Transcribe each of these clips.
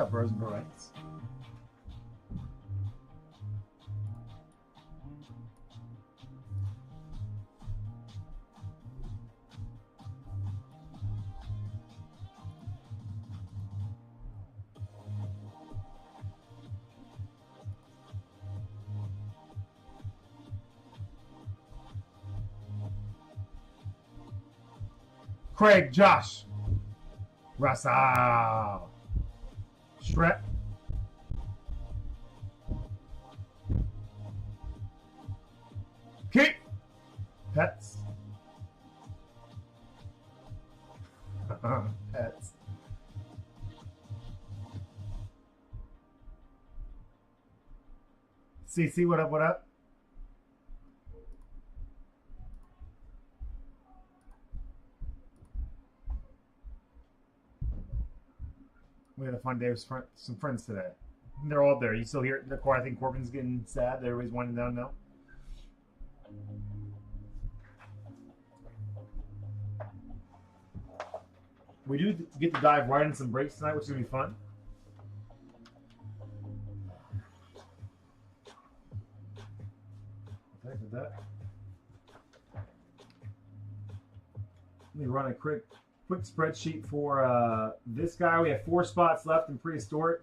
up, Rosenbergs? Craig, Josh, Russell, Shrek, Keep, Pets, Pets, CC, what up, what up? We had a fun day with some friends today. They're all there. You still hear it? I think Corbin's getting sad. Everybody's winding down now. We do get to dive right into some breaks tonight, which is going to be fun. Thanks for that. Let me run a quick spreadsheet for this guy. We have 4 spots left in prehistoric.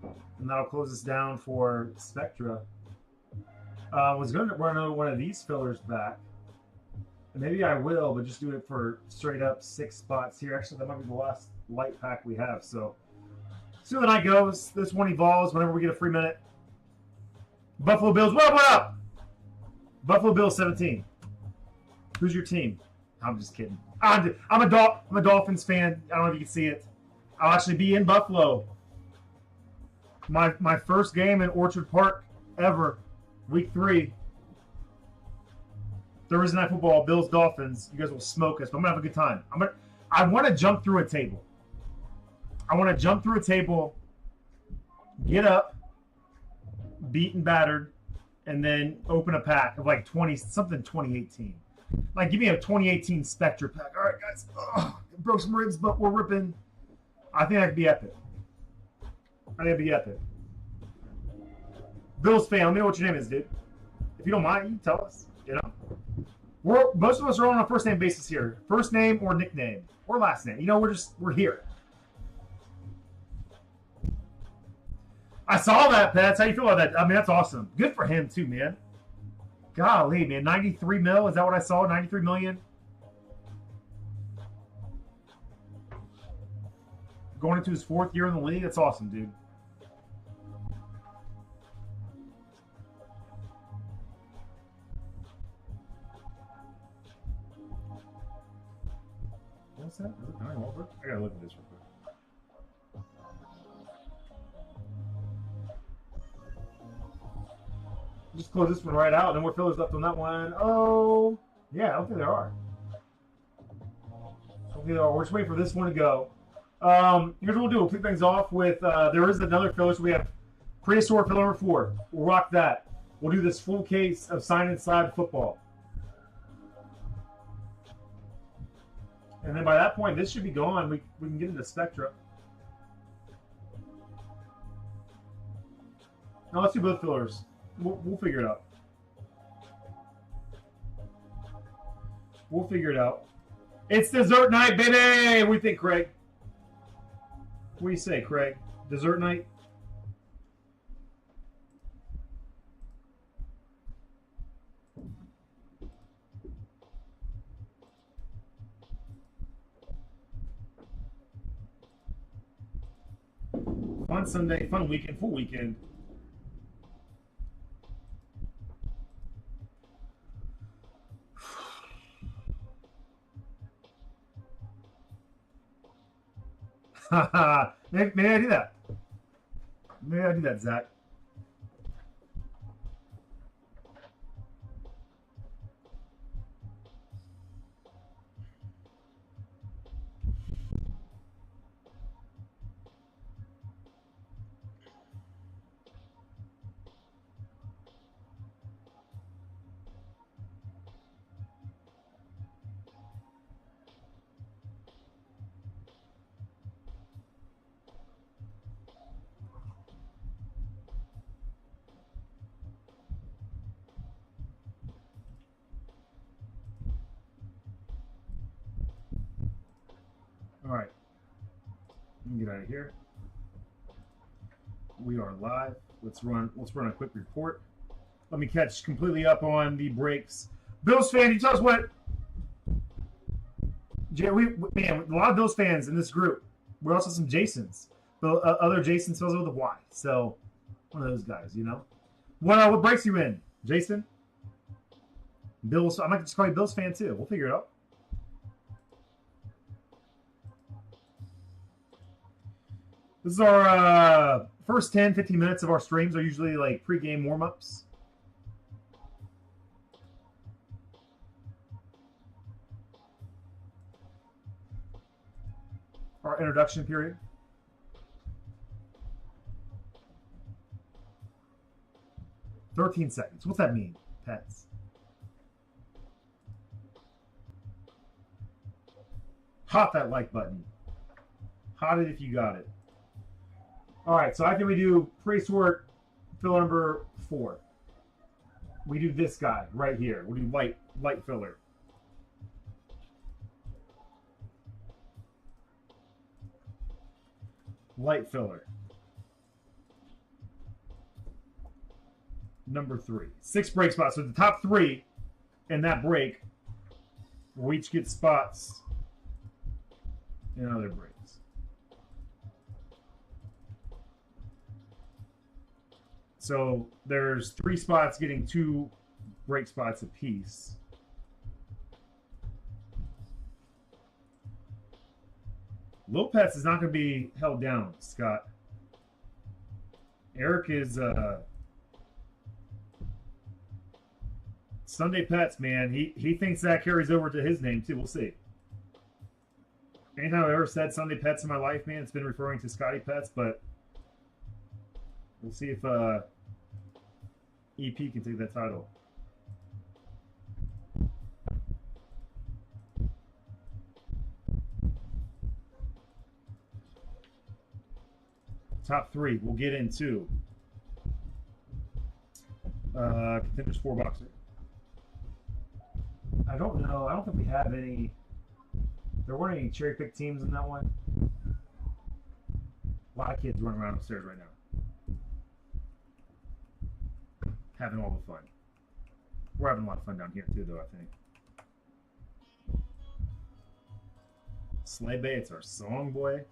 And that'll close us down for Spectra. I was going to run another one of these fillers back. And maybe I will, but just do it for straight up 6 spots here. Actually, that might be the last light pack we have. So, see how the night goes. This one evolves whenever we get a free minute. Buffalo Bills, what up? Buffalo Bills 17. Who's your team? I'm just kidding. I'm a Dolphins fan. I don't know if you can see it. I'll actually be in Buffalo. My first game in Orchard Park ever. Week 3. Thursday Night Football, Bills Dolphins. You guys will smoke us, but I'm gonna have a good time. I want to jump through a table. I want to jump through a table, get up, beat and battered, and then open a pack of like 2018. Like, give me a 2018 Spectra pack. All right, guys. Broke some ribs, but we're ripping. I think that could be epic. I think it'd be epic. Bills fan, let me know what your name is, dude. If you don't mind, you can tell us. You know, most of us are on a first name basis here. First name or nickname or last name. You know, we're here. I saw that, Pats. How you feel about that? I mean, that's awesome. Good for him too, man. Golly, man. 93 mil. Is that what I saw? 93 million. Going into his 4th year in the league. That's awesome, dude. What's that? Is it Donnie Wahlberg? I gotta look at this real quick. Just close this one right out. No more fillers left on that one. Oh, yeah, I don't think there are. We're just waiting for this one to go. Here's what we'll do. We'll kick things off with, there is another filler, so we have prehistoric filler number 4. We'll rock that. We'll do this full case of sign-in slab football. And then by that point, this should be gone. We can get into Spectra. No, let's do both fillers. We'll figure it out. We'll figure it out. It's dessert night, baby! What do you think, Craig? What do you say, Craig? Dessert night? Fun Sunday, fun weekend, full weekend. maybe I do that. Maybe I do that, Zach. All right. Let me get out of here. We are live. Let's run a quick report. Let me catch completely up on the breaks. Bills fan, you tell us what. Man, a lot of Bills fans in this group. We're also some Jasons. But other Jasons spells with a Y. So one of those guys, you know. What breaks you in, Jason? Bills. I might just call you Bills fan too. We'll figure it out. This is our first 10, 15 minutes of our streams are usually like pre-game warm-ups. Our introduction period. $13 What's that mean, pets? Hot that like button. Hot it if you got it. All right, so I think we do pre-sort filler number 4. We do this guy right here. We do light filler. Light filler. Number 3. 6 break spots. So the top 3 in that break will each get spots in other breaks. So there's 3 spots getting 2 break spots apiece. Lil Pets is not going to be held down, Scott. Eric is Sunday Pets, man. He thinks that carries over to his name too. We'll see. Anytime I've ever said Sunday Pets in my life, man, it's been referring to Scotty Pets, but we'll see if EP can take that title. Top 3. We'll get into Contenders 4 boxer. I don't know. I don't think we have any. There weren't any cherry pick teams in that one. A lot of kids running around upstairs right now, having all the fun. We're having a lot of fun down here too, though. I think. Sleigh Bay, it's our song, boy.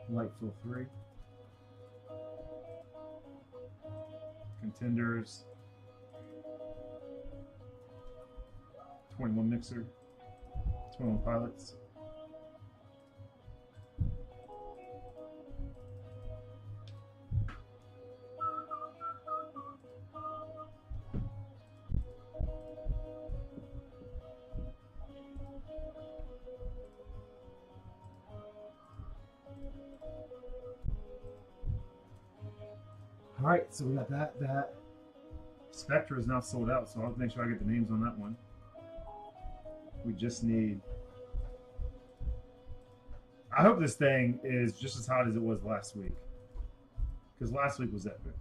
Light fill 3. Contenders. 21 mixer. 21 pilots. All right, so we got that. Spectra is now sold out, so I'll make sure I get the names on that one. We just need. I hope this thing is just as hot as it was last week, because last week was epic.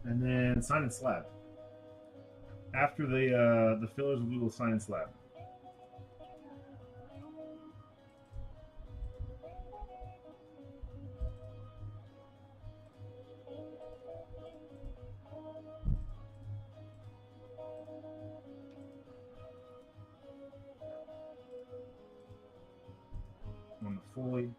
And then sign and slab. After the fillers, we'll do a sign and slab. On the Foley.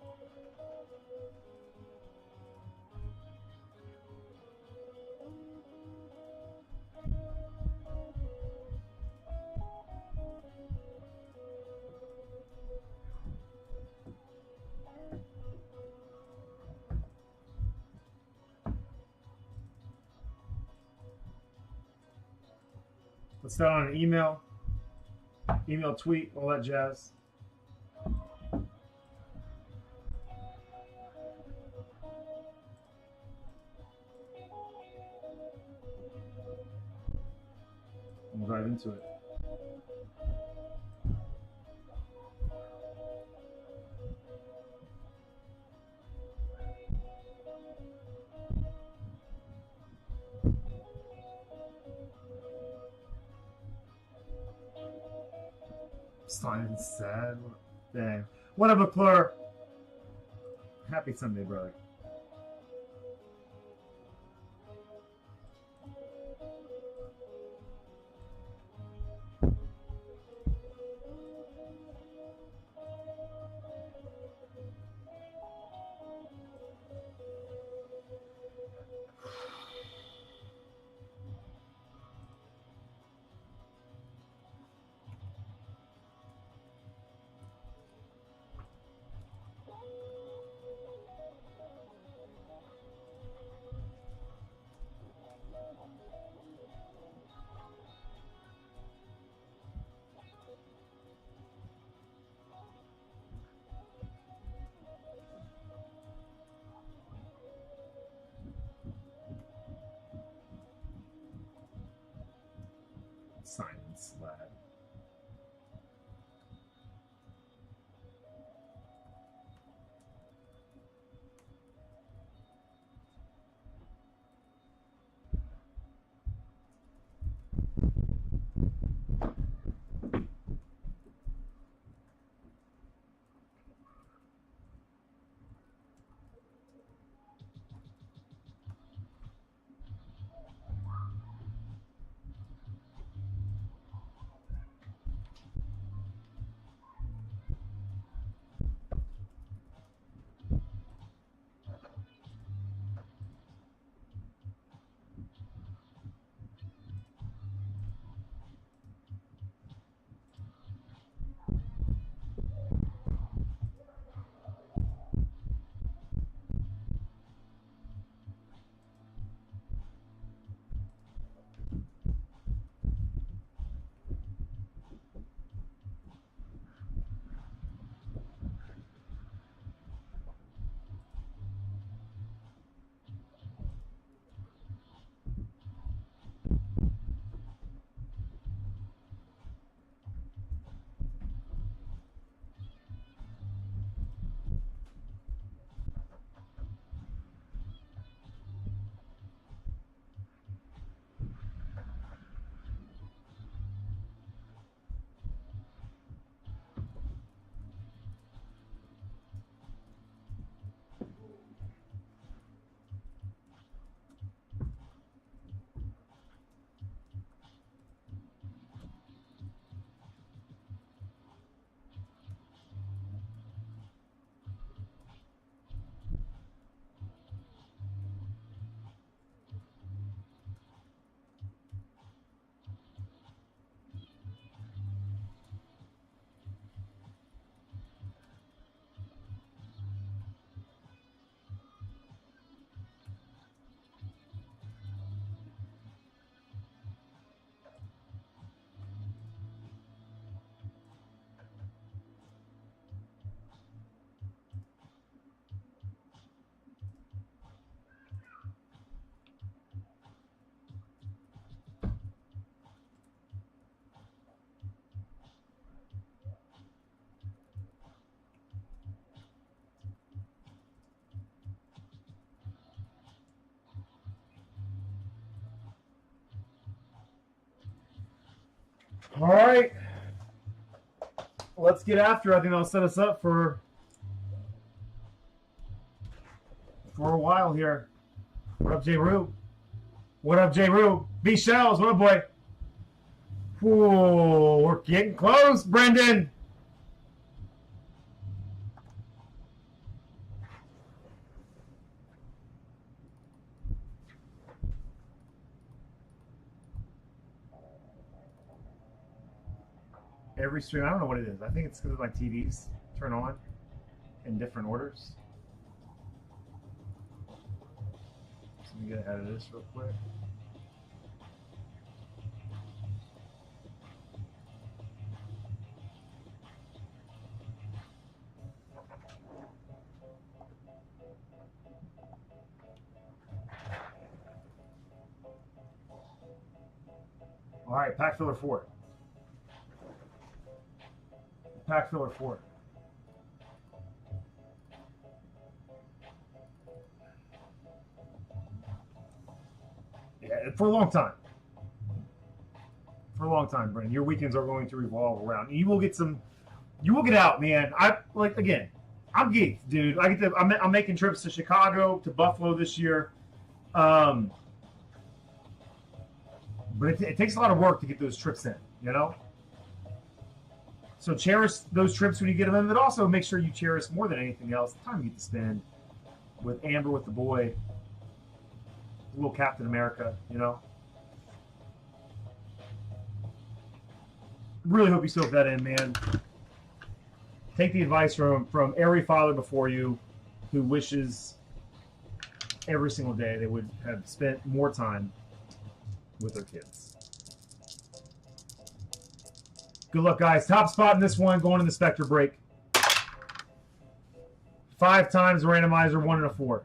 Puts that on an email, tweet, all that jazz. We'll dive into it. Simon sad. Dang. What up, McClure? Happy Sunday, brother. Silence, lad. All right. Let's get after it. I think that'll set us up for a while here. What up, J. Rue? What up, J. Rue? B Shells, what up, boy? Ooh, we're getting close, Brendan. Every stream, I don't know what it is. I think it's because my TVs turn on in different orders. So let me get ahead of this real quick. All right, pack filler 4. Pack filler 4. Yeah, for a long time. For a long time, Brendan. Your weekends are going to revolve around. You will get some. You will get out, man. Again. I'm geeked, dude. I'm making trips to Chicago, to Buffalo this year. But it takes a lot of work to get those trips in, you know? So cherish those trips when you get them in, but also make sure you cherish more than anything else the time you get to spend with Amber, with the boy, little Captain America, you know? Really hope you soak that in, man. Take the advice from every father before you who wishes every single day they would have spent more time with their kids. Good luck, guys. Top spot in this one going in the Spectra break. 5 times the randomizer, 1 and a 4.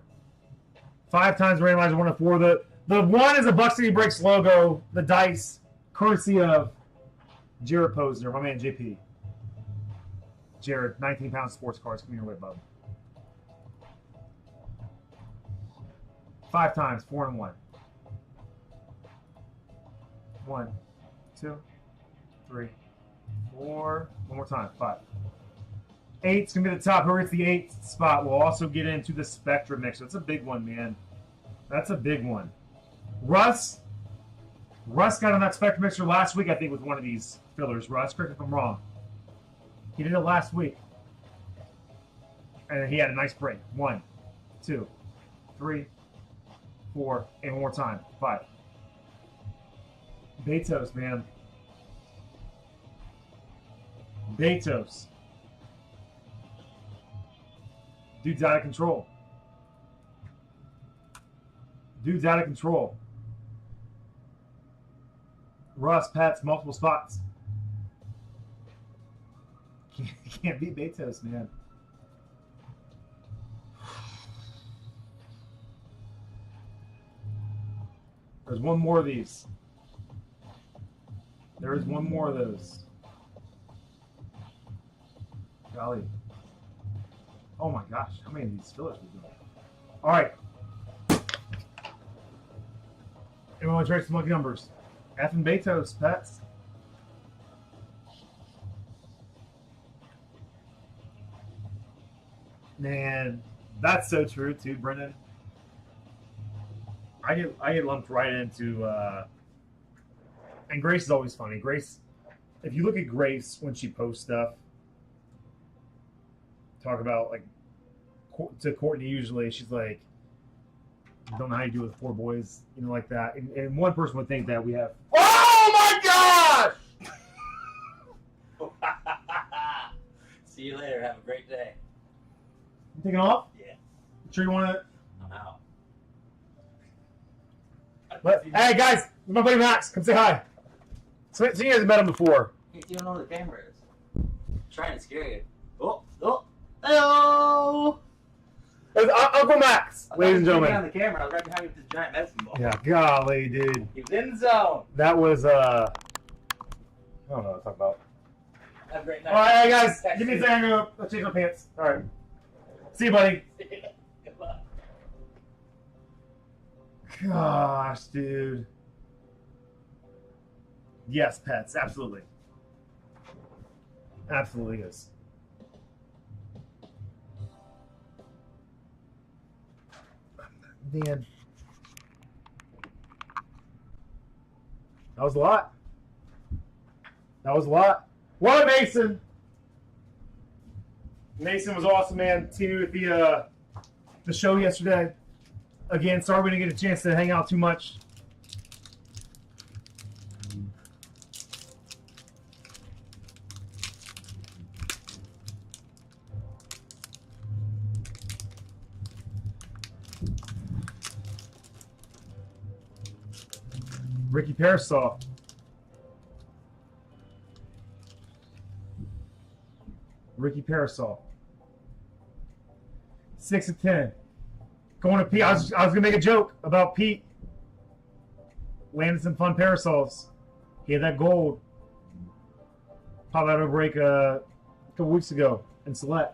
5 times the randomizer, 1 and a 4. The 1 is a BuckCityBreaks logo, the dice, courtesy of Jared Posner, my man JP. Jared, 19-pound sports cards. Come your way, bub. 5 times, 4 and 1. 1, 2, 3, 4. One more time, 5. 8's going to be the top. Whoever gets the 8th spot will also get into the Spectra mix. That's a big one, man. That's a big one. Russ got on that Spectra mixer last week, I think, with one of these fillers. Russ, correct me if I'm wrong. He did it last week. And he had a nice break. 1, 2, 3, 4, and one more time. 5. Betos, man. Betos. Dude's out of control. Dude's out of control. Russ, Pats, multiple spots. Can't beat Betos, man. There's one more of these. There is one more of those. Golly. Oh my gosh, how many of these fillers are we doing? All right. Everyone trade some lucky numbers. F and Betos, Pets. Man, that's so true too, Brendan. I get lumped right into and Grace is always funny. Grace, if you look at Grace when she posts stuff, talk about like to Courtney usually, she's like, don't know how you do it with 4 boys, you know, like that. And one person would think that we have. Oh my gosh! See you later. Have a great day. You taking off? Yeah. Sure you want to? I'm out. Hey guys, my buddy Max, come say hi. So you guys have met him before. You don't know what the camera is. I'm trying to scare you. Oh, hello! It's Uncle Max, ladies and gentlemen. On the camera, I was right behind you with this giant medicine ball. Yeah, golly, dude. He was in the zone. That was I don't know what to talk about. Have a great night. All right, hey guys, give me a second. I'll change my pants. All right. See you, buddy. Good luck. Gosh, dude. Yes, Pets, absolutely. Absolutely is. Man. That was a lot. That was a lot. What a Mason! Mason was awesome, man. See me with the show yesterday. Again, sorry we didn't get a chance to hang out too much. Ricky Parasol. Ricky Parasol. 6 of 10. Going to Pete. I was gonna make a joke about Pete landing some fun parasols. He had that gold pop out of a break a couple weeks ago in Select.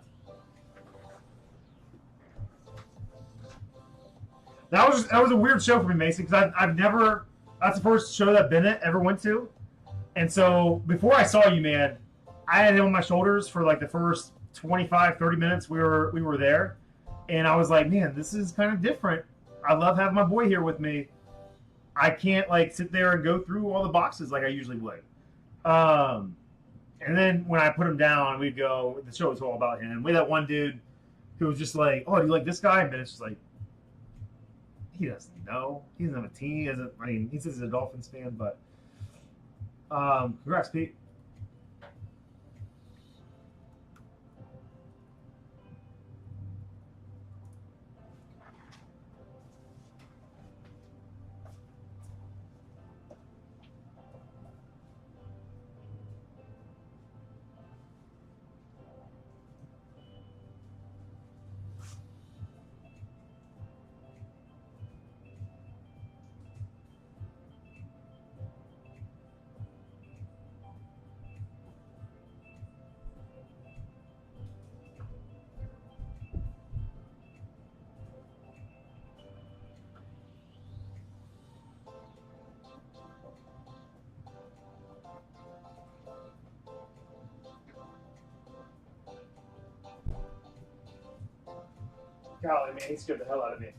That was a weird show for me, Mason, because I've never, that's the first show that Bennett ever went to. And so before I saw you, man, I had him on my shoulders for like the first 25, 30 minutes we were there. And I was like, man, this is kind of different. I love having my boy here with me. I can't like sit there and go through all the boxes like I usually would. And then when I put him down, we'd go, the show was all about him. We had that one dude who was just like, oh, do you like this guy? And it's just like, he doesn't know. He doesn't have a team. He doesn't, I mean, he says he's a Dolphins fan, but congrats, Pete. Golly, man, he scared the hell out of me.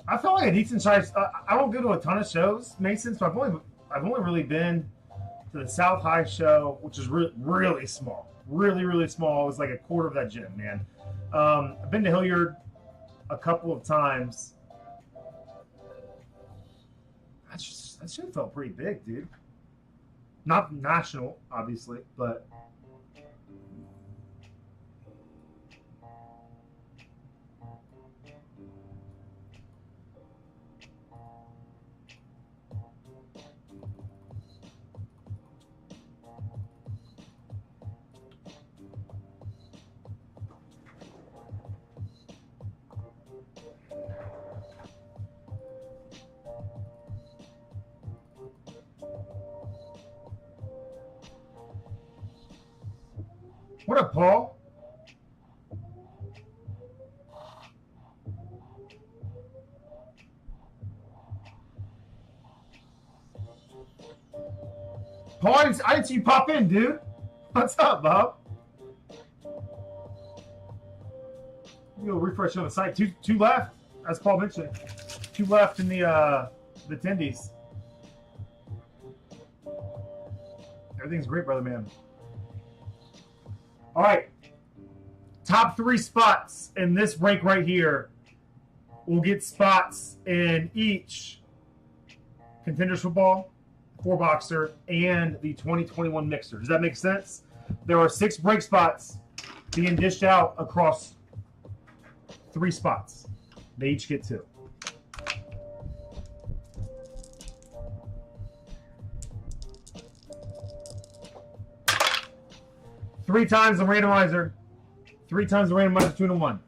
I feel like a decent size. I don't go to a ton of shows, Mason, so I've only really been to the South High show, which is really small, really small. It was like a quarter of that gym, man. I've been to Hilliard a couple of times. That show felt pretty big, dude. Not national, obviously, but. What up, Paul? Paul, I didn't see you pop in, dude. What's up, Bob? You'll refresh on the site. Two left, as Paul mentioned. Two left in the attendees. Everything's great, brother, man. All right, top 3 spots in this break right here will get spots in each Contenders Football, 4-boxer, and the 2021 Mixer. Does that make sense? There are 6 break spots being dished out across 3 spots. They each get 2. Three times the randomizer. 3 times the randomizer, 2 to 1.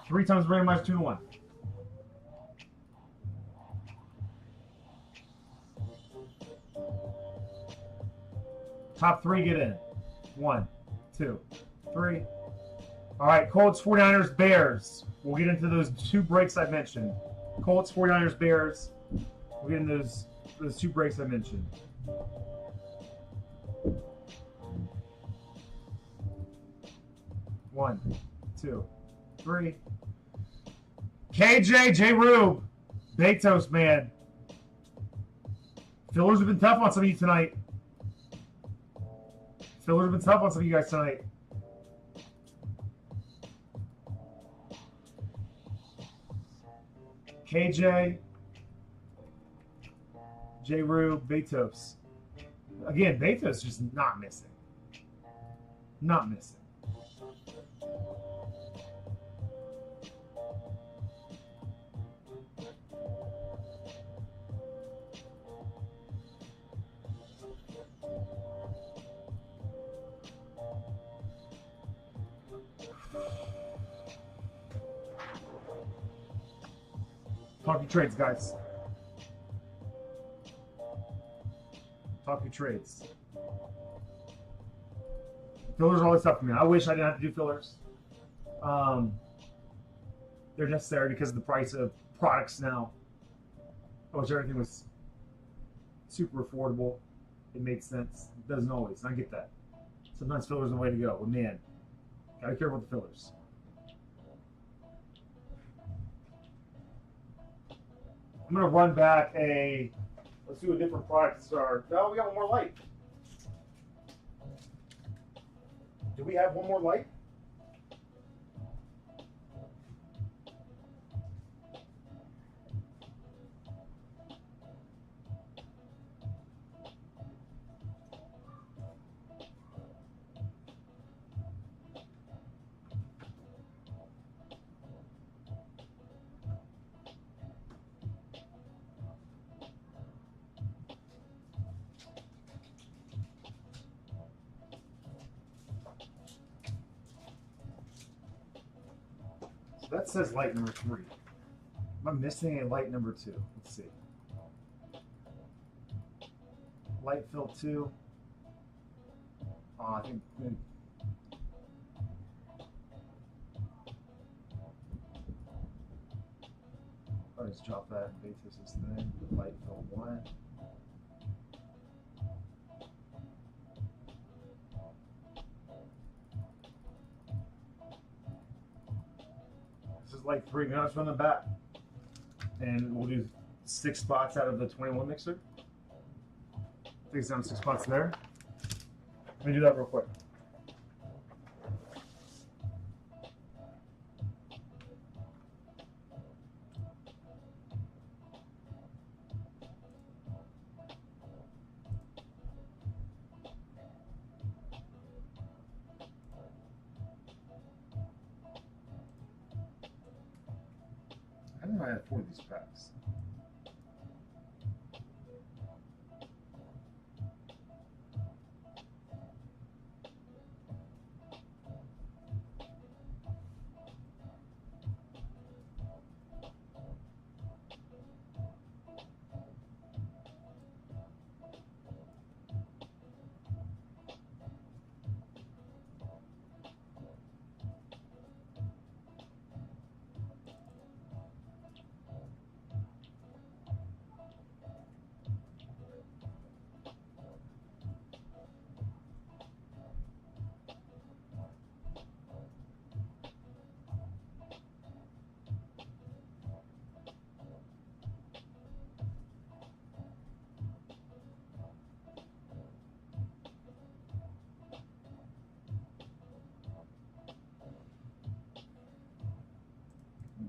3 times the randomizer, 2 to 1. Top 3 get in. 1, 2, 3. All right, Colts, 49ers, Bears. We'll get into those 2 breaks I mentioned. Colts, 49ers, Bears. We'll get into those 2 breaks I mentioned. One, 2, 3. KJ, J. Rube. Baked toast, man. Fillers have been tough on some of you tonight. Fillers have been tough on some of you guys tonight. KJ, J. Rube, Baked toast. Again, Beta's just not missing. Not missing. Talk your trades, guys. Talk your trades. Fillers are always tough for me. I wish I didn't have to do fillers. They're necessary because of the price of products now. I wish everything was super affordable. It made sense. It doesn't always, and I get that. Sometimes fillers are the way to go. But man, gotta care about the fillers. I'm gonna run back a. Let's do a different product to start. Oh, we got one more light. Do we have one more light? That says light number 3. Am I missing a light number 2? Let's see. Light fill 2. Oh, I think. I'll just drop that. Basis is thing. Light fill 1. Like 3. Now let's run them back, and we'll do 6 spots out of the 21 mixer. I think it's down 6 spots there. Let me do that real quick. I don't know how to afford these packs.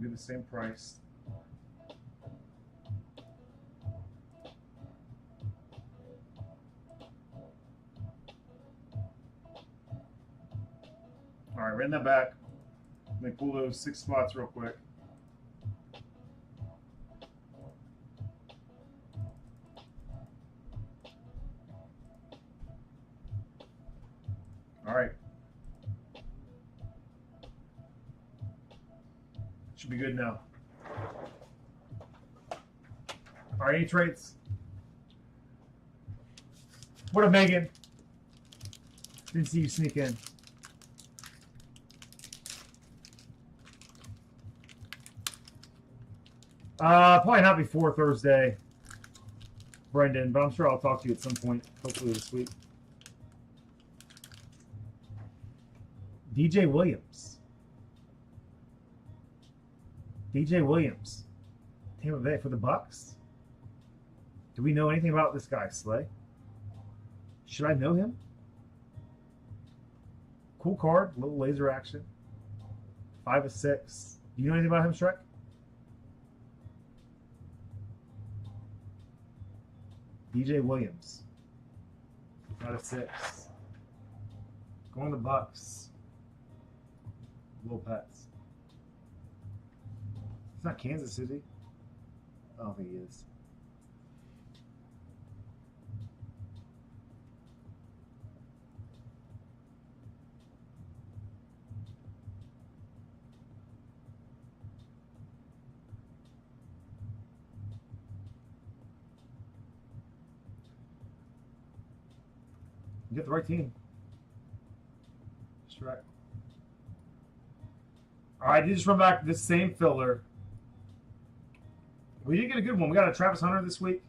Do the same price. All right, ran that back. Let me pull those 6 spots real quick. All right. Should be good now. All right, any trades? What up, Megan? Didn't see you sneak in. Probably not before Thursday, Brendan, but I'm sure I'll talk to you at some point, hopefully this week. DJ Williams. DJ Williams, Tampa Bay for the Bucks. Do we know anything about this guy, Slay? Should I know him? Cool card, little laser action. 5 of 6. Do you know anything about him, Shrek? DJ Williams. Out of 6. Going to Bucks. Little Pets. It's not Kansas City. I don't think he is. You get the right team. That's right. All right, I did just run back this same filler. We did get a good one. We got a Travis Hunter this week.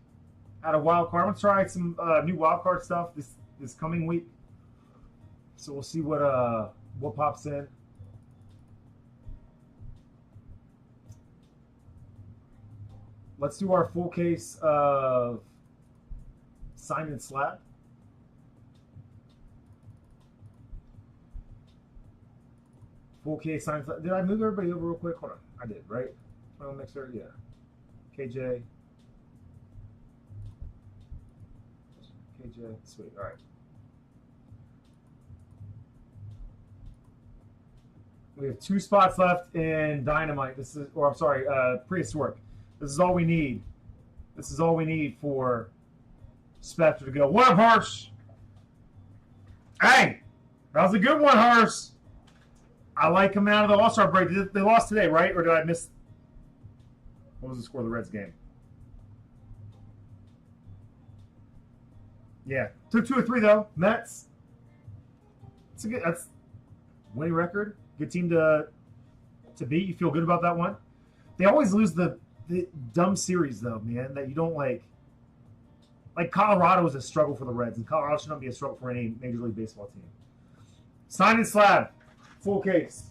Out of wild card. I'm gonna try some new wild card stuff this coming week. So we'll see what pops in. Let's do our full case of Simon Slab. Full case Simon Slab. Did I move everybody over real quick? Hold on. I did, right? Final mixer, yeah. KJ. KJ, sweet. All right. We have 2 spots left in Dynamite. This is, or I'm sorry, Prehistoric. This is all we need. This is all we need for Spectra to go. What up, Hirsch? Hey, that was a good one, Hirsch. I like coming out of the All-Star break. They lost today, right? Or did I miss? What was the score of the Reds game? Yeah, took 2 or 3 though. Mets. It's a good. That's winning record. Good team to beat. You feel good about that one. They always lose the dumb series though, man. That you don't like. Like Colorado is a struggle for the Reds, and Colorado should not be a struggle for any Major League Baseball team. Sign and Slab, full case.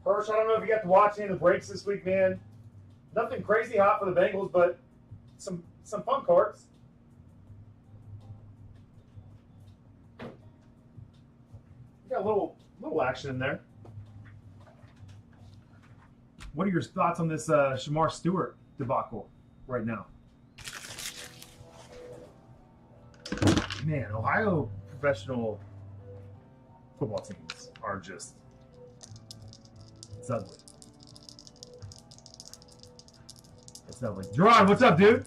Hirsch, I don't know if you got to watch any of the breaks this week, man. Nothing crazy hot for the Bengals, but some fun cards. You got a little action in there. What are your thoughts on this Shamar Stewart debacle right now? Man, Ohio professional football teams are just... It's ugly. It's ugly. Gerard, what's up, dude?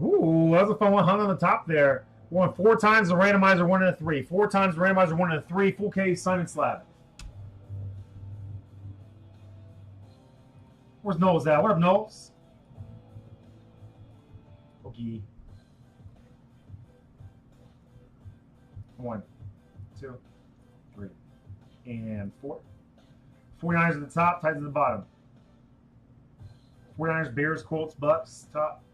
Ooh, that was a fun one. Hung on the top there. Won 4 times the randomizer, 1 and a 3. 4 times the randomizer, 1 and a 3. Full case, Simon Slab. Where's Knowles at? What up, Knowles? Okay. 1, 2, 3. And 4. 49ers at the top, Titans at the bottom. 49ers, Bears, Colts, Bucks, top.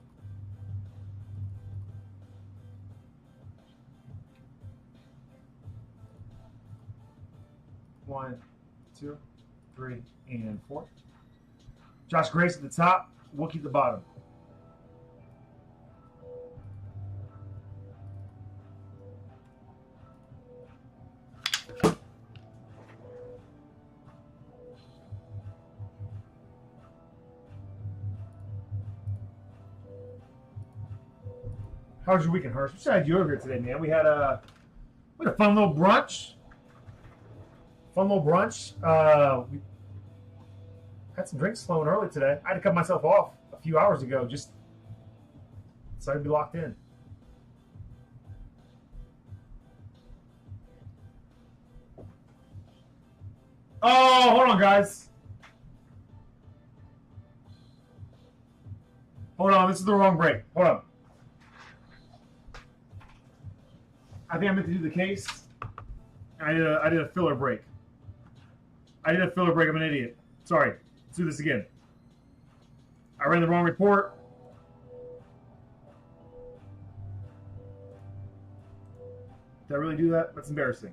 One, 2, 3, and 4. Josh Grace at the top, Wookie at the bottom. How was your weekend, Hirsch? We should have you over here today, man. We had a fun little brunch. We had some drinks flowing early today. I had to cut myself off a few hours ago just so I'd be locked in. Oh, hold on, guys. Hold on, this is the wrong break. Hold on. I think I meant to do the case. I did a filler break. I'm an idiot. Sorry. Let's do this again. I ran the wrong report. Did I really do that? That's embarrassing.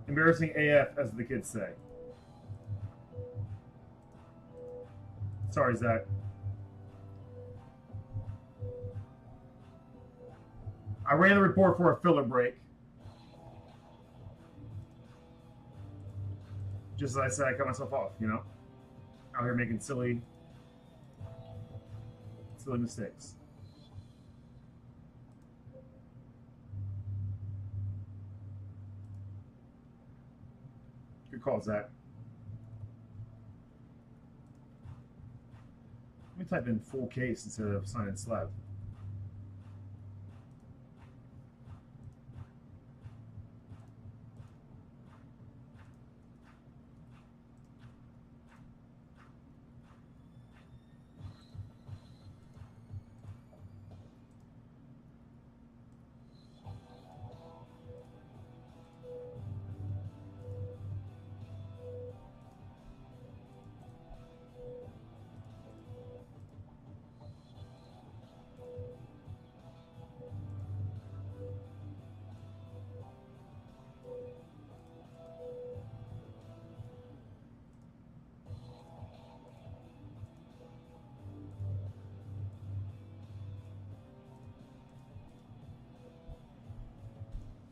Embarrassing AF, as the kids say. Sorry, Zach. I ran the report for a filler break. Just as I said, I cut myself off, you know? Out here making silly mistakes. Good call, Zach. Let me type in full case instead of sign and slab.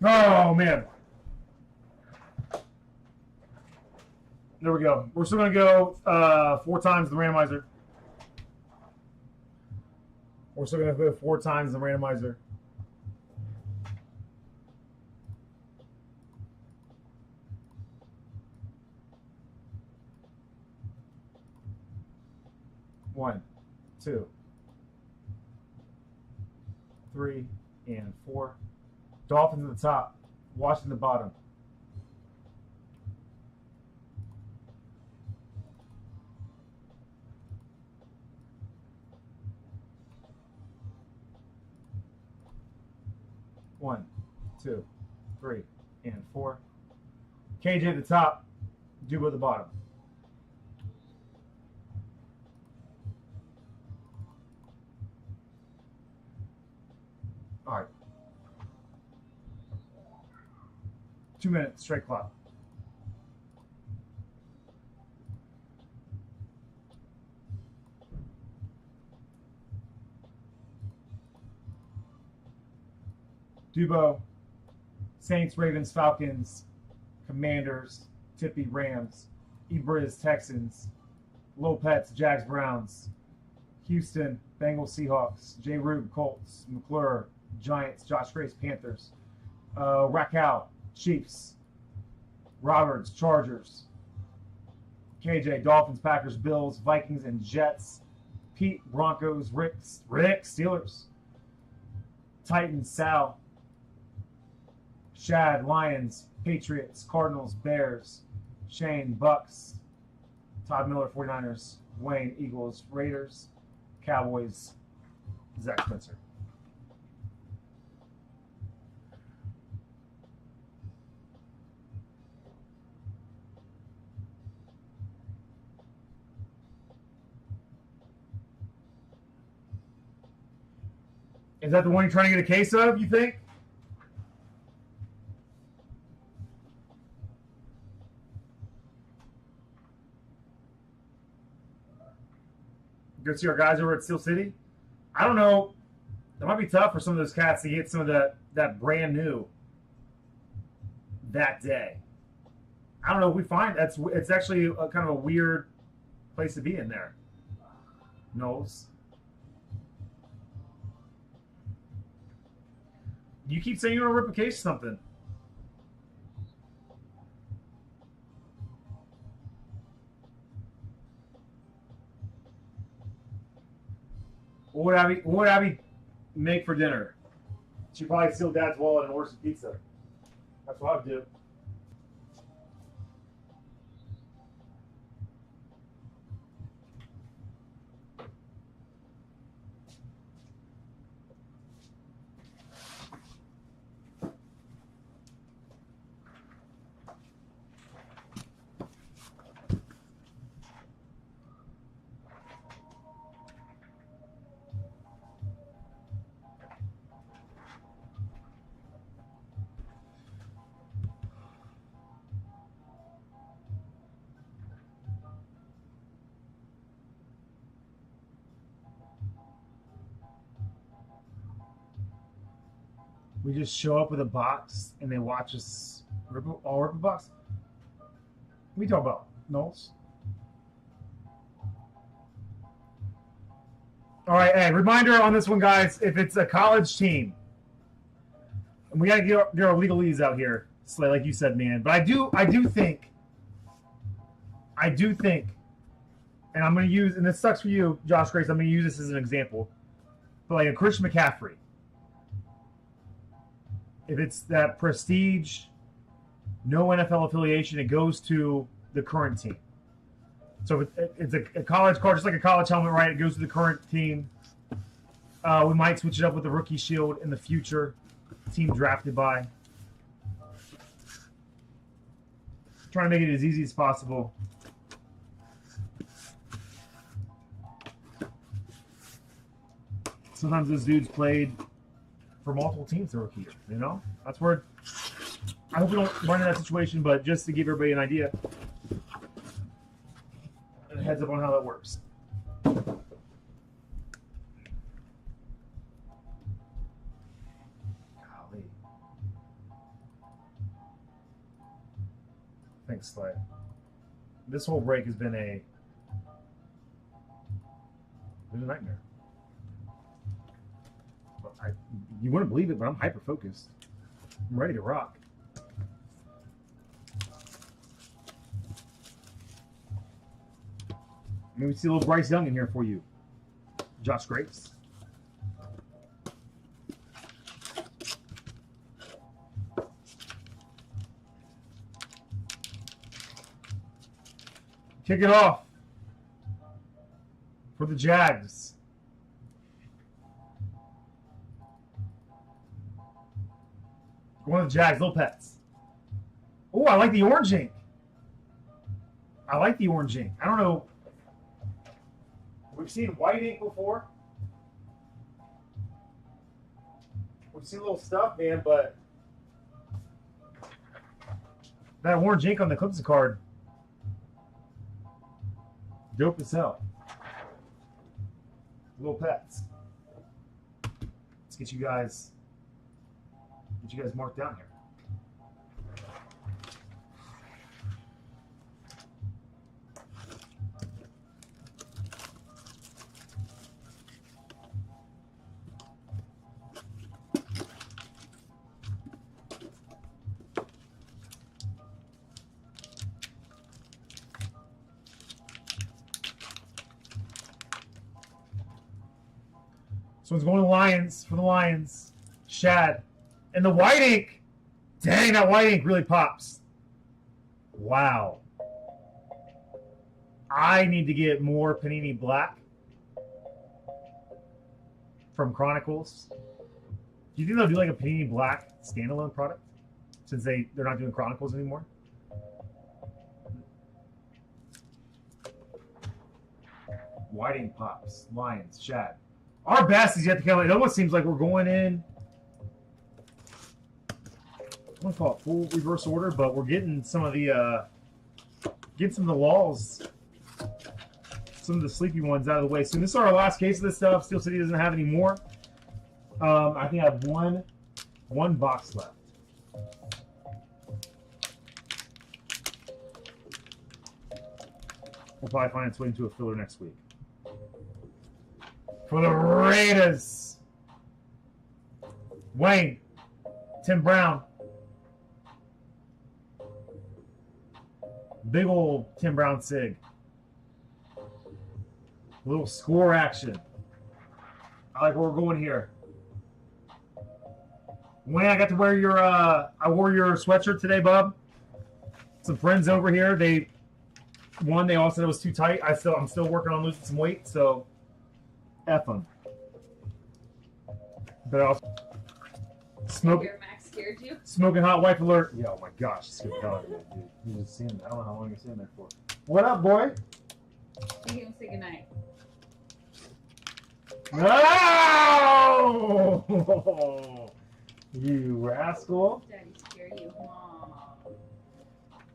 Oh, man. There we go. We're still going to go 4 times the randomizer. We're still going to go 4 times the randomizer. One, 2, 3, and 4. Dolphins at the top, Washington at the bottom. One, 2, 3, and 4. KJ at the top, Dubo at the bottom. All right. 2 minutes, straight clock. Dubo, Saints, Ravens, Falcons, Commanders, Tippy, Rams, Ebriz, Texans, Lopez, Jags, Browns, Houston, Bengals, Seahawks, J. Rube, Colts, McClure, Giants, Josh Grace, Panthers, Raquel, Chiefs, Roberts, Chargers, KJ, Dolphins, Packers, Bills, Vikings, and Jets, Pete, Broncos, Rick, Steelers, Titans, Sal, Shad, Lions, Patriots, Cardinals, Bears, Shane, Bucks, Todd Miller, 49ers, Wayne, Eagles, Raiders, Cowboys, Zach Spencer. Is that the one you're trying to get a case of, you think? Go see our guys over at Steel City? I don't know. It might be tough for some of those cats to get some of that brand new that day. I don't know if we find it's actually a kind of a weird place to be in there. Knowles. You keep saying you want to rip a case of something. What would Abby make for dinner? She'd probably steal Dad's wallet and order some pizza. That's what I would do. We just show up with a box and they watch us rip a box. What are we talking about, Knowles? All right, hey, reminder on this one, guys. If it's a college team, and we gotta get our legalese out here, Slay, like you said, man. But I do think, and I'm gonna use, and this sucks for you, Josh Grace. I'm gonna use this as an example. But like a Christian McCaffrey, if it's that prestige, no NFL affiliation, it goes to the current team. So it's a college card, just like a college helmet, right? It goes to the current team. We might switch it up with the rookie shield in the future. Team drafted by. Trying to make it as easy as possible. Sometimes those dudes played for multiple teams their rookie year, you know? That's where I hope we don't run into that situation, but just to give everybody an idea. And a heads up on how that works. Golly. Thanks, Slay. This whole break has been a nightmare. You wouldn't believe it, but I'm hyper focused. I'm ready to rock. Maybe we see a little Bryce Young in here for you, Josh Grace. Kick it off for the Jags. One of the Jags, little pets. Oh, I like the orange ink. I like the orange ink. I don't know. We've seen white ink before. We've seen little stuff, man, but that orange ink on the Clemson card, dope as hell. Little pets. Let's get you guys marked down here. So it's going to the Lions for the Lions. Shad. And the white ink. Dang, that white ink really pops. Wow. I need to get more Panini Black from Chronicles. Do you think they'll do like a Panini Black standalone product? Since they're not doing Chronicles anymore? White ink pops. Lions. Shad. Our best is yet to come. It almost seems like we're going in, I don't call it full reverse order, but we're getting some of the walls, some of the sleepy ones out of the way. So this is our last case of this stuff. Steel City doesn't have any more. I think I have one box left. We'll probably find its way into a filler next week. For the Raiders, Wayne, Tim Brown. Big old Tim Brown sig. A little score action. I like where we're going here. Wayne, I got to wear your I wore your sweatshirt today, bub. Some friends over here, they all said it was too tight. I'm still working on losing some weight, so F them. But also Max scared you? Smoking hot wife alert. Yeah, oh my gosh, it's scared the hell out of me, dude. You just seen that. I don't know how long you're sitting there for. What up, boy? You can say goodnight. No! You rascal. Daddy scared you. Mom.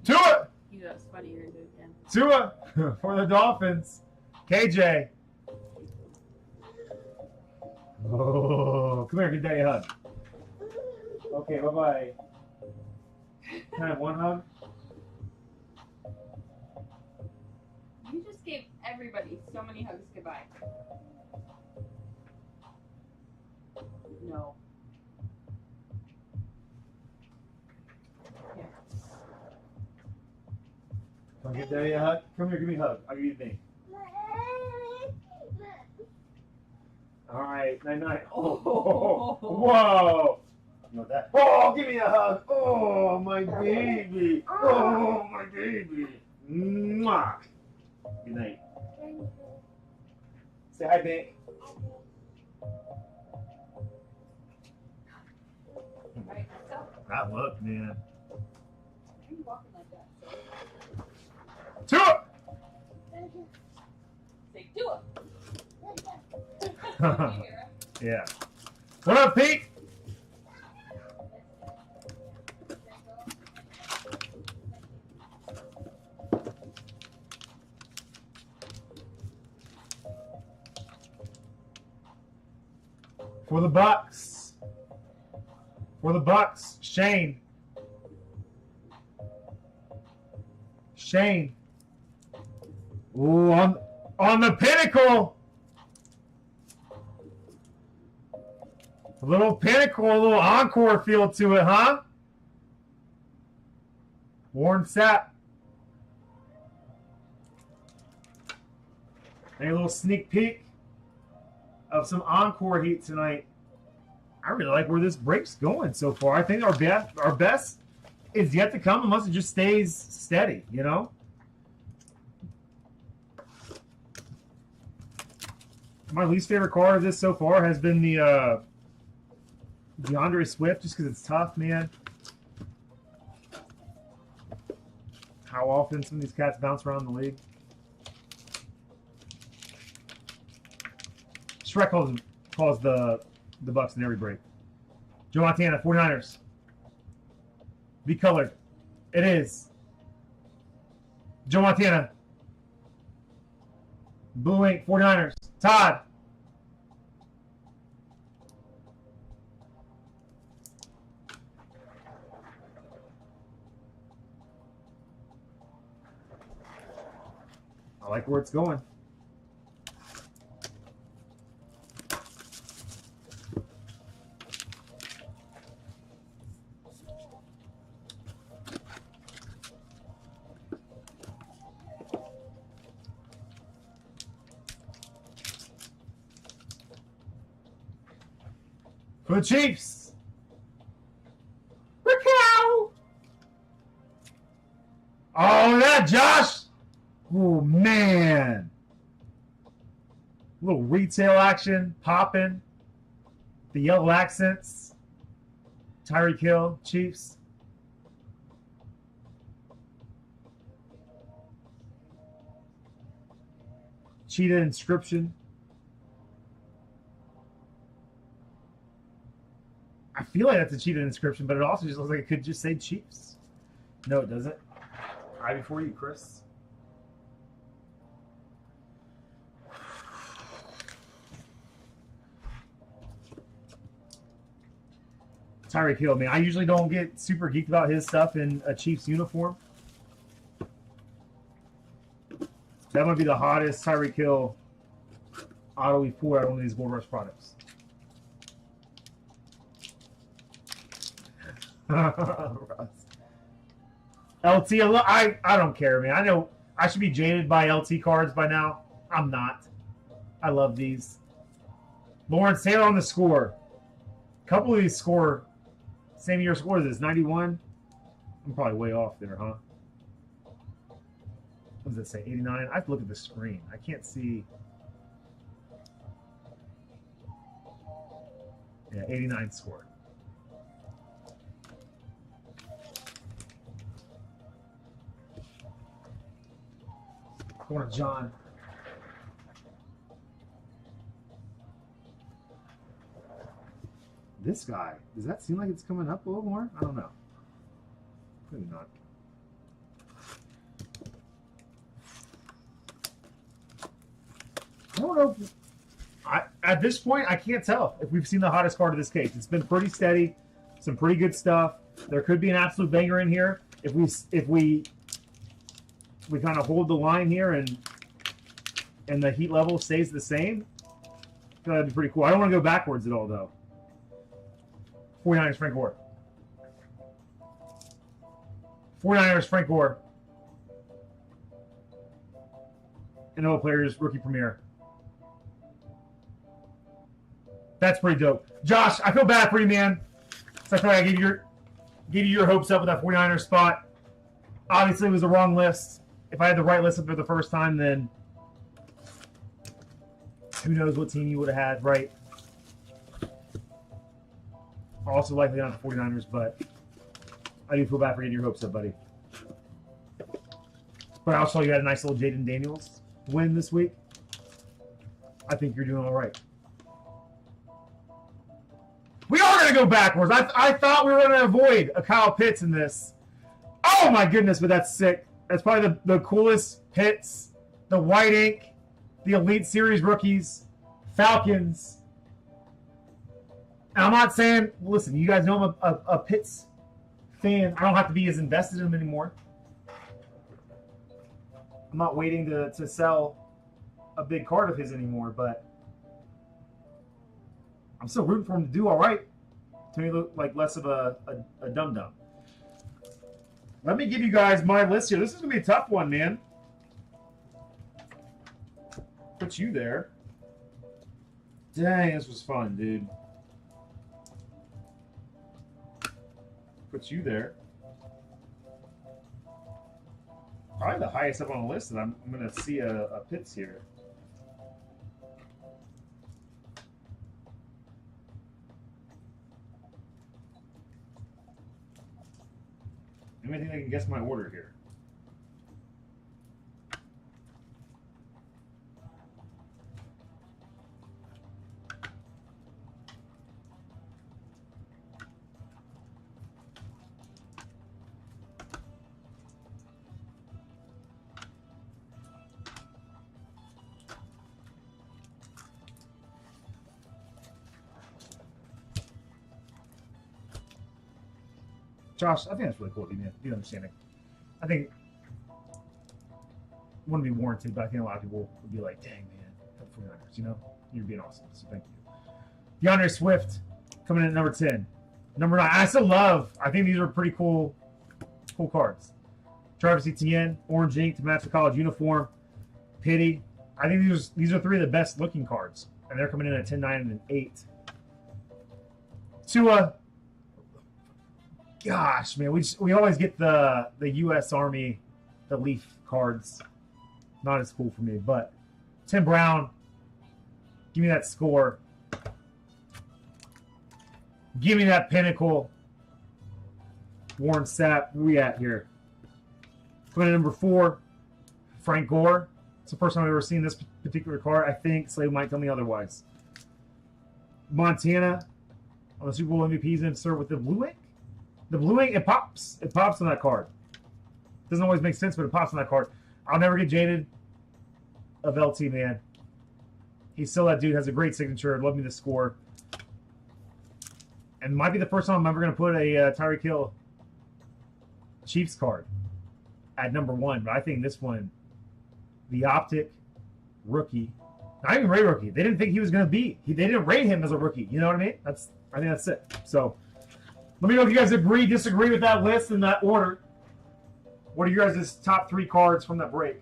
Tua! You know, it's funny you're gonna do it again. Tua for the Dolphins. KJ. Oh, come here, good day, hug. Okay, bye-bye. Can I have one hug? You just gave everybody so many hugs goodbye. No. Here. Come give Daddy a hug. Come here, give me a hug. I'll give you the thing. All right, night-night. Oh, whoa. You want that? Oh, give me a hug. Oh, my baby. Oh, my baby. Mwah. Good night. Say hi, Bink. Alright, so, That look, man. why are you walking like that? To it. Say, do it. Yeah. What up, Pete? For the Bucks. For the Bucks. Shane. Shane. Ooh, on the pinnacle. A little pinnacle, a little Encore feel to it, huh? Warren Sapp. And a little sneak peek of some Encore heat tonight. I really like where this break's going so far. I think our best is yet to come unless it just stays steady, you know? My least favorite card of this so far has been the DeAndre Swift, just because it's tough, man. How often some of these cats bounce around the league. Shrek calls the Bucks in every break. Joe Montana, 49ers. Be colored. It is. Joe Montana. Blue ink, 49ers. Todd. I like where it's going. For the Chiefs. Raquel. Oh, that Josh. Oh, man. A little retail action popping. The yellow accents. Tyreek Hill, Chiefs. Cheetah inscription. I feel like that's a cheetah inscription, but it also just looks like it could just say Chiefs. No, it doesn't. Eye before you, Chris. Tyreek Hill, man. I usually don't get super geeked about his stuff in a Chiefs uniform. That might be the hottest Tyreek Hill auto we pull out of one of these Gold Rush products. LT, I don't care, man. I know I should be jaded by LT cards by now. I'm not. I love these. Lawrence Taylor on the score. A couple of these score same year score as this, 91. I'm probably way off there, huh? What does it say? 89? I have to look at the screen. I can't see. Yeah, 89 score. Going to John. This guy, does that seem like it's coming up a little more? I don't know. Maybe not. I don't know. At this point, I can't tell if we've seen the hottest card of this case. It's been pretty steady Some pretty good stuff. There could be an absolute banger in here if we kind of hold the line here and the heat level stays the same. That'd be pretty cool. I don't want to go backwards at all, though. 49ers Frank Gore. 49ers Frank Gore. NFL Players Rookie Premiere. That's pretty dope. Josh, I feel bad for you, man. So I feel like I gave you your hopes up with that 49ers spot. Obviously, it was the wrong list. If I had the right list up for the first time, then who knows what team you would have had, right? Also likely not the 49ers, but I do feel bad for getting your hopes up, buddy. But I also saw you had a nice little Jaden Daniels win this week. I think you're doing all right. We are going to go backwards. I thought we were going to avoid a Kyle Pitts in this. Oh, my goodness, but that's sick. That's probably the coolest Pitts, the white ink, the Elite Series rookies, Falcons. And I'm not saying, listen, you guys know I'm a Pitts fan. I don't have to be as invested in him anymore. I'm not waiting to sell a big card of his anymore, but I'm still rooting for him to do all right. To me, look like less of a dum-dum. Let me give you guys my list here. This is going to be a tough one, man. Put you there. Dang, this was fun, dude. Put you there. Probably the highest up on the list that I'm going to see a Pitts here. Anything that can guess my order here? Josh, I think that's really cool of you, man. You understanding. I think it wouldn't be warranted, but I think a lot of people would be like, dang, man, that's 49ers, you know? You're being awesome, so thank you. DeAndre Swift coming in at number 10. Number 9, I still love, I think these are pretty cool cards. Travis Etienne, orange ink to match the college uniform. Pity. I think these are three of the best looking cards, and they're coming in at 10, 9, and 8. Tua. Gosh, man, we always get the U.S. Army, the Leaf cards. Not as cool for me, but Tim Brown, give me that score. Give me that pinnacle. Warren Sapp, where we at here? Coming in number 4, Frank Gore. It's the first time I've ever seen this particular card. I think Slade might tell me otherwise. Montana on the Super Bowl MVP's insert with the blue ink. The blue ink, it pops. It pops on that card. Doesn't always make sense, but it pops on that card. I'll never get jaded of LT, man. He's still that dude. Has a great signature. Love me the score. And might be the first time I'm ever going to put a Tyreek Hill Chiefs card at number 1. But I think this one, the Optic rookie, not even Ray rookie. They didn't think he was going to be. They didn't rate him as a rookie. You know what I mean? I think that's it. So let me know if you guys agree, disagree with that list in that order. What are your guys' top 3 cards from that break?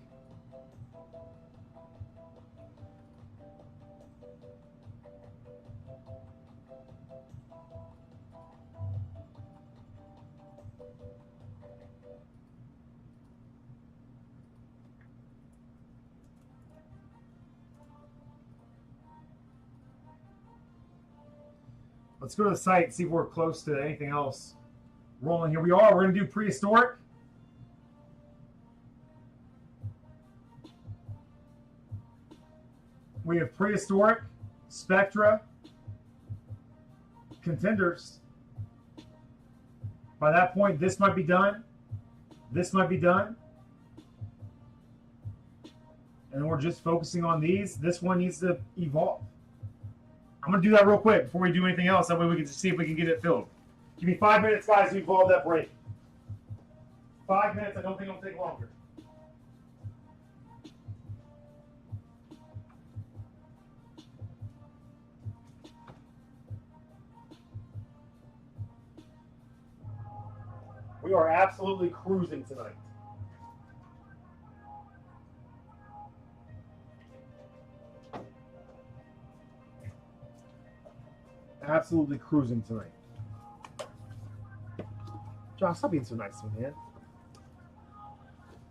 Let's go to the site and see if we're close to anything else rolling. Here we are. We're going to do prehistoric. We have prehistoric, Spectra, contenders. By that point, this might be done. This might be done. And we're just focusing on these. This one needs to evolve. I'm going to do that real quick before we do anything else. That way we can just see if we can get it filled. Give me 5 minutes, guys, to evolve that break. 5 minutes. I don't think it'll take longer. We are absolutely cruising tonight. Absolutely cruising tonight. Josh, stop being so nice to me, man.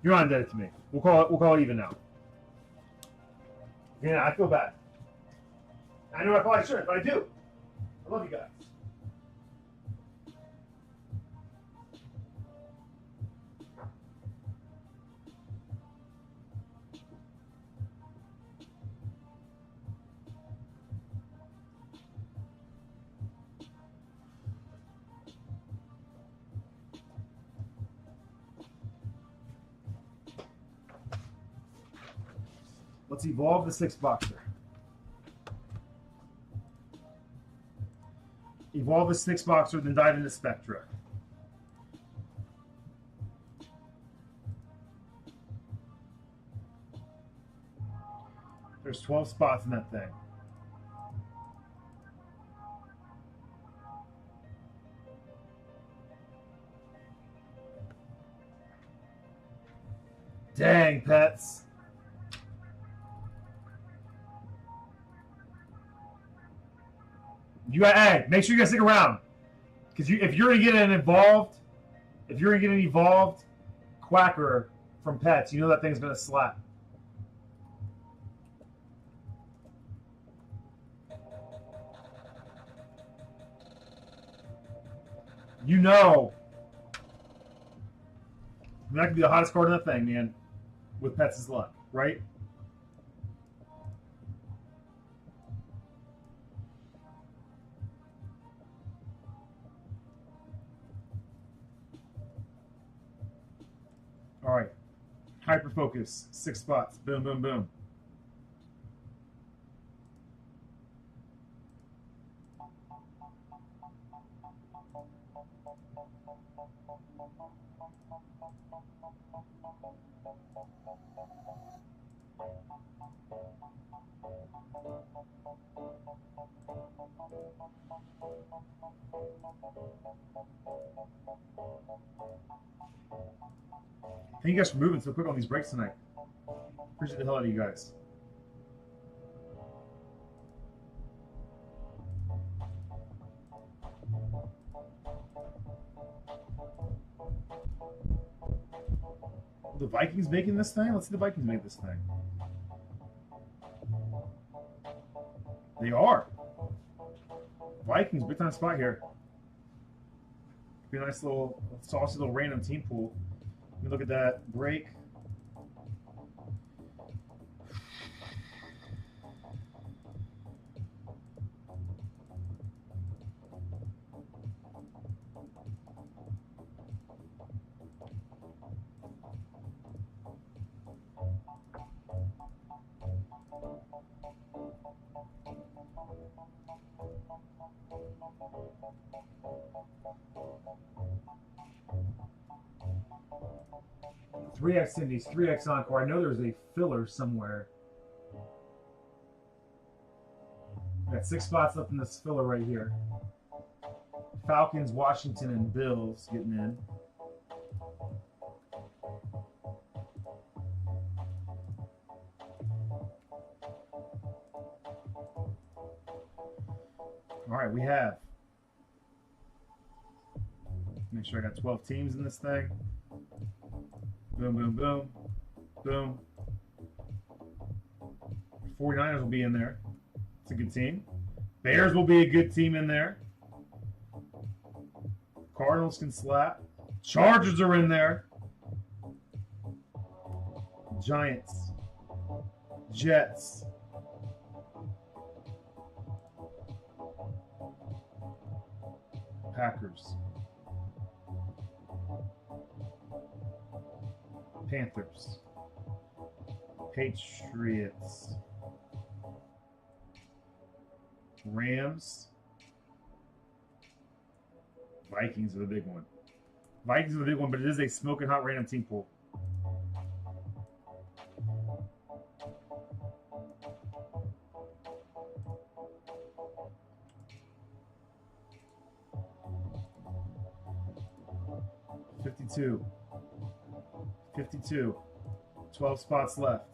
You're not indebted to me. We'll call it even now. Yeah, I feel bad. I know I probably shouldn't, but I do. I love you guys. Let's evolve the 6-boxer. Evolve the 6-boxer, then dive into Spectra. There's 12 spots in that thing. Dang, pets. You got, hey, make sure you guys stick around, because if you're gonna get an evolved quacker from pets, you know that thing's gonna slap. You know, that could be the hottest card in that thing, man. With pets' luck, right? All right, hyper focus, 6 spots, boom, boom, boom. Thank you guys for moving so quick on these breaks tonight. Appreciate the hell out of you guys. The Vikings making this thing? Let's see the Vikings make this thing. They are. Vikings, big time spot here. Be a nice little, saucy little random team pool. Let me look at that break. Three X Indies, 3X Encore. I know there's a filler somewhere. We got 6 spots left in this filler right here. Falcons, Washington, and Bills getting in. All right, we have. Make sure I got 12 teams in this thing. Boom, boom, boom, boom. 49ers will be in there. It's a good team. Bears will be a good team in there. Cardinals can slap. Chargers are in there. Giants. Jets. Packers. Panthers. Patriots. Rams. Vikings are the big one. Vikings are the big one, but it is a smoking hot random team pool. $52. 52. 12 spots left.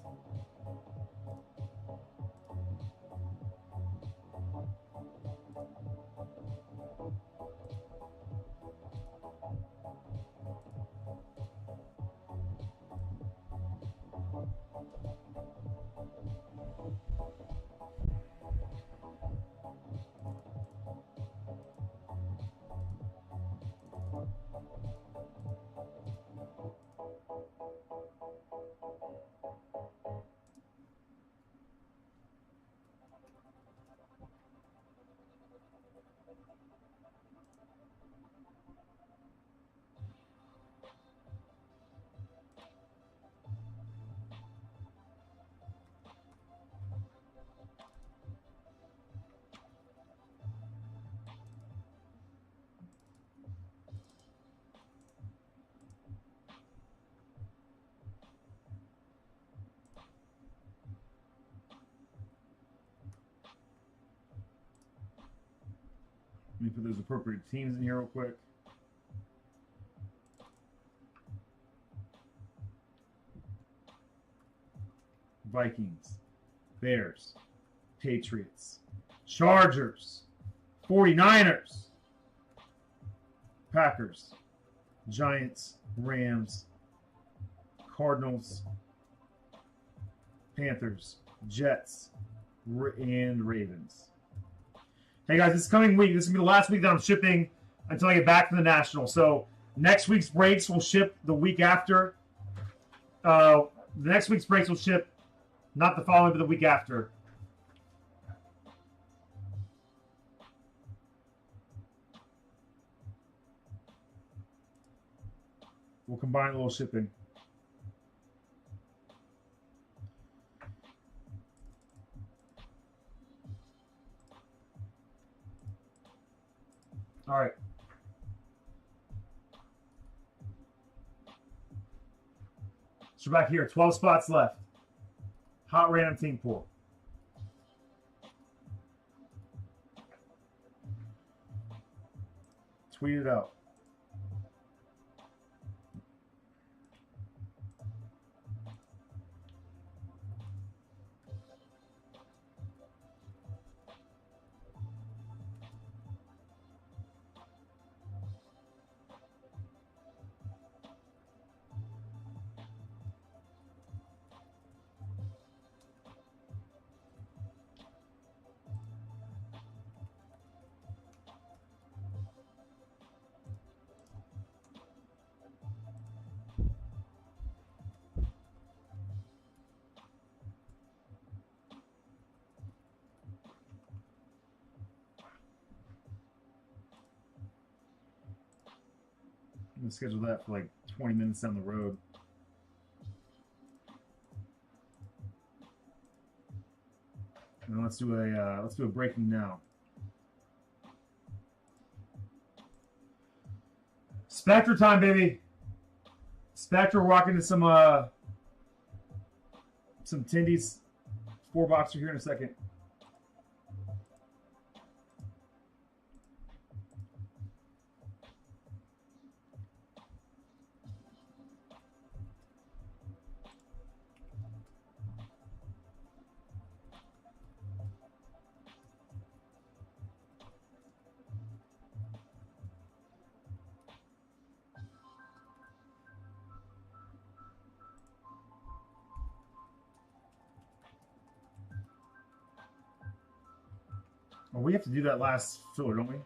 Let me put those appropriate teams in here real quick. Vikings, Bears, Patriots, Chargers, 49ers, Packers, Giants, Rams, Cardinals, Panthers, Jets, and Ravens. Hey guys, this coming week, this is going to be the last week that I'm shipping until I get back from the National. So next week's breaks will ship the week after. The next week's breaks will ship not the following, but the week after. We'll combine a little shipping. All right. So back here, 12 spots left. Hot random team pool. Tweet it out. I'm gonna schedule that for like 20 minutes down the road. And let's do a breaking now. Spectra time, baby. Spectra walking to some Tindies 4-boxer here in a second. Well, we have to do that last filler, don't we?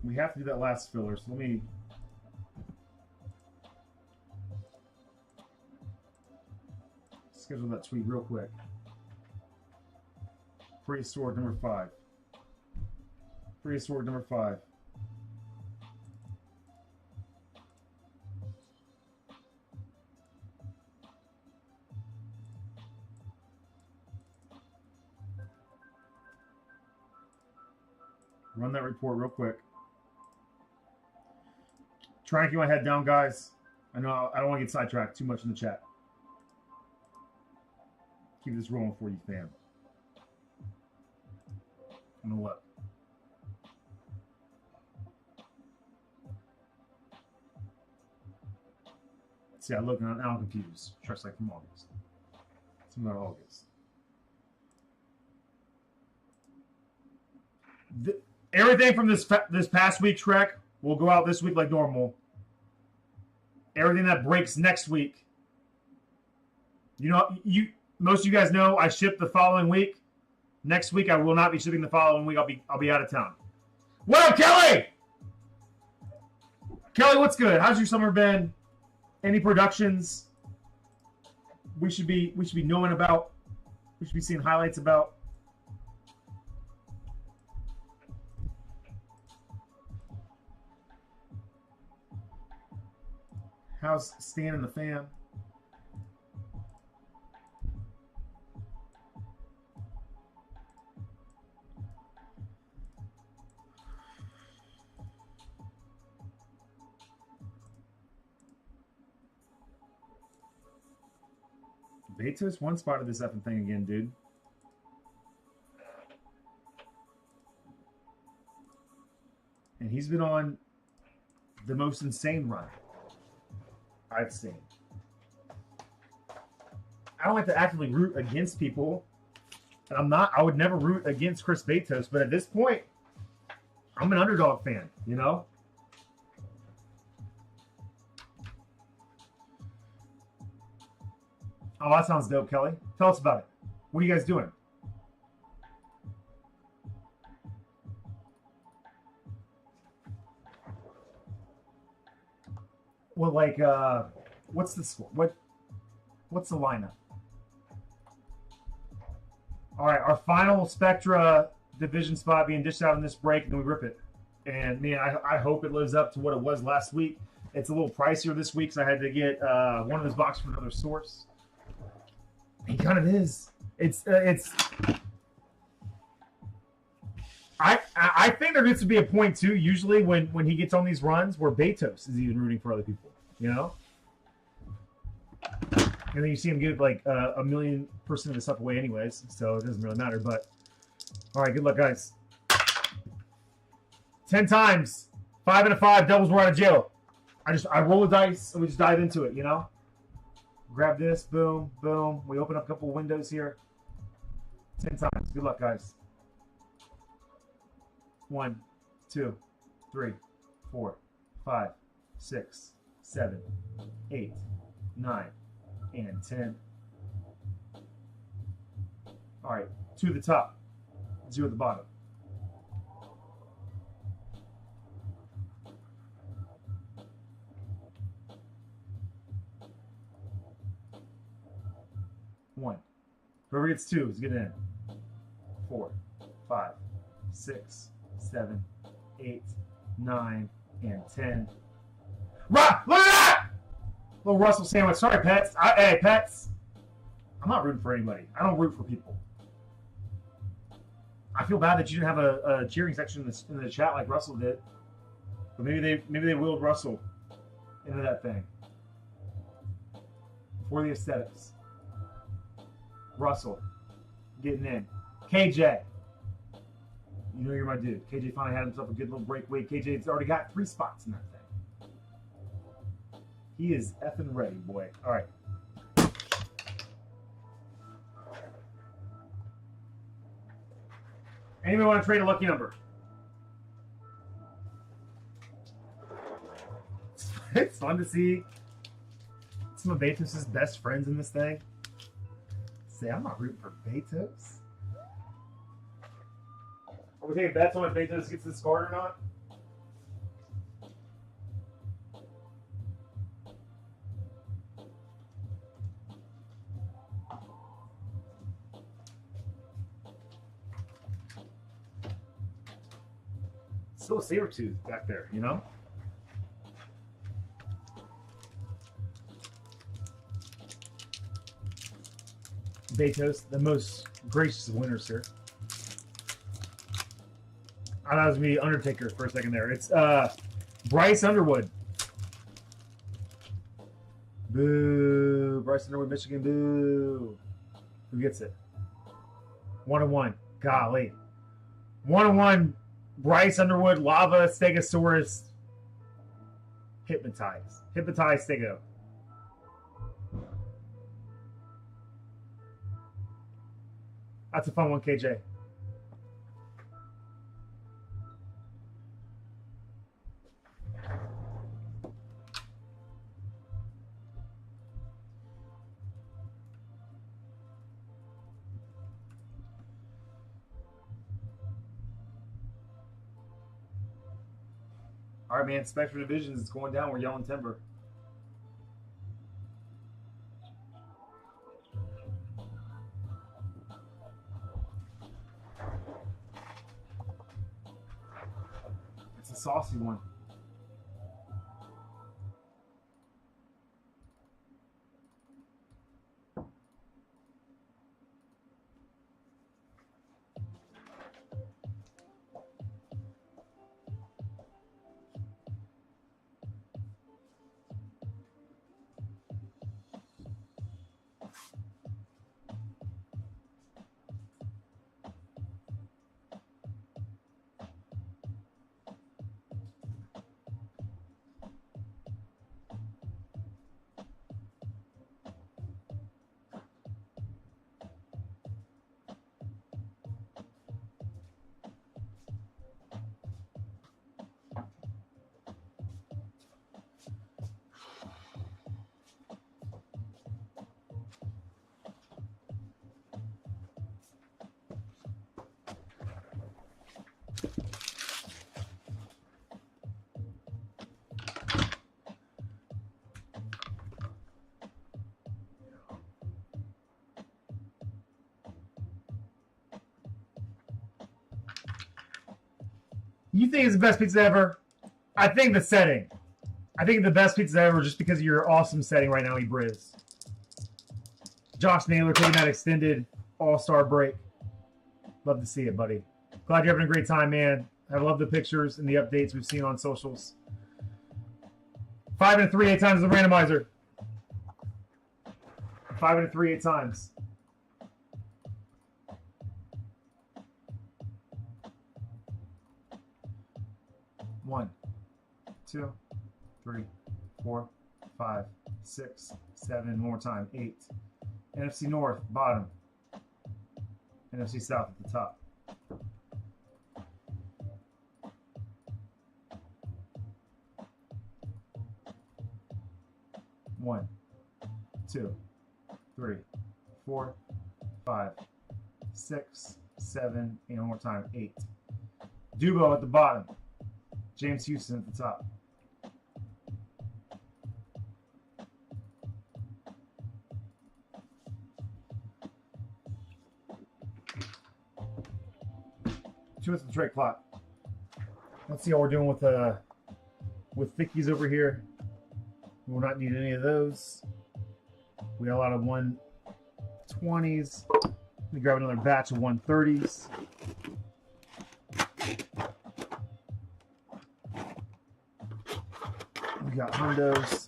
We have to do that last filler, so let me... schedule that tweet real quick. Prehistoric number 5. Prehistoric number 5. that report real quick. Trying to keep my head down, guys. I know I don't want to get sidetracked too much in the chat. Keep this rolling for you, fam. I'm gonna look. See, I look now I'm confused. Trust like from August. It's not August. Everything from this past week's rec will go out this week like normal. Everything that breaks next week, most of you guys know I ship the following week. Next week I will not be shipping the following week. I'll be out of town. What up, Kelly? Kelly, what's good? How's your summer been? Any productions we should be knowing about? We should be seeing highlights about. How's Stan and the fam? Betos one spotted this effing thing again, dude. And he's been on the most insane run I've seen. I don't like to actively root against people. And I would never root against Chris Betos, but at this point, I'm an underdog fan, you know? Oh, that sounds dope, Kelly. Tell us about it. What are you guys doing? Well, like, what's the score? What's the lineup? All right, our final Spectra division spot being dished out in this break, and then we rip it. And man, I hope it lives up to what it was last week. It's a little pricier this week, so I had to get one of those boxes from another source. He kind of is. I think there needs to be a point too. Usually when he gets on these runs, where Betos is even rooting for other people, you know. And then you see him give like 1,000,000% of the stuff away, anyways. So it doesn't really matter. But all right, good luck, guys. 10 times, 5 and a 5 doubles. We're out of jail. I roll the dice and we just dive into it, you know. Grab this, boom, boom. We open up a couple windows here. 10 times. Good luck, guys. 1, 2, 3, 4, 5, 6, 7, 8, 9, and 10. All right, 2 at the top, 0 at the bottom. One. Whoever gets 2 is getting in. 4, 5, 6, 7, 8, 9, and 10. Look at that! Little Russell sandwich. Sorry, Pets. Hey, Pets. I'm not rooting for anybody. I don't root for people. I feel bad that you didn't have a cheering section in the chat like Russell did. But maybe they willed Russell into that thing. For the aesthetics. Russell getting in. KJ. You know you're my dude. KJ finally had himself a good little break week. KJ's already got 3 spots in that thing. He is effing ready, boy. All right. Anybody want to trade a lucky number? It's fun to see some of Betos' best friends in this thing. Say, I'm not rooting for Betos. Are we taking bets on if Betos gets this card or not? Still a saber tooth back there, you know? Betos, the most gracious of winners here. I thought it was going to be Undertaker for a second there. It's Bryce Underwood. Boo. Bryce Underwood, Michigan. Boo. Who gets it? 1-1. Golly. 1-1. Bryce Underwood, Lava, Stegosaurus. Hypnotize. Hypnotize Stego. That's a fun one, KJ. All right, man. Spectra Divisions is going down. We're yelling timber. It's a saucy one. You think it's the best pizza ever? I think the setting. I think the best pizza ever just because of your awesome setting right now, Briz. Josh Naylor taking that extended all-star break. Love to see it, buddy. Glad you're having a great time, man. I love the pictures and the updates we've seen on socials. 5 and a 3 8 times the randomizer. 5 and a 3 8 times. One, 2, 3, 4, 5, 6, 7. One more time. 8. NFC North, bottom. NFC South at the top. One, 2, 3, 4, 5, 6, 7, and one more time. 8. Dubo at the bottom. James Houston at the top. Two minutes of the trade clock. Let's see how we're doing with thickies over here. We're not needing any of those. We got a lot of 120s. Let me grab another batch of 130s. We got hundos.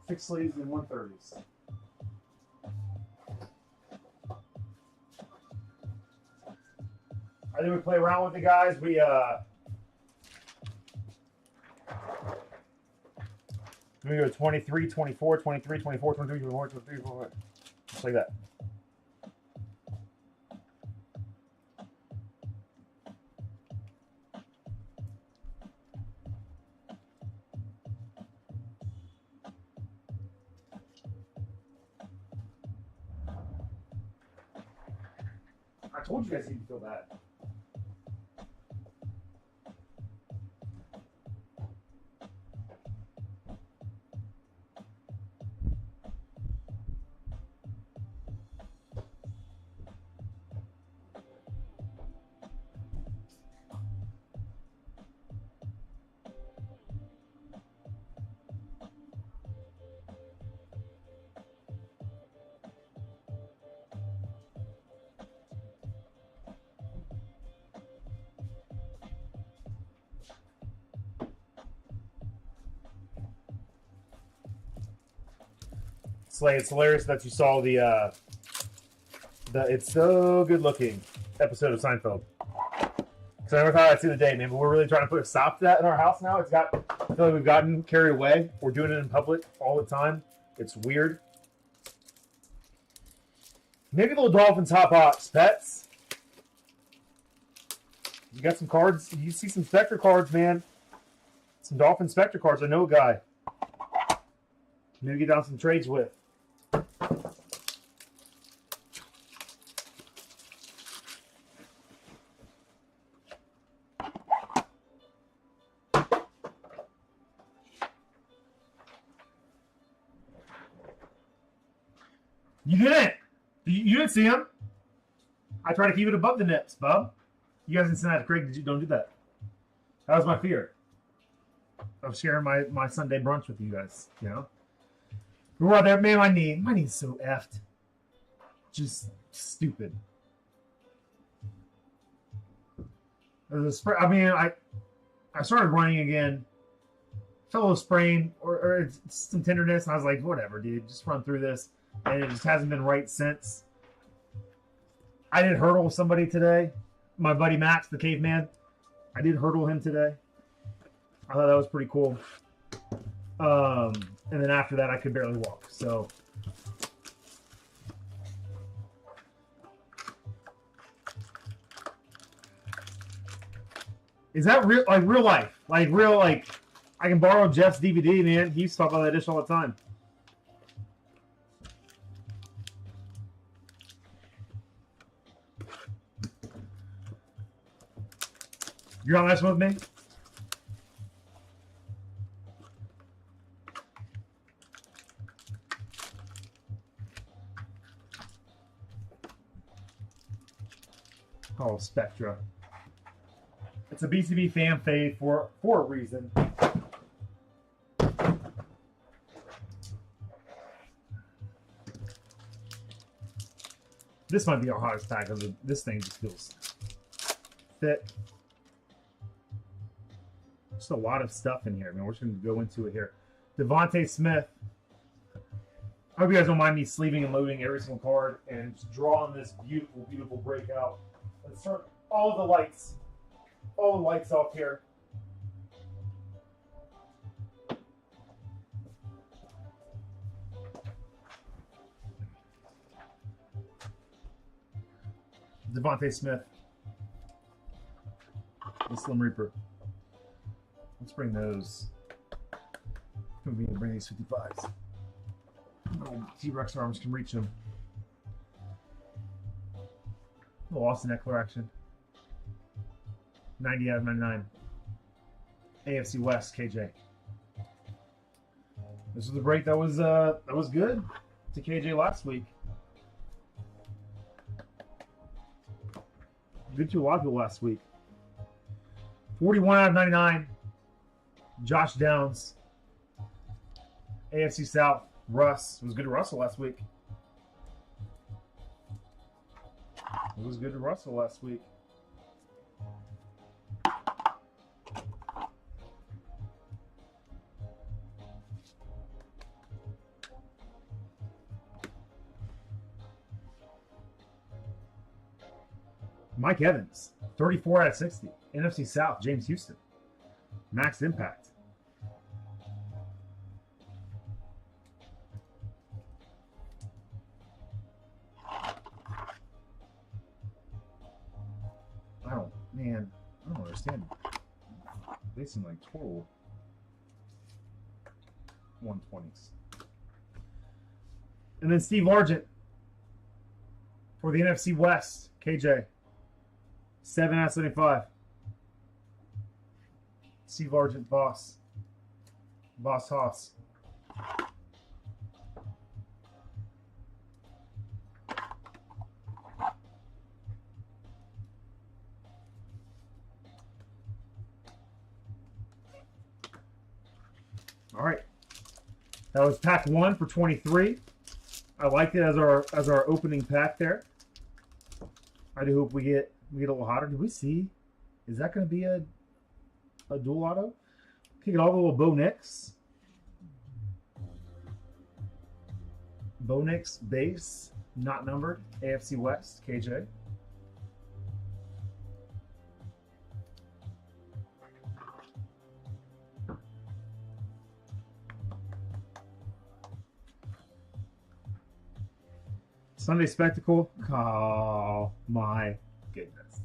Six sleeves and 130s. I think we play around with the guys. We go 23, 24, 23, 24, 23, 24, 23, 24. Just like that. I told you guys he'd feel bad. Slay, it's hilarious that you saw the It's So Good Looking episode of Seinfeld. Because I never thought I'd see the day, man. But we're really trying to put a stop to that in our house now. I feel like we've gotten carried away. We're doing it in public all the time. It's weird. Maybe little Dolphins hot box pets. You got some cards. You see some Spectra cards, man. Some Dolphin Spectra cards. I know a guy. Maybe get down some trades with. You didn't. You didn't see him. I try to keep it above the nips, bub. You guys didn't send that to Craig. Don't do that. That was my fear of sharing my Sunday brunch with you guys. You know, we were out there, man. My knee's so effed. Just stupid. I mean, I started running again. Felt a little sprain or some tenderness. And I was like, whatever, dude. Just run through this. And it just hasn't been right since. I did hurdle with somebody today. My buddy Max, the caveman. I did hurdle him today. I thought that was pretty cool. And then after that, I could barely walk. So, is that real? Like real life? Like real? Like I can borrow Jeff's DVD, man. He used to talk about that dish all the time. You're not messing with me? Oh, Spectra. It's a BCB fan fave for a reason. This might be our hottest pack of this thing. Just feels thick. Just a lot of stuff in here, man. We're just going to go into it here. Devontae Smith. I hope you guys don't mind me sleeving and loading every single card and just drawing this beautiful, beautiful breakout. Let's turn all the lights off here. Devontae Smith. The Slim Reaper. Let's bring those. We need to bring these 55s. Little T-Rex arms can reach them. Little Austin Eckler action. 90 out of 99. AFC West, KJ. This was the break that was good to KJ last week. Good to a lot of people last week. 41 out of 99. Josh Downs. AFC South. Russ. It was good to Russell last week. It was good to Russell last week. Mike Evans. 34 out of 60. NFC South. James Houston. Max impact. I don't understand. They seem like total 120s. And then Steve Largent for the NFC West. KJ. 7 out of 75. Steve Largent, boss. Boss Haas. All right, that was pack 1 for 23. I liked it as our opening pack there. I do hope we get a little hotter. Did we see? Is that going to be a dual auto? Kick it all the little Bo Nix. Bonix base, not numbered. AFC West, KJ. Sunday Spectacle. Oh my goodness.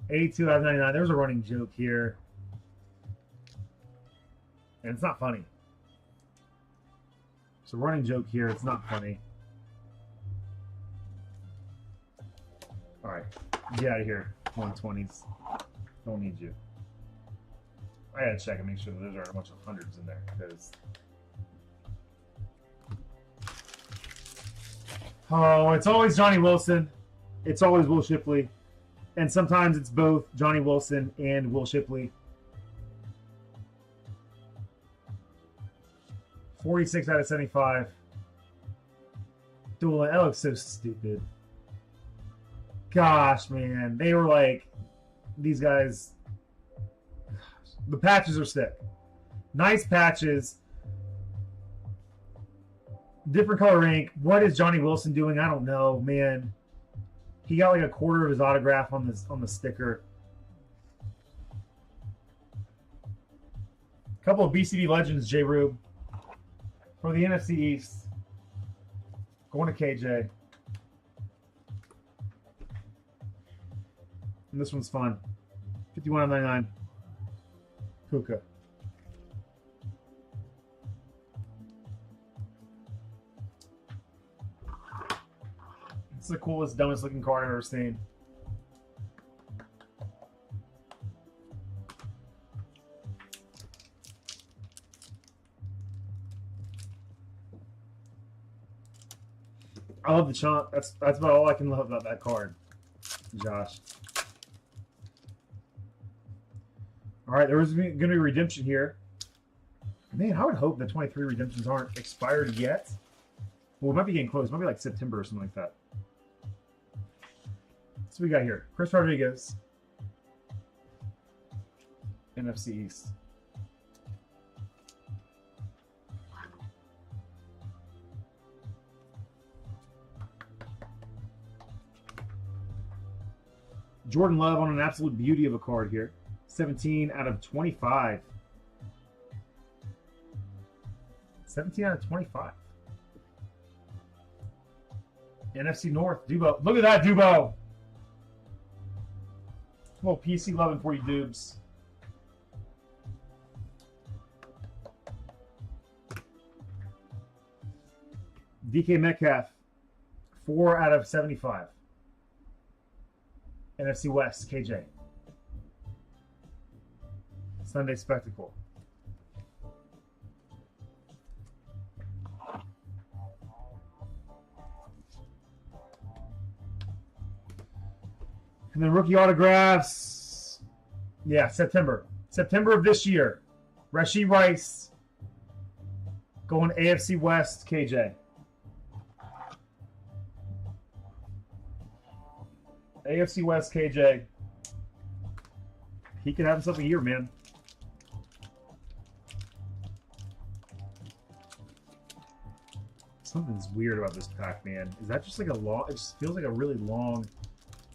82 out of 99. There's a running joke here. And it's not funny. It's a running joke here. It's not funny. Alright. Get out of here. 120s. Don't need you. I gotta check and make sure that there aren't a bunch of hundreds in there, because... Oh, it's always Johnny Wilson. It's always Will Shipley. And sometimes it's both Johnny Wilson and Will Shipley. 46 out of 75. Duel. That looks so stupid. Gosh, man. They were like... These guys... The patches are sick. Nice patches. Different color ink. What is Johnny Wilson doing? I don't know, man. He got like a quarter of his autograph on the sticker. A couple of BCB legends, J. Rube. For the NFC East. Going to KJ. And this one's fun. 51 out of 99. Puka. It's the coolest, dumbest looking card I've ever seen. I love the chomp. That's about all I can love about that card, Josh. All right, there is going to be redemption here. Man, I would hope the 23 redemptions aren't expired yet. Well, we might be getting close. It might be like September or something like that. So we got here. Chris Rodriguez. NFC East. Jordan Love on an absolute beauty of a card here. 17 out of 25. 17 out of 25. NFC North, Dubo. Look at that, Dubo. A little PC loving for you, Dubes. DK Metcalf, 4 out of 75. NFC West, KJ. Sunday Spectacle. And then rookie autographs. Yeah, September. September of this year. Rashee Rice. Going AFC West, KJ. AFC West, KJ. He could have himself a year, man. Something's weird about this pack, man. Is that just like a long... It just feels like a really long...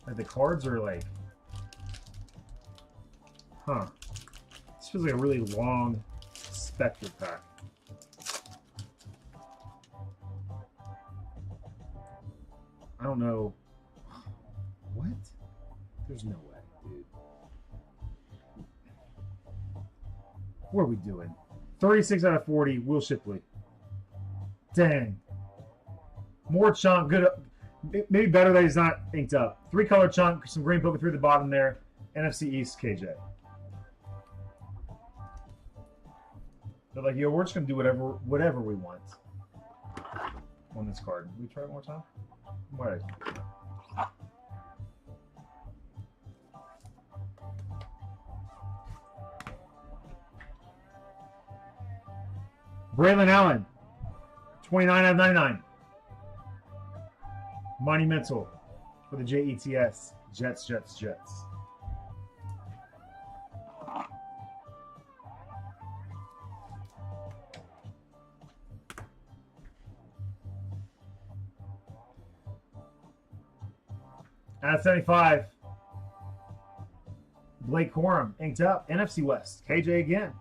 Like the cards are like... Huh. This feels like a really long Spectra pack. I don't know. What? There's no way, dude. What are we doing? 36 out of 40, Will Shipley. Dang. More chunk, good. Maybe better that he's not inked up. 3-color chunk, some green poking through the bottom there. NFC East, KJ. They're like, yo, we're just gonna do whatever we want on this card. Can we try it one more time? What? Braylon Allen, 29 out of 99. Monumental for the JETS. Jets. At 75. Blake Corum, inked up. NFC West. KJ again.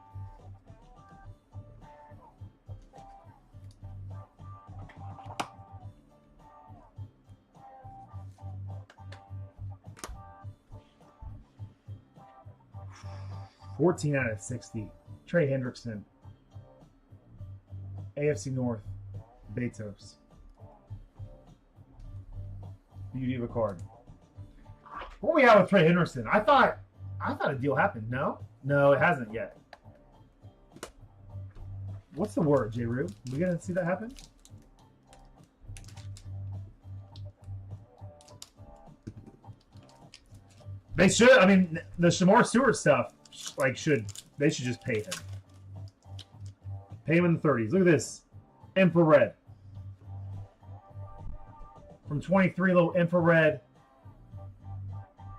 $14 out of 60. Trey Hendrickson. AFC North. Betos. Beauty of a card. What we have with Trey Hendrickson? I thought a deal happened. No, it hasn't yet. What's the word, J. Rue? We gonna see that happen? They should. I mean, the Shamar Stewart stuff, like, they should just pay him. Pay him in the 30s. Look at this, infrared. From 23, little infrared.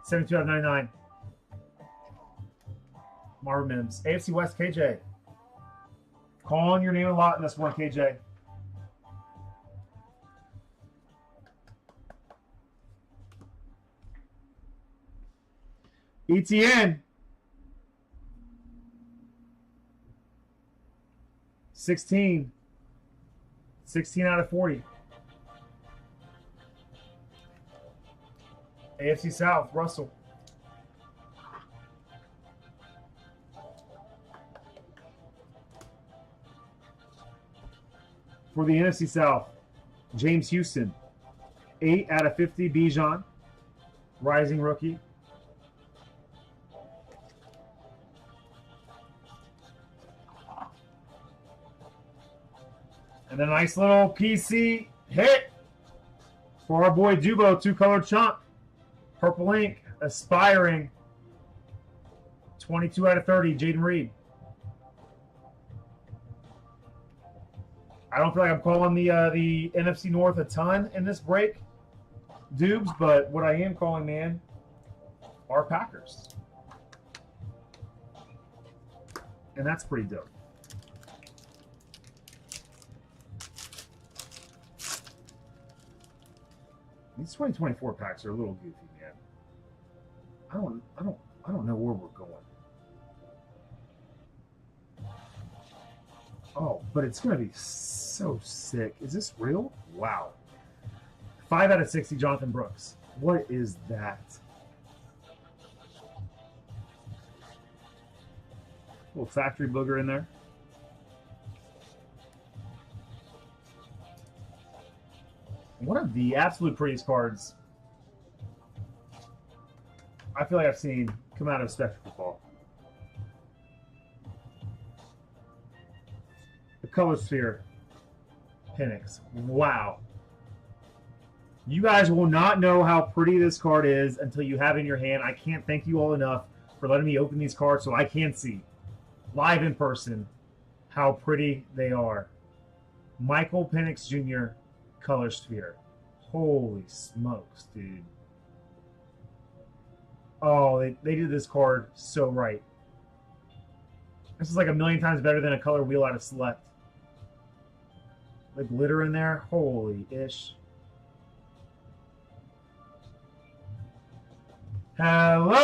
72 out of 99. Marvin Mims. AFC West, KJ. Calling your name a lot in this one, KJ. ETN. 16 out of 40. AFC South, Russell. For the NFC South, James Houston. 8 out of 50, Bijan. Rising rookie. And a nice little PC hit for our boy Dubo, 2-color chunk. Purple ink, aspiring. 22 out of 30, Jaden Reed. I don't feel like I'm calling the NFC North a ton in this break, Dubes, but what I am calling, man, are Packers. And that's pretty dope. These 2024 packs are a little goofy, man. I don't know where we're going. Oh, but it's gonna be so sick. Is this real? Wow. 5 out of 60, Jonathan Brooks. What is that? Little factory booger in there. One of the absolute prettiest cards I feel like I've seen come out of Spectra football. The Color Sphere Penix. Wow. You guys will not know how pretty this card is until you have it in your hand. I can't thank you all enough for letting me open these cards so I can see live in person how pretty they are. Michael Penix Jr. Color Sphere. Holy smokes, dude. Oh, they did this card so right. This is like a million times better than a color wheel out of Select. The glitter in there, holy ish. Hello,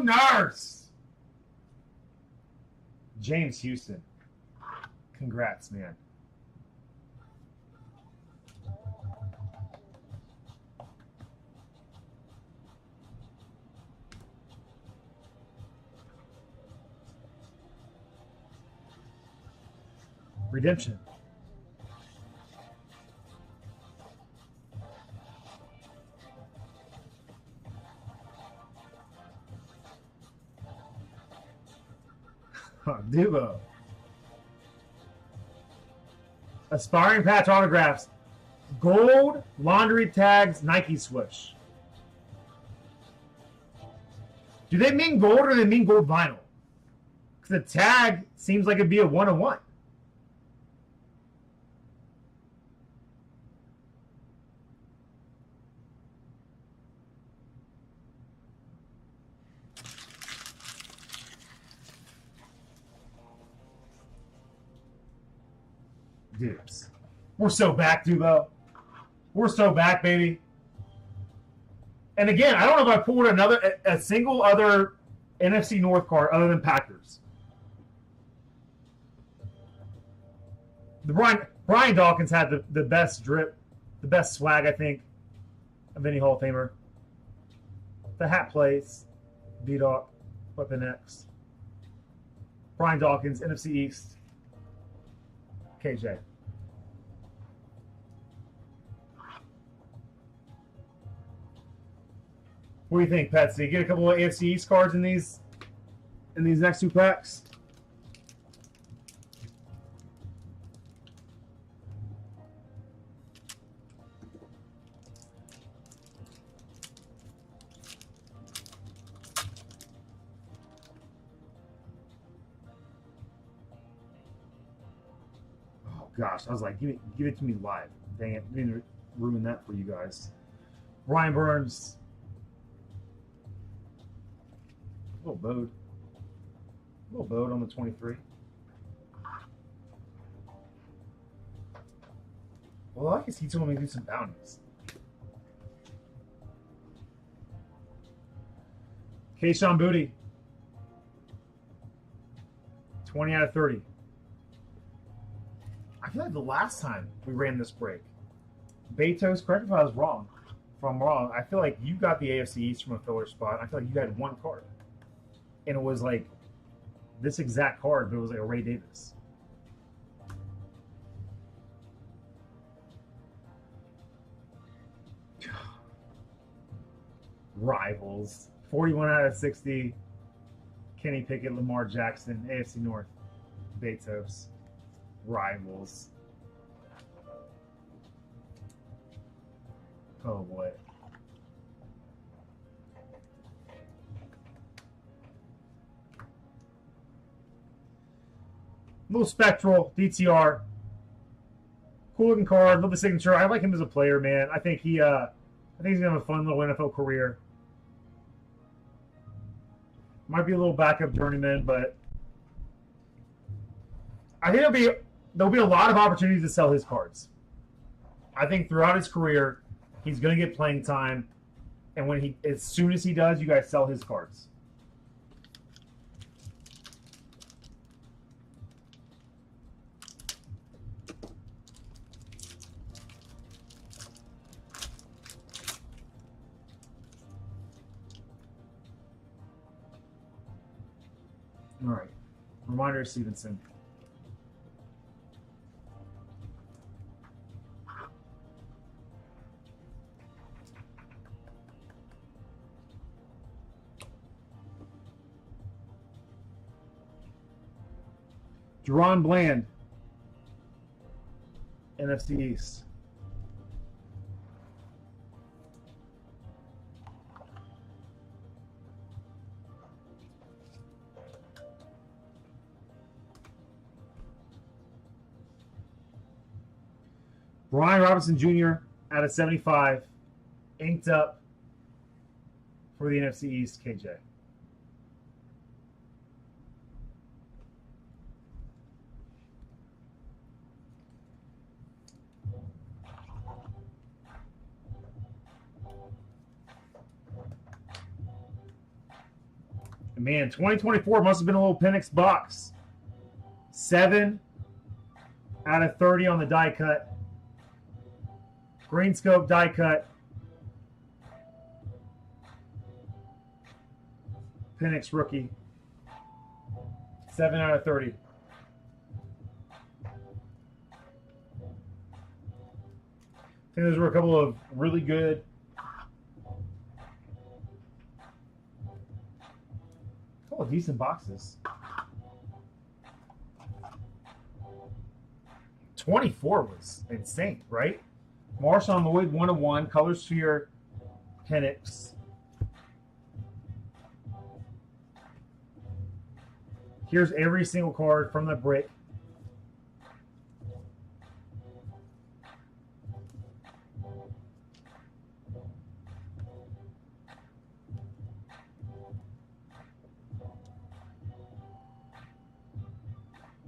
nurse. James Houston. Congrats, man. Redemption. Dubo. Aspiring patch autographs. Gold laundry tags Nike swoosh. Do they mean gold or do they mean gold vinyl? Because the tag seems like it'd be a 1-on-1. Dupes. We're so back, Dubo. We're so back, baby. And again, I don't know if I pulled a single other NFC North card other than Packers. The Brian Dawkins had the best drip, the best swag, I think, of any Hall of Famer. The hat plays, B-Dawk, Weapon X. Brian Dawkins, NFC East, KJ. What do you think, Patsy? Get a couple of AFC East cards in these next two packs? Oh gosh, I was like, give it to me live. Dang it, I didn't ruin that for you guys. Ryan Burns. A little bowed on the 23. Well, I guess he told me to do some bounties. Kayshon Boutte. 20 out of 30. I feel like the last time we ran this break, Betos, correct me if I was wrong. If I'm wrong, I feel like you got the AFC East from a filler spot. I feel like you had one card. And it was like this exact card, but it was like a Ray Davis. Rivals. 41 out of 60. Kenny Pickett, Lamar Jackson, AFC North. Betos. Rivals. Oh boy. Little Spectral, DTR. Cool looking card. Love the signature. I like him as a player, man. I think he's gonna have a fun little NFL career. Might be a little backup journeyman, but I think there'll be a lot of opportunities to sell his cards. I think throughout his career, he's gonna get playing time, and as soon as he does, you guys sell his cards. All right. Reminder, Stevenson. Jerron Bland. NFC East. Brian Robinson Jr. out of 75, inked up for the NFC East, KJ. And man, 2024 must have been a little Penix box. 7 out of 30 on the die cut. Green scope die cut. Penix rookie. 7 out of 30. I think those were a couple of really good. Oh, decent boxes. 24 was insane, right? Marshawn Lloyd, 1/1, Color Sphere, Penix. Here's every single card from the brick.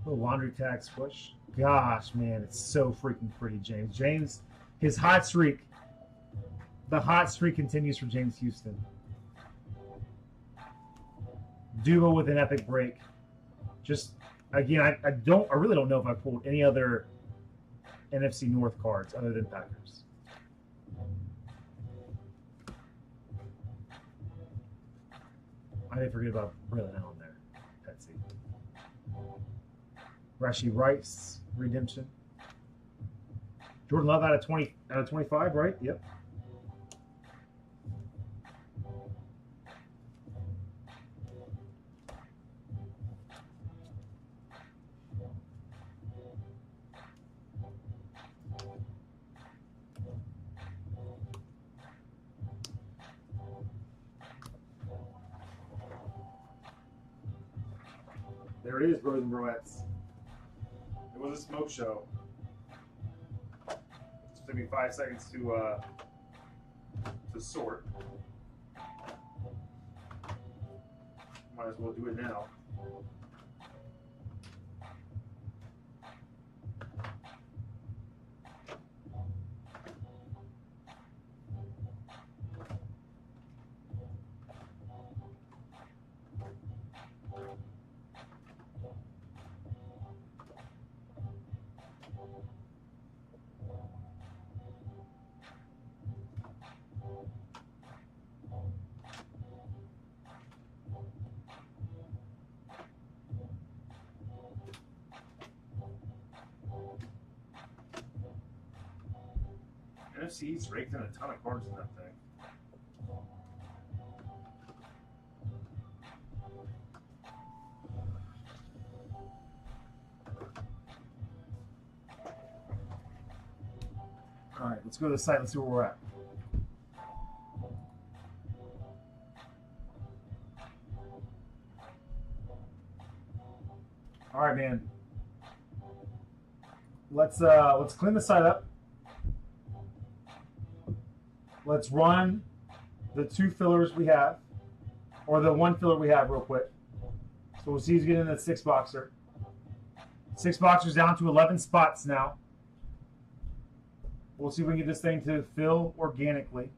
Little laundry tag squish. Gosh, man, it's so freaking pretty, James. James, his hot streak The hot streak continues for James Houston. Duo with an epic break. Just again, I really don't know if I pulled any other NFC North cards other than Packers. I didn't forget about Braylon Allen there. Petsy. Rashi Rice redemption. Jordan Love out of 25, right? Yep. There it is, bros and broettes. It was a smoke show. It took me 5 seconds to sort. Might as well do it now. NFC East raked in a ton of cards in that thing. All right, let's go to the site. Let's see where we're at. All right, man. Let's clean the site up. Let's run the 2 fillers we have, or the 1 filler we have real quick. So we'll see who's getting the 6-boxer. 6-boxer's down to 11 spots now. We'll see if we can get this thing to fill organically.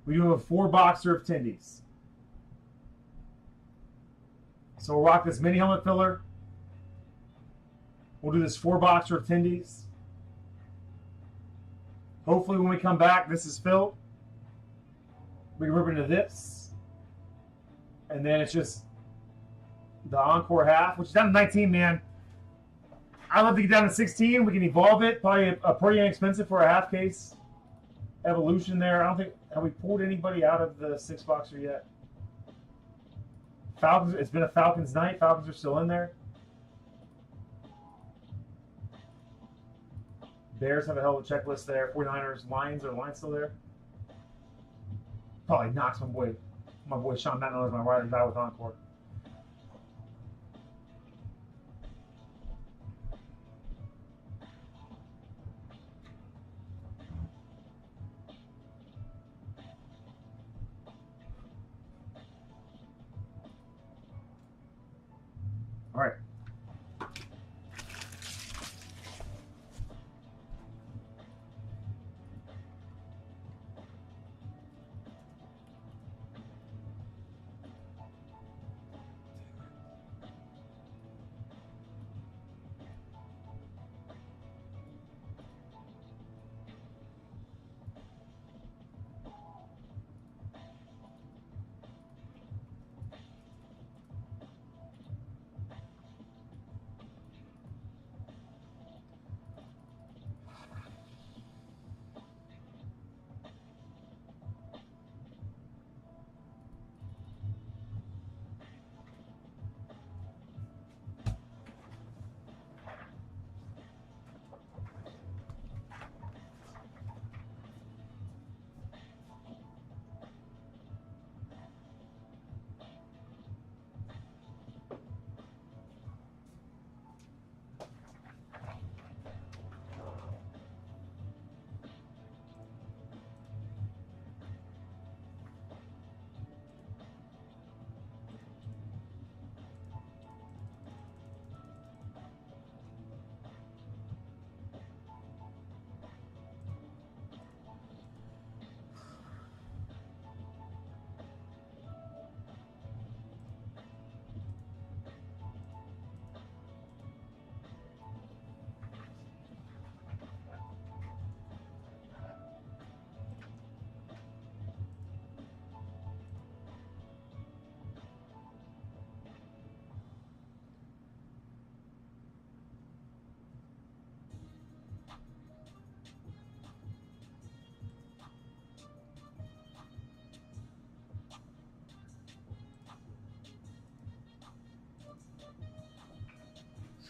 We do have a 4-boxer of tendies. So we'll rock this mini helmet filler. We'll do this 4-boxer of tendies. Hopefully when we come back, this is filled. We can rip into this. And then it's just the Encore half, which is down to 19, man. I'd love to get down to 16. We can evolve it. Probably a pretty inexpensive for a half case evolution there. I don't think, have we pulled anybody out of the 6-boxer yet? Falcons, it's been a Falcons night. Falcons are still in there. Bears have a hell of a checklist there. 49ers, Lions, are Lions still there? Probably knocks my boy Sean Matt as my ride or die with Encore. All right.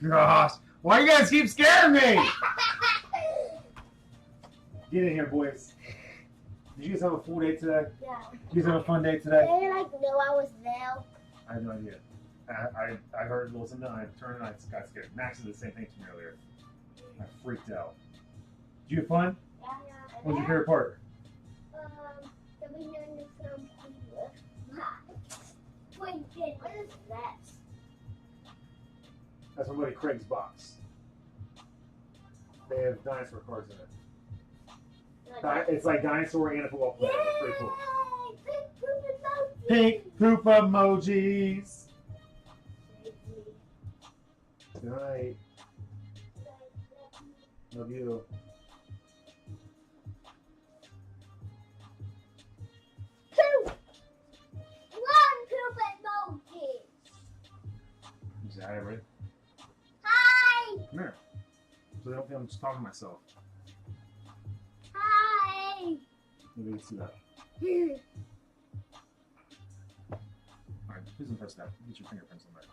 Gosh, why you guys keep scaring me? Get in here, boys. Did you guys have a full day today? Yeah. You guys have a fun day today? They like know I was there. I had no idea. I heard a little something and I turned and I got scared. Max did the same thing to me earlier. I freaked out. Did you have fun? Yeah. What was your favorite part? The window in the film theater. What is that? That's my buddy Craig's box. They have dinosaur cards in it. It's like dinosaur and a football player. It's pretty cool. Pink poop emojis. Good night. Love you. One poop emoji. You say hi, everybody. Hi. Come here. So they don't think I'm just talking to myself. Hi. Maybe you can see that. Alright, please don't touch that. Get your fingerprints on there.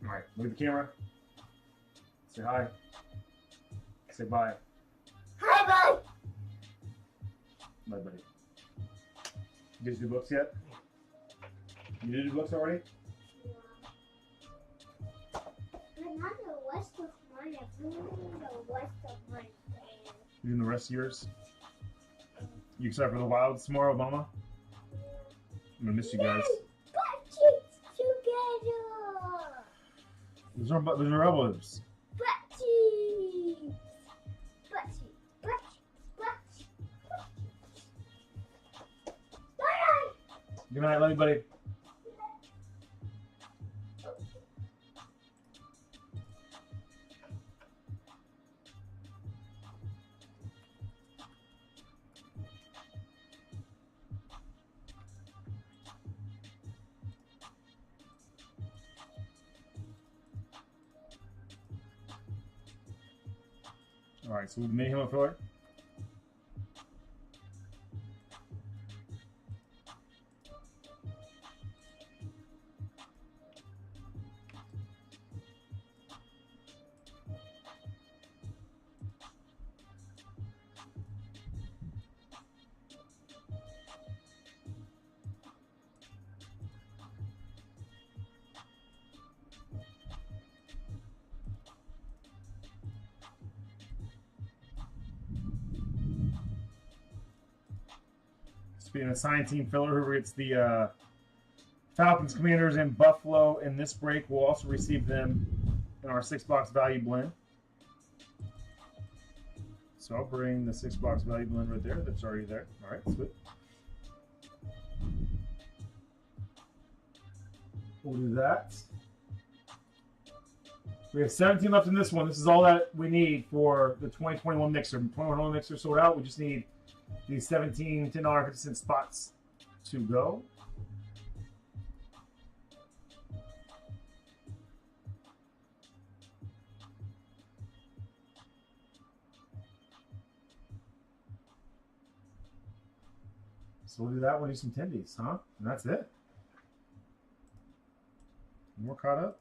Alright, look at the camera. Say hi. Say bye. Hi, bye. Bye, buddy. You guys do books yet? You did do books already? But not the rest of mine. I'm doing the rest of my day. You doing the rest of yours? You excited for the wilds tomorrow, Mama? I'm gonna miss you guys. Butt cheeks together. Those are elbows. Butt cheeks. Butt cheeks. Butt cheeks. Butt cheeks. Bye. Good night, love you, buddy. Alright, so we made him a filler. Being an assigned team filler, whoever gets the Falcons, Commanders, and Buffalo in this break will also receive them in our 6-box value blend. So I'll bring the 6-box value blend right there. That's already there. All right, sweet. We'll do that. We have 17 left in this one. This is all that we need for the 2021 mixer. 2021 mixer sold out. We just need these 17 $10.50 spots to go. So we'll do that. We'll do some tendies, huh? And that's it. More caught up.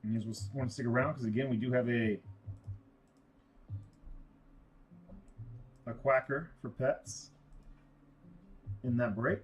And you just want to stick around because again, we do have a quacker for pets in that break.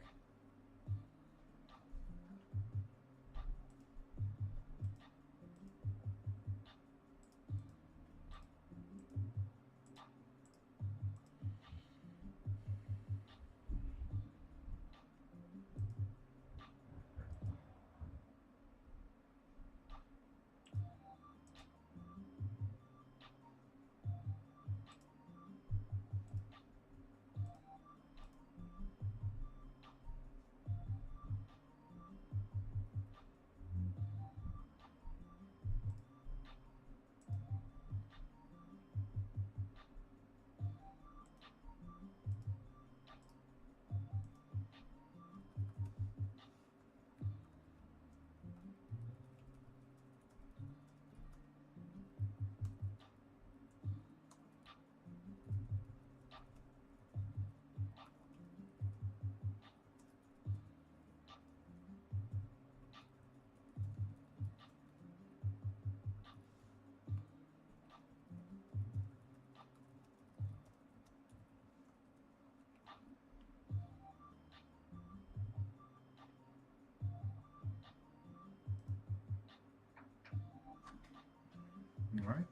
All right.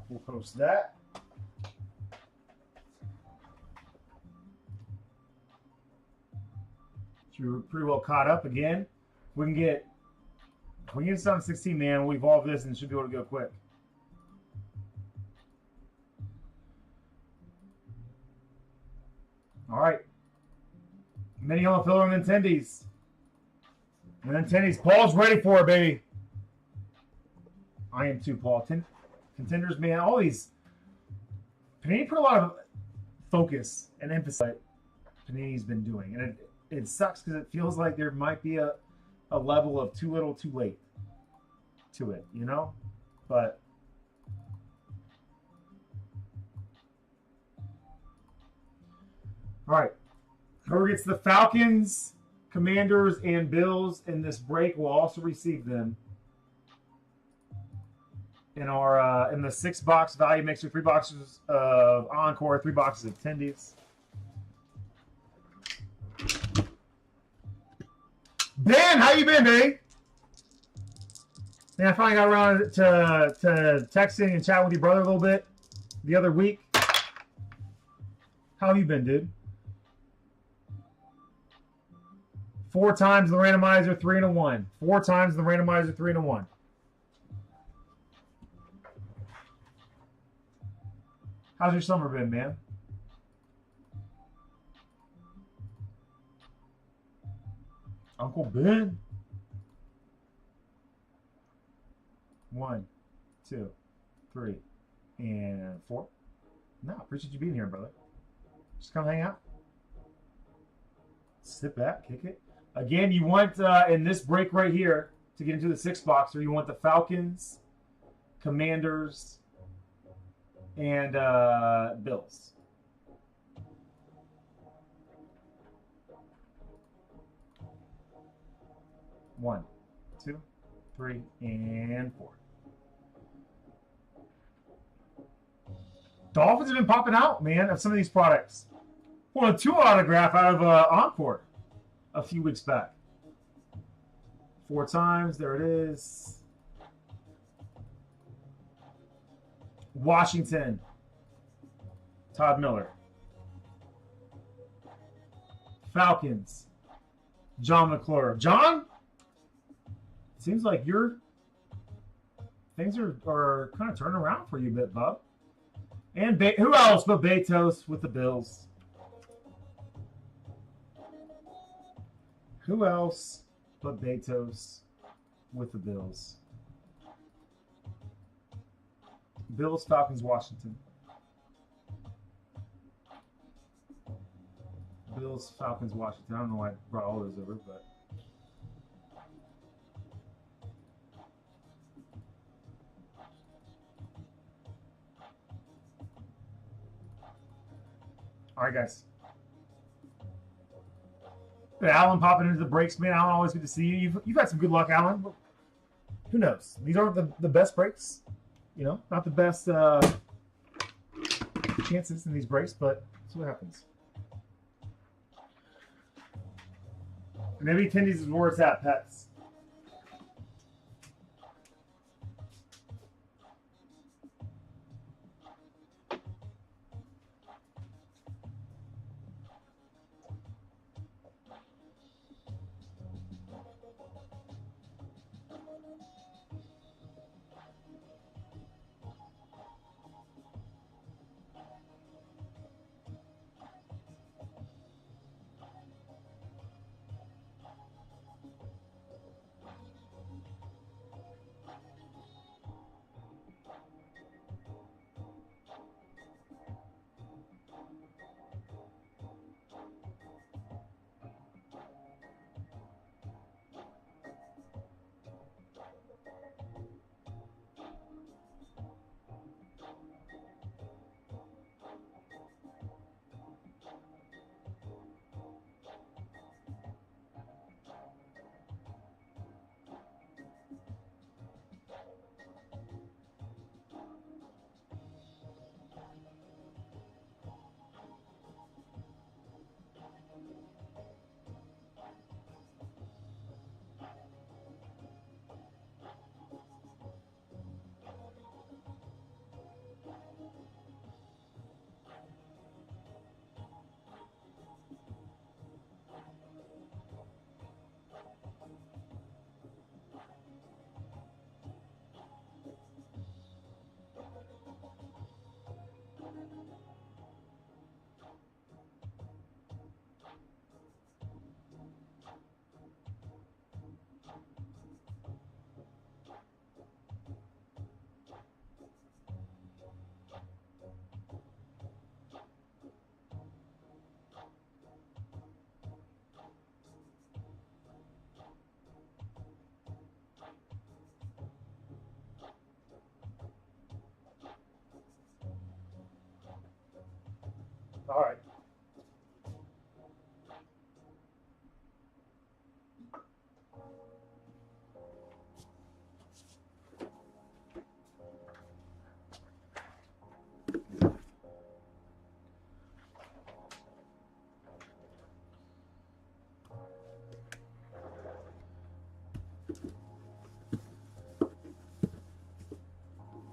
We'll post that. So you're pretty well caught up again. We can get this on 16, man. We'll evolve this and should be able to go quick. All right. Mini home filler and Nintendies. And Nintendies. Paul's ready for it, baby. I am too, Paul. Contenders, man. All these. Panini put a lot of focus and emphasis on what Panini's been doing. And it sucks because it feels like there might be a level of too little, too late to it, you know? But all right. Whoever gets the Falcons, Commanders, and Bills in this break will also receive them in our in the 6-box value mixer, 3 boxes of Encore, 3 boxes of Tendies. Ben, how you been, babe? Man, I finally got around to texting and chatting with your brother a little bit the other week. How have you been, dude? 4 times the randomizer, 3 and a 1. 4 times the randomizer, 3 and a 1. How's your summer been, man? Uncle Ben. 1, 2, 3, and 4. No, appreciate you being here, brother. Just come hang out. Sit back, kick it. Again, you want in this break right here to get into the 6-boxer, you want the Falcons, Commanders, and Bills. One, 2, 3, and 4. Dolphins have been popping out, man, of some of these products. Well, a 2 autograph out of Encore a few weeks back. 4 times, there it is. Washington, Todd Miller. Falcons, John McClure. John, seems like things are kind of turning around for you a bit, bub. And who else but Betos with the Bills? Who else but Betos with the Bills? Bills, Falcons, Washington. Bills, Falcons, Washington. I don't know why I brought all those over, but. All right, guys. Alan popping into the breaks, man. Alan, always good to see you. You've had some good luck, Alan. Who knows? These aren't the best breaks. You know, not the best chances in these breaks, but that's what happens. Maybe Tendies is where it's at, pets.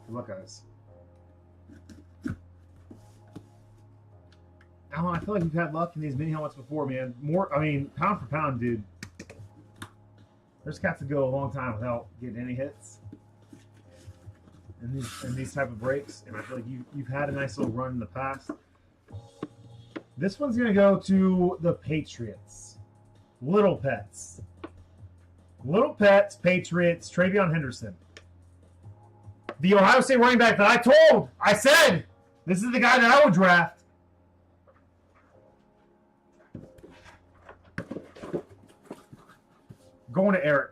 Good luck, guys. Alan, I feel like you've had luck in these mini helmets before, man. More, I mean, pound for pound, dude. There's cats that go a long time without getting any hits in these type of breaks, and I feel like you've had a nice little run in the past. This one's gonna go to the Patriots. Little Pets. Little Pets, Patriots, Travion Henderson. The Ohio State running back that I said, this is the guy that I would draft. Going to Eric.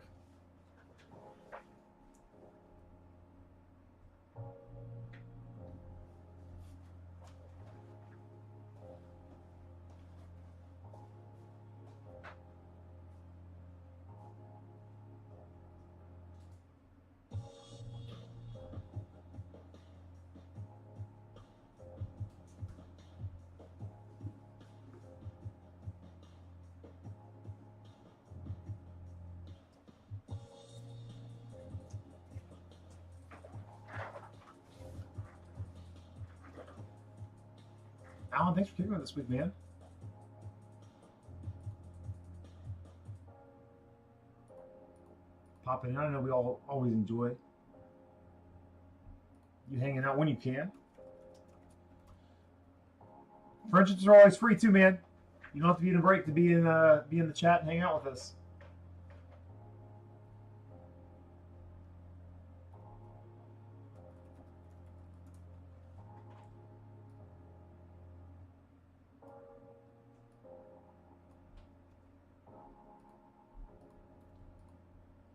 Alan, thanks for kicking it this week, man. Popping in. I know we all always enjoy you hanging out when you can. Friendships are always free too, man. You don't have to be in a break to be in the chat and hang out with us.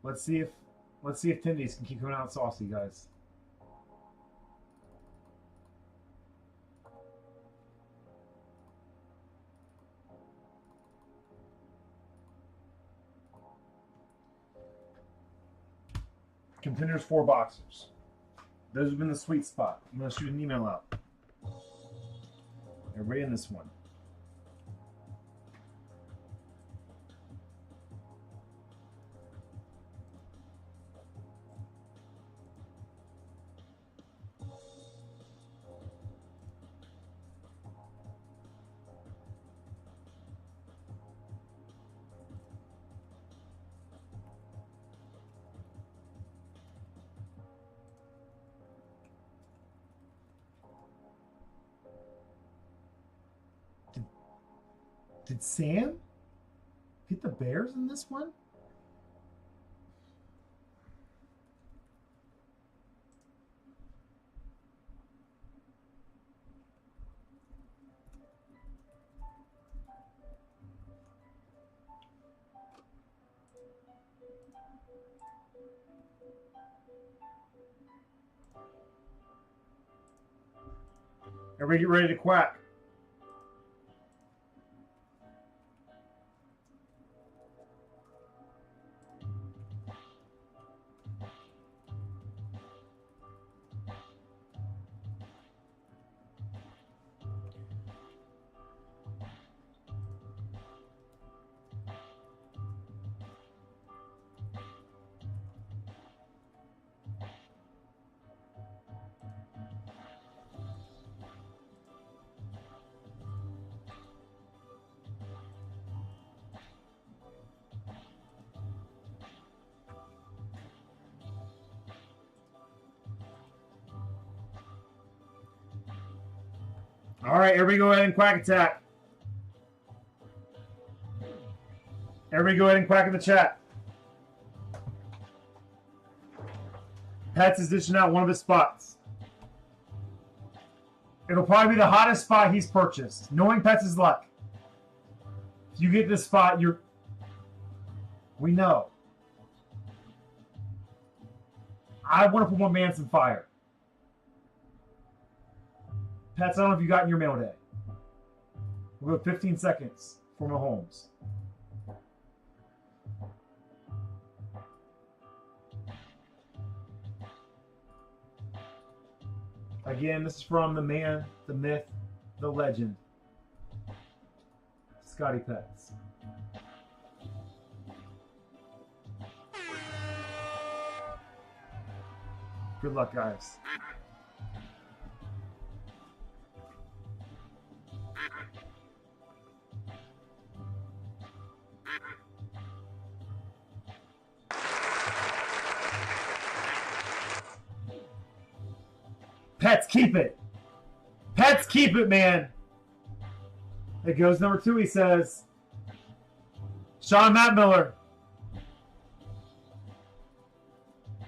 Let's see if Tindies can keep coming out saucy, guys. Contenders 4 boxers. Those have been the sweet spot. I'm gonna shoot an email out. Everybody in this one. Did Sam get the Bears in this one? Everybody get ready to quack. All right, everybody go ahead and quack attack. Everybody go ahead and quack in the chat. Pets is dishing out one of his spots. It'll probably be the hottest spot he's purchased. Knowing Pets is luck. If you get this spot, we know. I want to put my man some fire. Pets, I don't know if you got in your mail day. We'll go 15 seconds for Mahomes. Again, this is from the man, the myth, the legend, Scotty Pets. Good luck, guys. Pets, keep it. Pets, keep it, man. It goes number 2, he says. Sean Matt Miller.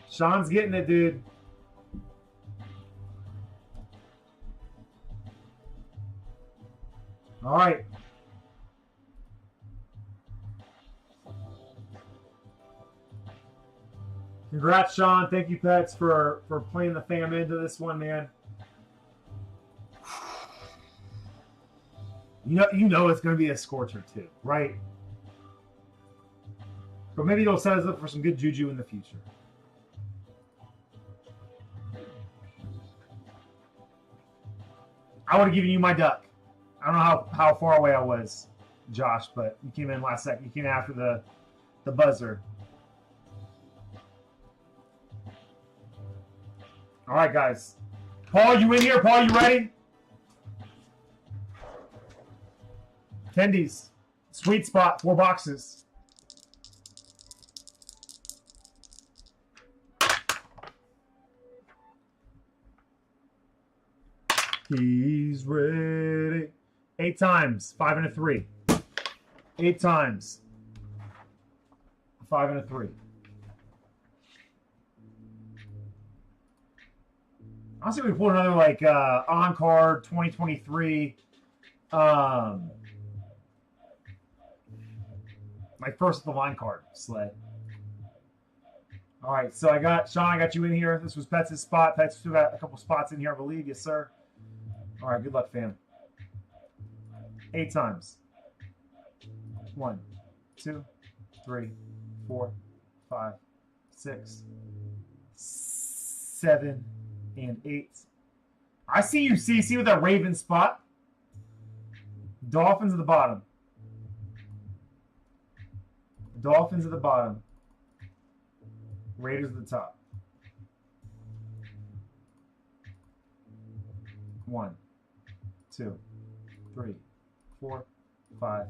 Sean's getting it, dude. All right. Congrats, Sean. Thank you, Pets, for playing the fam into this one, man. You know it's going to be a scorcher too, right? But maybe it'll set us up for some good juju in the future. I would have given you my duck. I don't know how far away I was, Josh, but you came in last second. You came in after the buzzer. All right, guys. Paul, you in here? Paul, you ready? Tendies. Sweet spot. 4 boxes. He's ready. 8 times. 5 and a 3. 8 times. 5 and a 3. Honestly, we pulled another like Encore 2023. My first of the line card sled. All right, so I got Sean. I got you in here. This was Pets' spot. Pets still got a couple spots in here, I believe. Yes, sir. All right, good luck, fam. 8 times. 1, 2, 3, 4, 5, 6, 7, and 8. I see you, CC, with that Raven spot. Dolphins at the bottom. Dolphins at the bottom. Raiders at the top. 1, 2, 3, 4, 5,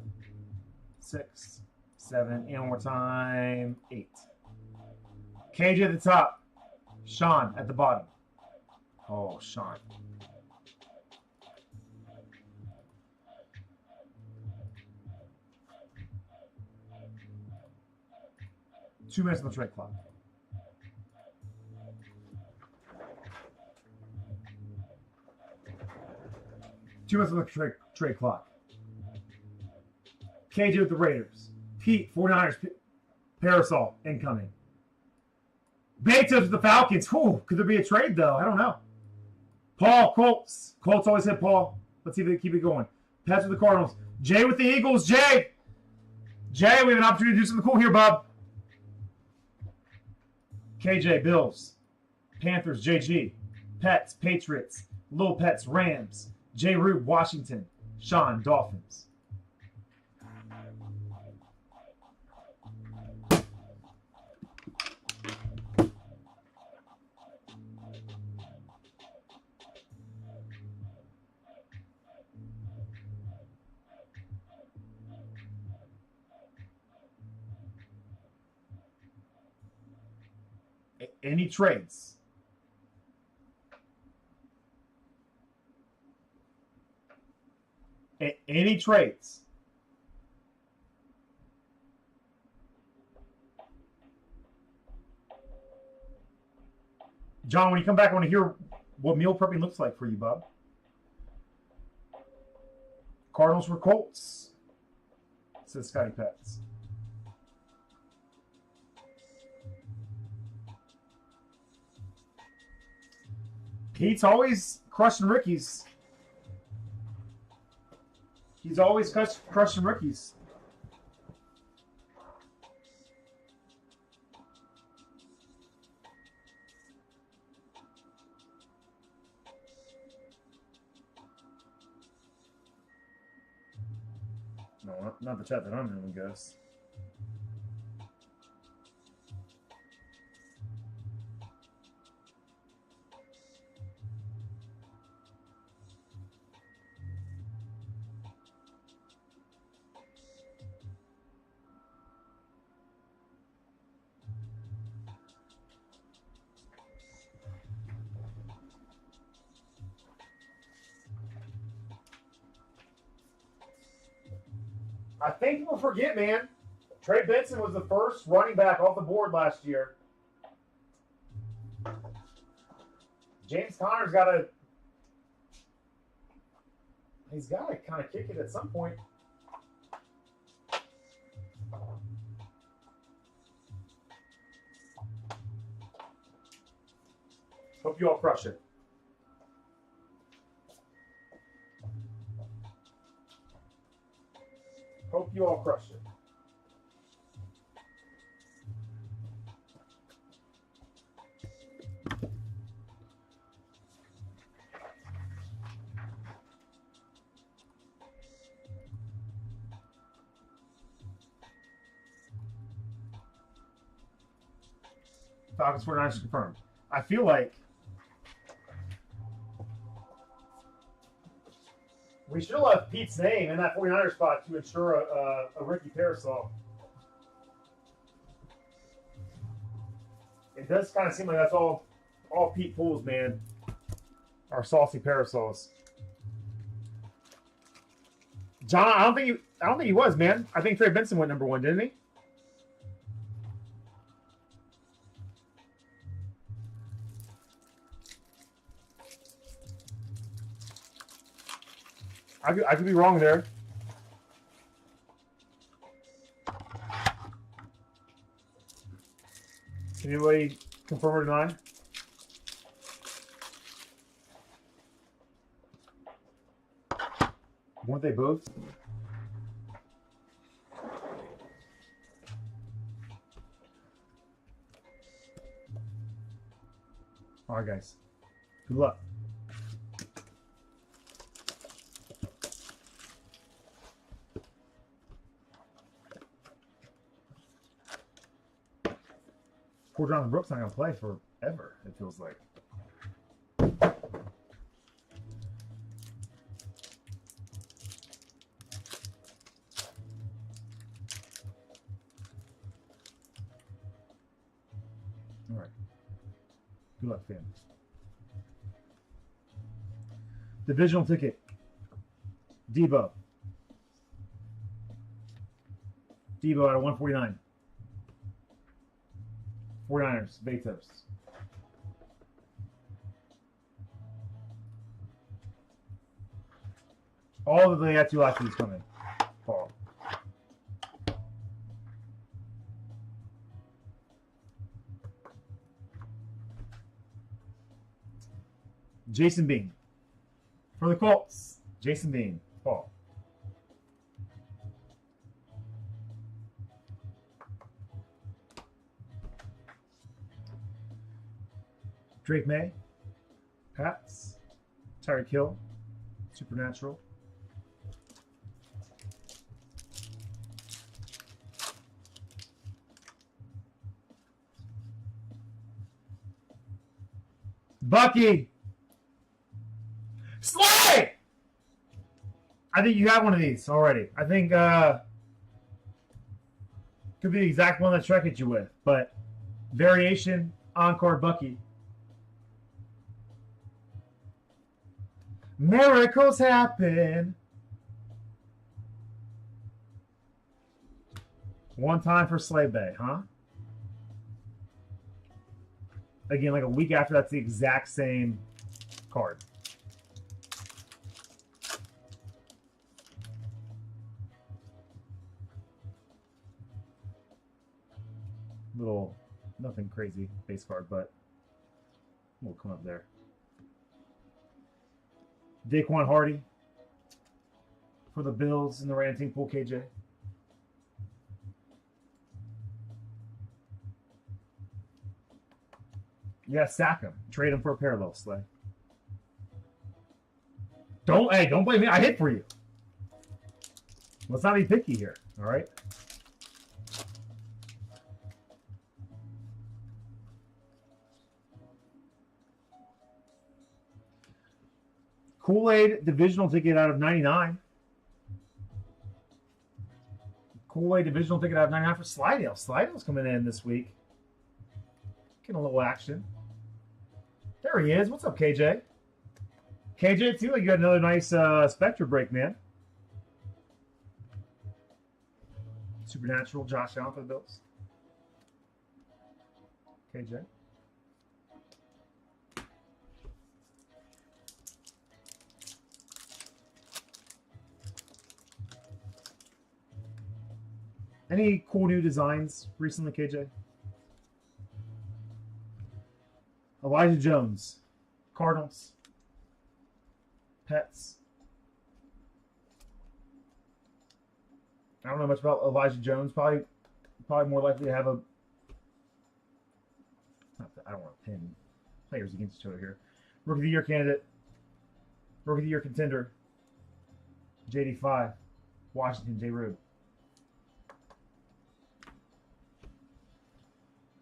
6, 7, and one more time, 8. KJ at the top. Sean at the bottom. Oh, Sean. Two minutes on the trade clock. Two minutes on the trade clock. KJ with the Raiders. Pete, 49ers, Parasol, incoming. Betos with the Falcons. Whew, could there be a trade, though? I don't know. Paul, Colts. Colts always hit Paul. Let's see if they keep it going. Pats with the Cardinals. Jay with the Eagles. Jay, we have an opportunity to do something cool here, Bob. KJ, Bills. Panthers, JG. Pets, Patriots. Little Pets, Rams. J. Rube, Washington. Sean, Dolphins. Any trades? Any trades? John, when you come back, I want to hear what meal prepping looks like for you, bub. Cardinals for Colts, says Scotty Pets. Pete's always crushing rookies. He's always crushing rookies. No, not the chat that I'm in, I guess. I think people forget, man. Trey Benson was the first running back off the board last year. James Conner's got to. He's got to kind of kick it at some point. Hope you all crush it. Hope you all crush it. Falcons 49ers confirmed. I feel like we should have left Pete's name in that 49er spot to ensure a Ricky Parasol. It does kind of seem like that's all Pete pulls, man. Our saucy parasols. John, I don't think he was, man. I think Trey Benson went number 1, didn't he? I could be wrong there. Can anybody confirm or deny? Weren't they both? All right, guys. Good luck. Poor Jonathan Brooks not going to play forever, it feels like. All right. Good luck, fam. Divisional ticket. Debo. Debo out of 149. 49ers, Betos. All of the got 2 lefties coming. Paul. Jason Bean. For the Colts, Jason Bean. Paul. Drake May, Pats, Tyreek Hill, Supernatural. Bucky! Slay! I think you got one of these already. I think could be the exact one that Shrek hit you with, but variation, Encore, Bucky. Miracles happen. One time for Slave Bay, huh? Again, like a week after, that's the exact same card. Little, nothing crazy base card, but we'll come up there. Daquan Hardy for the Bills in the ranting pool, KJ. Yeah, sack him. Trade him for a parallel, Slay. Don't blame me. I hit for you. Let's not be picky here, all right? Kool-Aid divisional ticket out of 99. Kool-Aid divisional ticket out of 99 for Slidell. Slidell's coming in this week. Getting a little action. There he is. What's up, KJ? KJ, too, like you got another nice Spectra break, man. Supernatural, Josh Allen for the Bills. KJ. Any cool new designs recently, KJ? Elijah Jones, Cardinals, Pets. I don't know much about Elijah Jones. Probably more likely to have a. Not that I don't want to pin players against each other here. Rookie of the Year candidate, Rookie of the Year contender, JD5, Washington, J. Rube.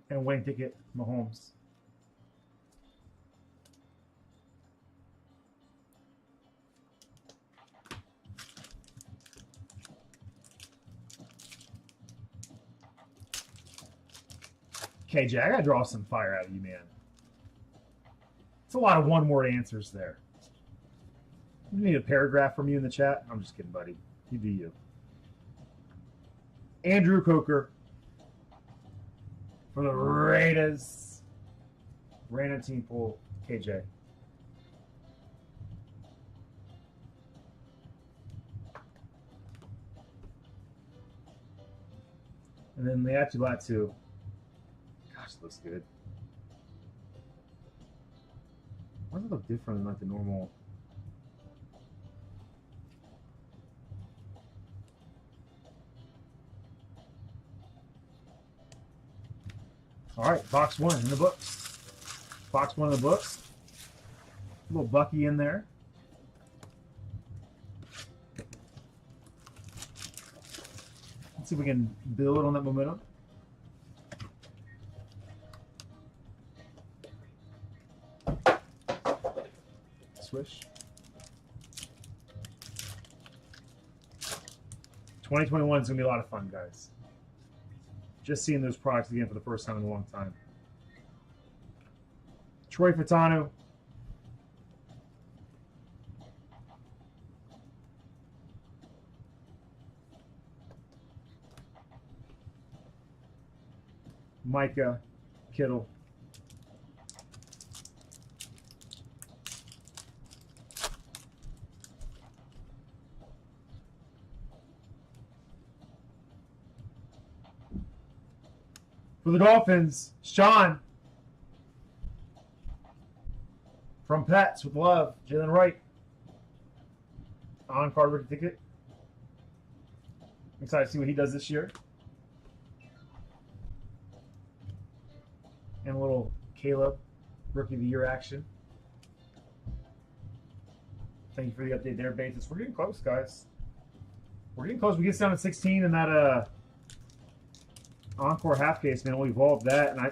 And Wayne Ticket, Mahomes. KJ, I gotta draw some fire out of you, man. It's a lot of one-word answers there. You need a paragraph from you in the chat? I'm just kidding, buddy. You do you. Andrew Coker for the Raiders. Random team pool, KJ. And then Leatu Latu. Gosh, it looks good. Why does it look different than like the normal? All right, box one in the books. Box one in the books. A little Bucky in there. Let's see if we can build on that momentum. Swish. 2021 is going to be a lot of fun, guys. Just seeing those products again for the first time in a long time. Troy Fatano. Micah Kittle. For the Dolphins, Sean. From Pets with love, Jalen Wright. Encore rookie ticket. I'm excited to see what he does this year. And a little Caleb, rookie of the year action. Thank you for the update there, Bates. We're getting close, guys. We're getting close. We get down to 16 in that Encore half case, man. We'll evolve that, and I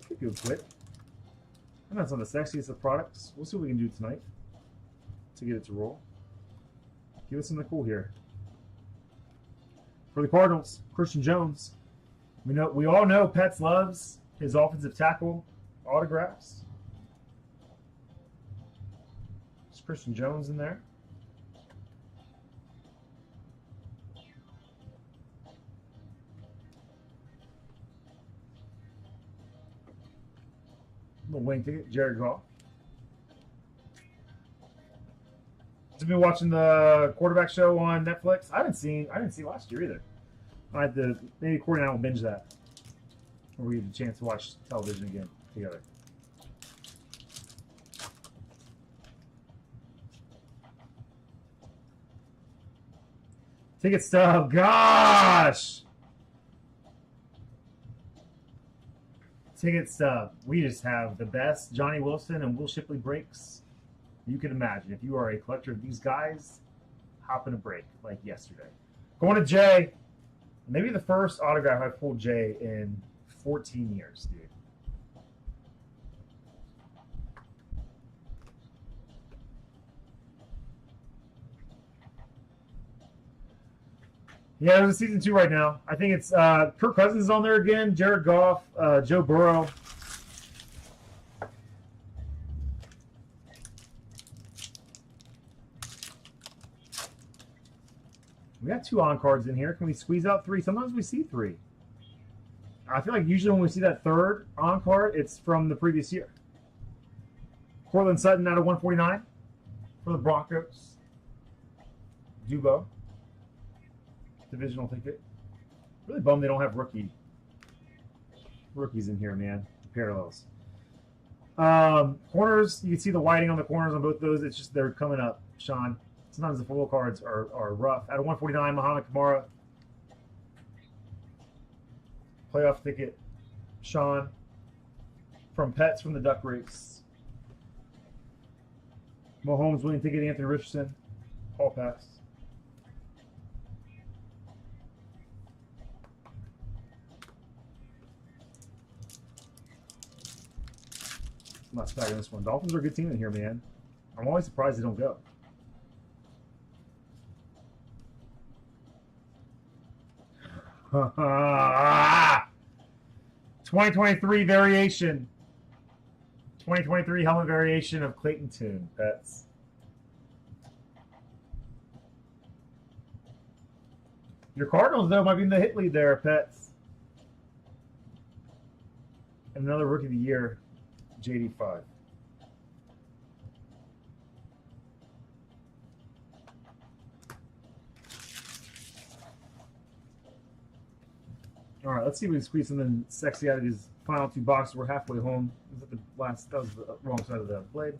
could go quick. And that's not the sexiest of products. We'll see what we can do tonight to get it to roll. Give us something cool here. For the Cardinals, Christian Jones. We all know Pets loves his offensive tackle autographs. There's Christian Jones in there. Little wing ticket, Jared Goff. Have been watching the quarterback show on Netflix. I didn't see last year either. I have to maybe Corey and I will binge that, or we get a chance to watch television again together. Ticket stub, gosh. Ticket stub. We just have the best Johnny Wilson and Will Shipley breaks you can imagine. If you are a collector of these guys, hop in a break like yesterday. Going to Jay. Maybe the first autograph I pulled Jay in 14 years, dude. Yeah, there's a season 2 right now. I think it's Kirk Cousins is on there again, Jared Goff, Joe Burrow. We got 2 on cards in here. Can we squeeze out 3? Sometimes we see 3. I feel like usually when we see that 3rd on card, it's from the previous year. Cortland Sutton out of 149 for the Broncos. Dubo. Divisional ticket. Really bummed they don't have rookies in here, man. Parallels. Corners, you can see the whiting on the corners on both of those. It's just they're coming up, Sean. Sometimes the full cards are rough. Out of 149, Muhammad Kamara. Playoff ticket, Sean. From Pets from the Duck Race. Mahomes winning ticket, Anthony Richardson. Hall pass. I'm not stacking this one. Dolphins are a good team in here, man. I'm always surprised they don't go. Ah! 2023 variation. 2023 helmet variation of Clayton Tune. Pets. Your Cardinals, though, might be in the hit lead there, Pets. And another Rookie of the Year, JD5. All right, let's see if we can squeeze something sexy out of these final 2 boxes. We're halfway home. That was the wrong side of the blade.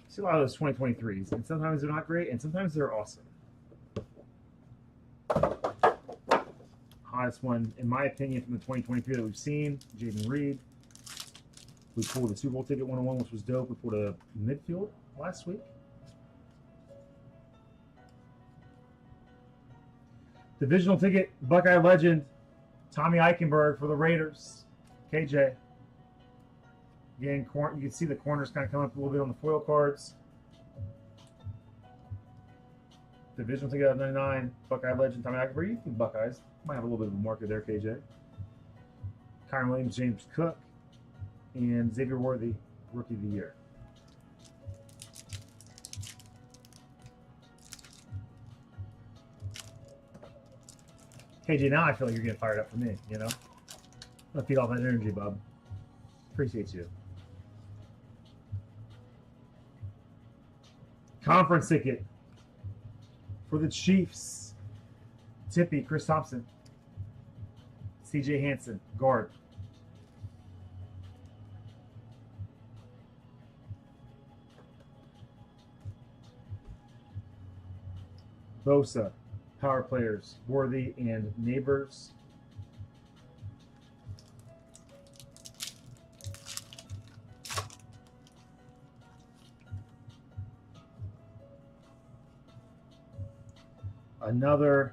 See a lot of those 2023s, and sometimes they're not great, and sometimes they're awesome. Hottest one, in my opinion, from the 2023 that we've seen, Jaden Reed. We pulled a Super Bowl ticket 101, which was dope. We pulled a midfield last week. Divisional ticket, Buckeye legend, Tommy Eichenberg for the Raiders. KJ. Again, you can see the corners kind of come up a little bit on the foil cards. Divisional ticket out of 99, Buckeye legend, Tommy Eichenberg. You think Buckeyes might have a little bit of a marker there, KJ. Kyron Williams, James Cook, and Xavier Worthy, Rookie of the Year. KJ, now I feel like you're getting fired up for me, you know? I'm going to feed all that energy, bub. Appreciate you. Conference ticket for the Chiefs. Tippy, Chris Thompson. CJ Hansen, guard. Bosa, power players, Worthy and Neighbors. Another.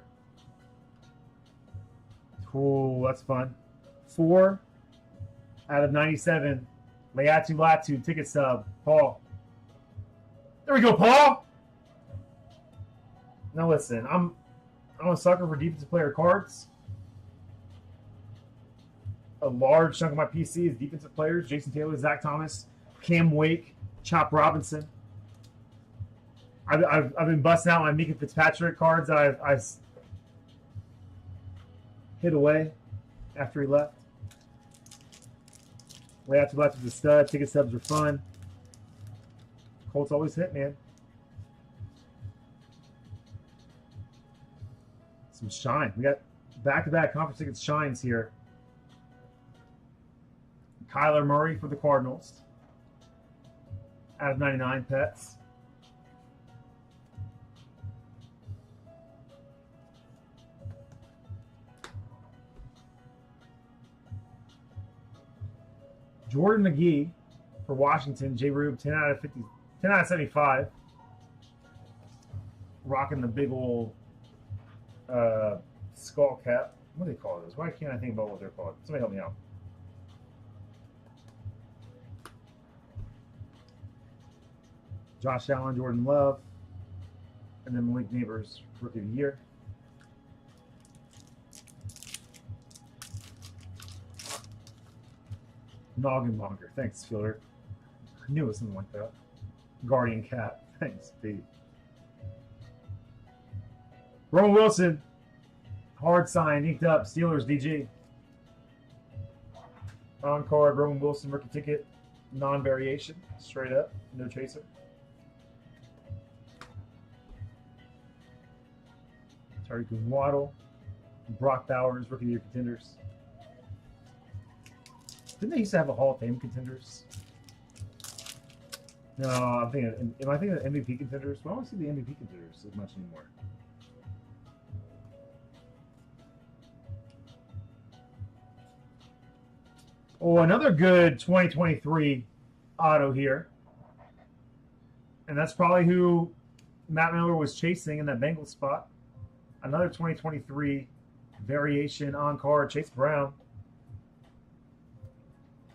Cool, that's fun. 4 out of 97. Leatu Latu, ticket sub. Paul. There we go, Paul. Now listen, I'm a sucker for defensive player cards. A large chunk of my PC is defensive players. Jason Taylor, Zach Thomas, Cam Wake, Chop Robinson. I've been busting out my Mika Fitzpatrick cards that I've hid away after he left. Leatu Latu was a stud. Ticket subs are fun. Colts always hit, man. Some shine. We got back-to-back conference tickets shines here. Kyler Murray for the Cardinals. Out of 99 Pets. Jordan McGee for Washington. J. Rube, 10 out of 50, 10 out of 75. Rocking the big old skull cap. What do they call those? Why can't I think about what they're called? Somebody help me out. Josh Allen, Jordan Love, and then Malik Neighbors, Rookie of the Year. Noggin Monger. Thanks, Fielder. I knew it was something like that. Guardian Cat. Thanks, Pete. Roman Wilson. Hard sign, inked up. Steelers, DG. Encore, Roman Wilson, rookie ticket. Non-variation. Straight up. No chaser. Tyreek Waddle. Brock Bowers, rookie of the year contenders. Didn't they used to have a Hall of Fame contenders? No, I'm thinking. Am I thinking of MVP contenders? Well, I don't see the MVP contenders as much anymore. Oh, another good 2023 auto here, and that's probably who Matt Miller was chasing in that Bengals spot. Another 2023 variation Encore, Chase Brown.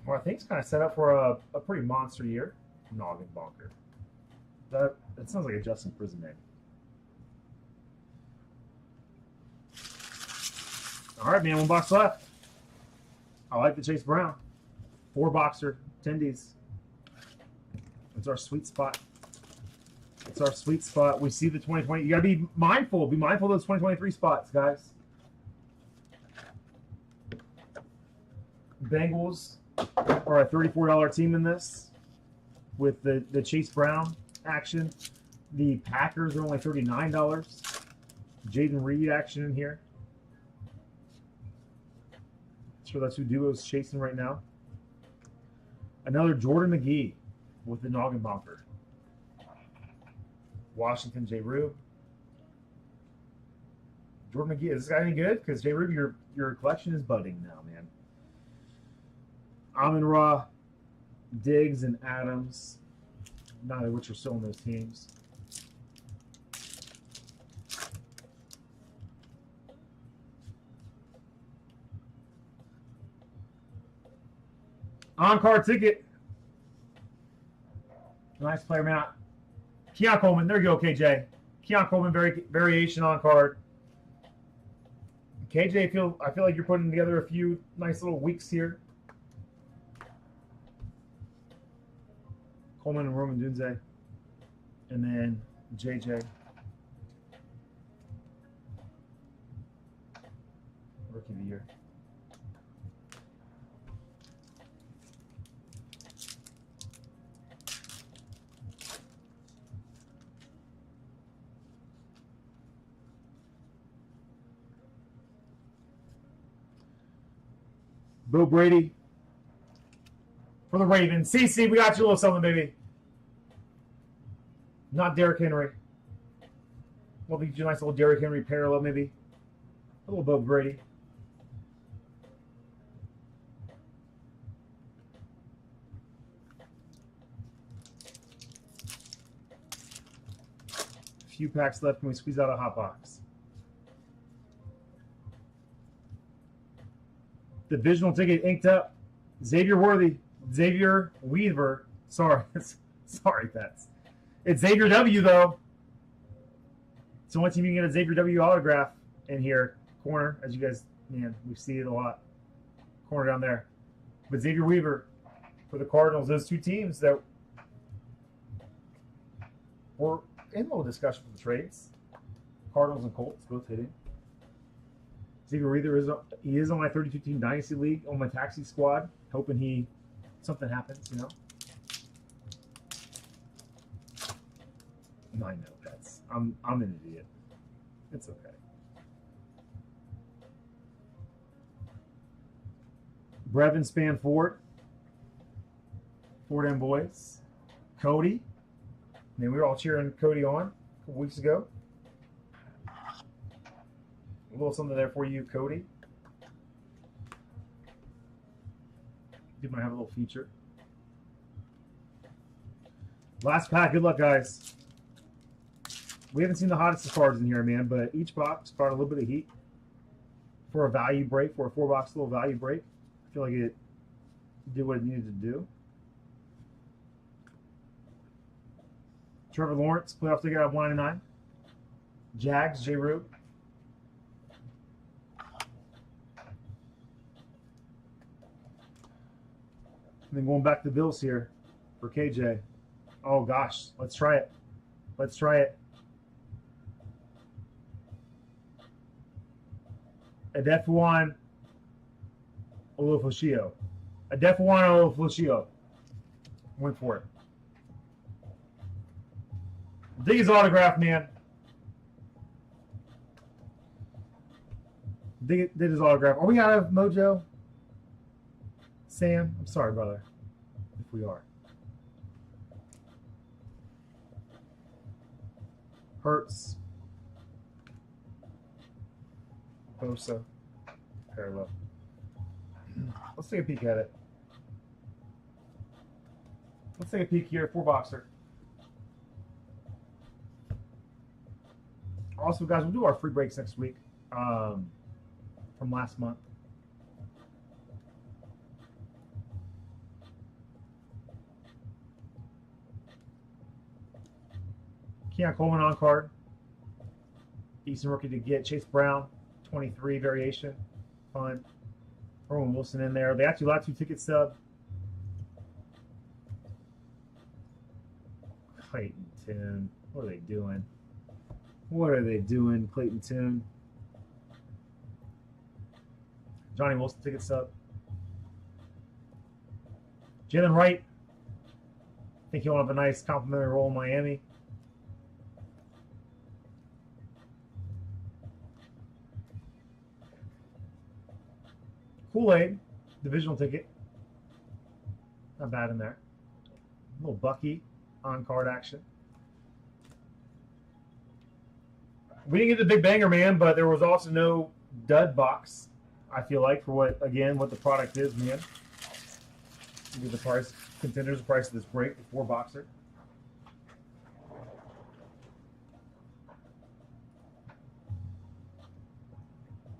Well, I think it's kind of set up for a pretty monster year. Noggin Bonker. That sounds like a Justin Prison name. All right, man. 1 box left. I like the Chase Brown. 4-boxer, tendies. It's our sweet spot. It's our sweet spot. We see the 2020. You got to be mindful. Be mindful of those 2023 spots, guys. Bengals are a $34 team in this with the Chase Brown action. The Packers are only $39. Jaden Reed action in here. Sure, that's who Duo's chasing right now. Another Jordan McGee with the Noggin Bonker. Washington, J. Rube. Jordan McGee, is this guy any good? Because J. Rube, your collection is budding now, man. Amon-Ra, Diggs, and Adams. Neither of which are still in those teams. On-card ticket. Nice player, man. Keon Coleman. There you go, KJ. Keon Coleman, variation on card. KJ, I feel like you're putting together a few nice little weeks here. Coleman and Roman Dunze. And then JJ. Rookie of the year. Bill Brady for the Ravens. CC, we got you a little something, baby. Not Derrick Henry. We'll get you a nice little Derrick Henry parallel, maybe. A little Bill Brady. A few packs left. Can we squeeze out a hot box? Divisional ticket inked up. Xavier Weaver. Sorry. Sorry, Pets. It's Xavier W, though. It's the only team you can get a Xavier W autograph in here. Corner, as you guys, man, we see it a lot. Corner down there. But Xavier Weaver for the Cardinals. Those two teams that were in a little discussion for the trades. Cardinals and Colts both hitting. Xavier Weaver is on my 32-team Dynasty League, on my taxi squad, hoping something happens, you know. I know, Pets. I'm an idiot. It's okay. Brevin Span Ford. Ford and boys. Cody. Man, we were all cheering Cody on a couple weeks ago. A little something there for you, Cody. You might have a little feature. Last pack. Good luck, guys. We haven't seen the hottest of cards in here, man, but each box brought a little bit of heat for a value break, for a 4-box little value break. I feel like it did what it needed to do. Trevor Lawrence, playoff ticket out of 199. Jags, J. Rube. And then going back to the Bills here. for KJ. Oh gosh, let's try it. Let's try it. Adefuan Olufosio. Adefuan Olufosio. Went for it. Dig his autograph, man. Did his autograph. Are we out of Mojo? Sam? I'm sorry, brother. If we are. Hurts. Bosa. Parallel. Let's take a peek at it. Let's take a peek here. 4-boxer. Also, guys, we'll do our free breaks next week from last month. Keon Coleman on card. Decent rookie to get. Chase Brown, 23 variation. Fun. Herman Wilson in there. They actually got 2 ticket stub. Clayton Tune. What are they doing? What are they doing, Clayton Tune? Johnny Wilson ticket stub. Jalen Wright. I think he'll have a nice complimentary role in Miami. Kool-Aid, divisional ticket. Not bad in there. A little Bucky on card action. We didn't get the big banger, man, but there was also no dud box, I feel like, for what the product is, man. Look at the price. Contenders, the price of this break, the 4-boxer.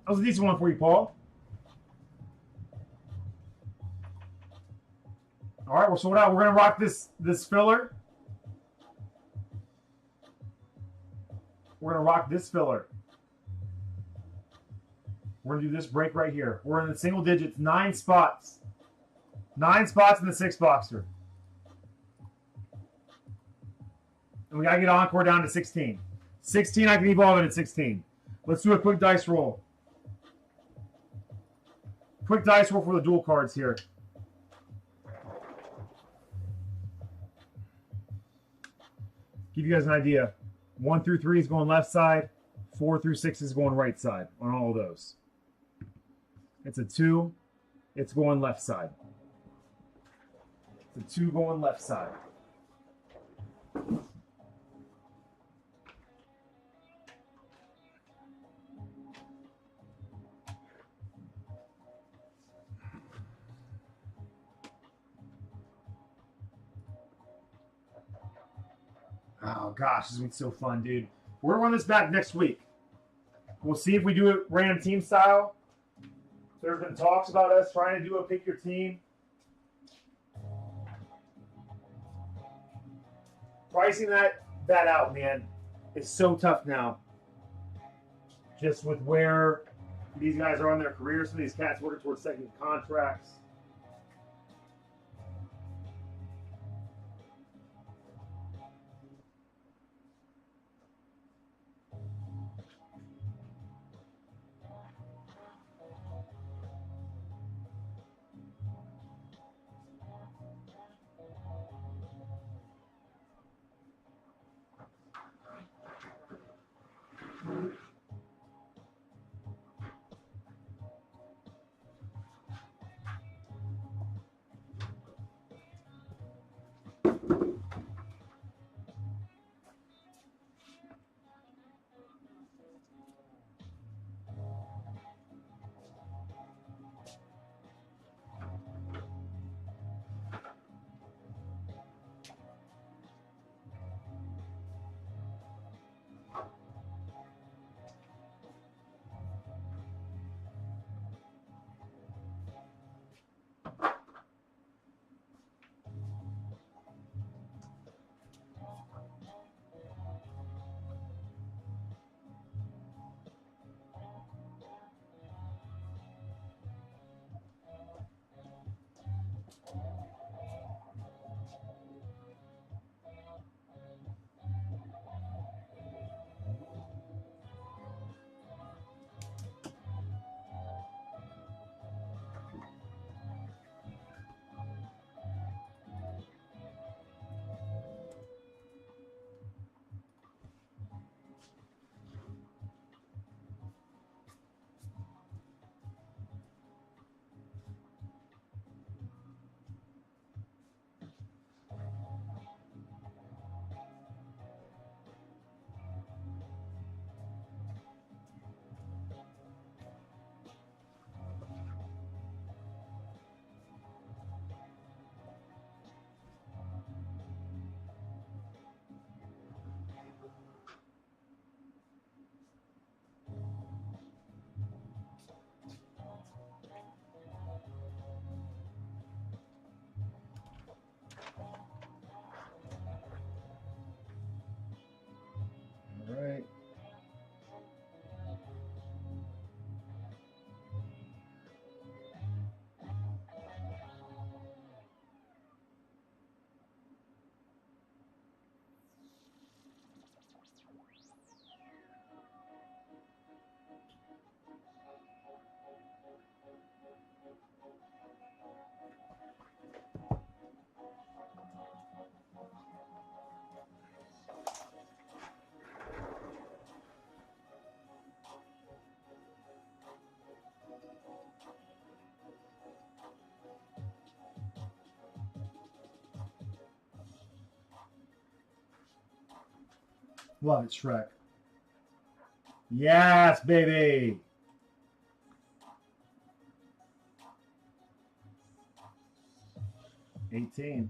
That was a decent one for you, Paul. All right, we're sold out. We're gonna rock this filler. We're gonna rock this filler. We're gonna do this break right here. We're in the single digits, 9 spots. 9 spots in the 6-boxer. And we gotta get Encore down to 16. 16, I can evolve it at 16. Let's do a quick dice roll. Quick dice roll for the dual cards here. Give you guys an idea. 1 through 3 is going left side. 4 through 6 is going right side on all of those. It's a 2. It's going left side. It's a 2 going left side. Oh gosh, this is so fun, dude. We're gonna run this back next week. We'll see if we do it random team style. There's been talks about us trying to do a pick your team. Pricing that out, man, is so tough now. Just with where these guys are on their careers, some of these cats working towards second contracts. Love it, Shrek. Yes, baby. $18.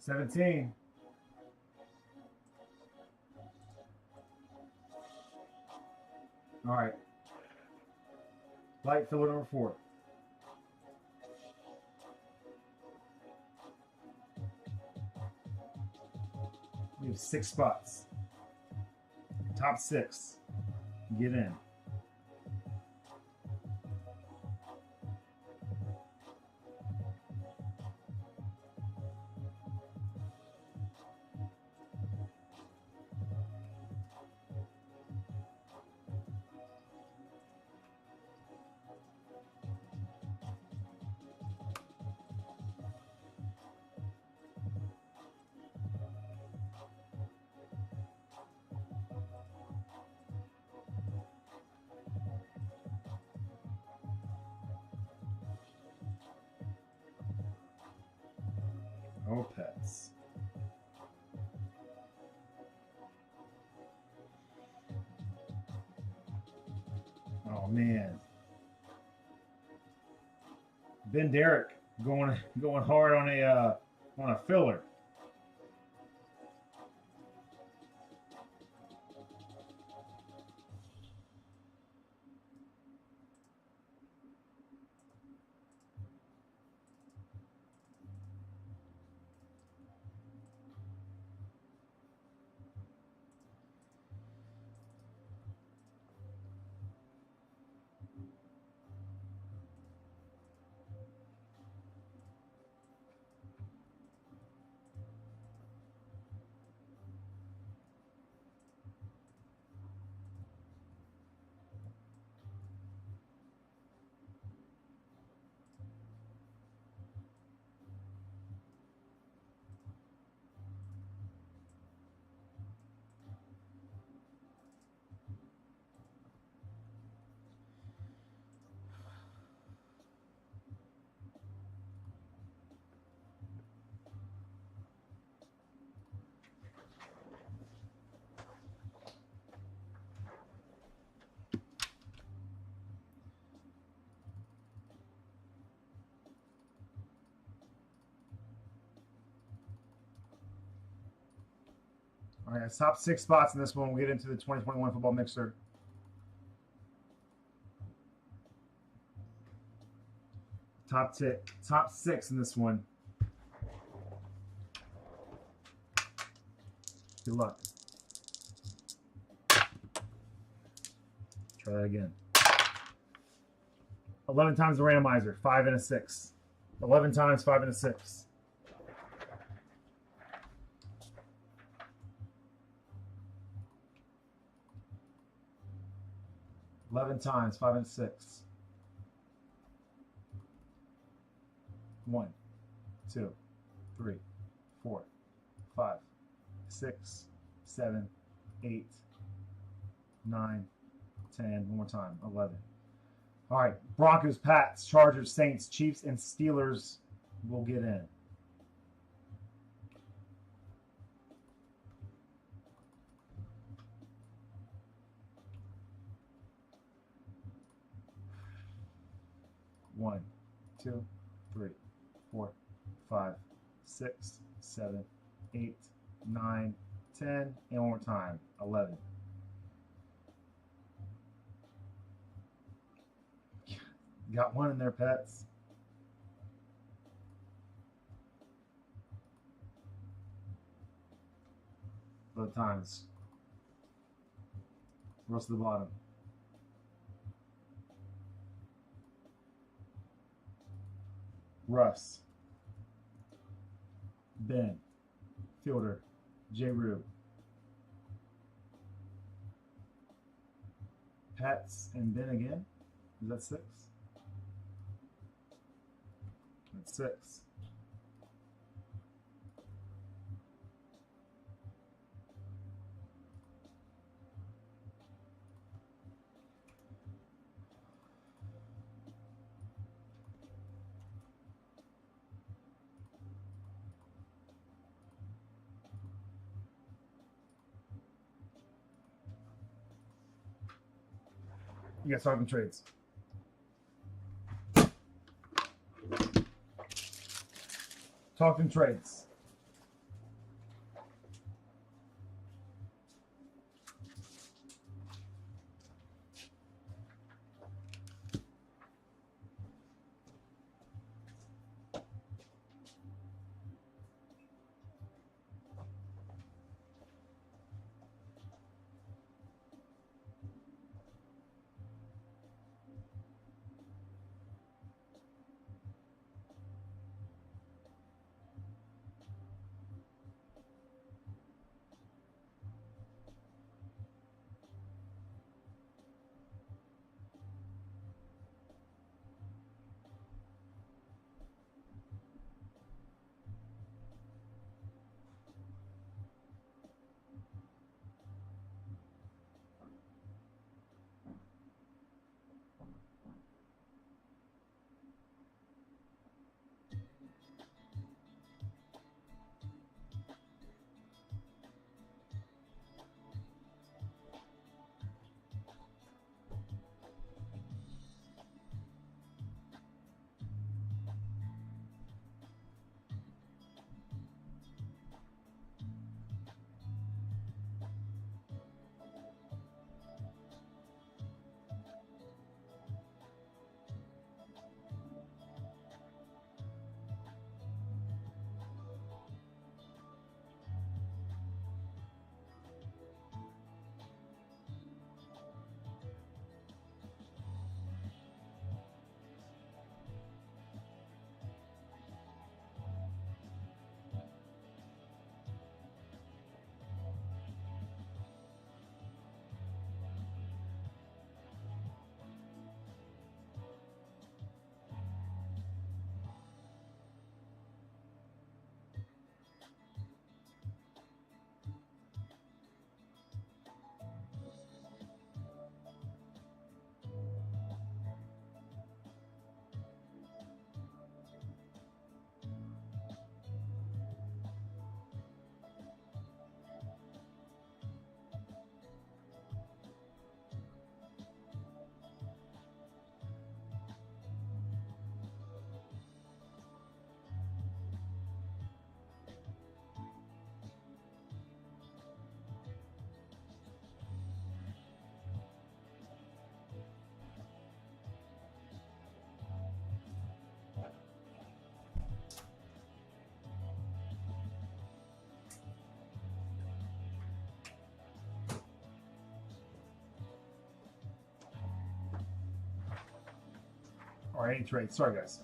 $17. All right. Light filler number 4. We have 6 spots. Top 6. Get in. Oh, pets. Oh man. Ben Derrick going hard on a filler. All right, guys, top 6 spots in this one. We'll get into the 2021 football mixer. Top 6 in this one. Good luck. Try that again. 11 times the randomizer, 5 and a 6. 11 times, 5 and a 6. $11 times, 5 and 6. 1, 2, 3, 4, 5, 6, 7, 8, 9, 10. One more time. 11. All right. Broncos, Pats, Chargers, Saints, Chiefs, and Steelers will get in. One, 2, 3, 4, 5, 6, 7, 8, 9, 10, and one more time. 11. Got one in there, Pets. Both times. Rest of the bottom. Russ, Ben, Fielder, J. Rue. Pats and Ben again. Is that 6? That's 6. You guys talking trades. Talking trades. Or any trade. Sorry, guys.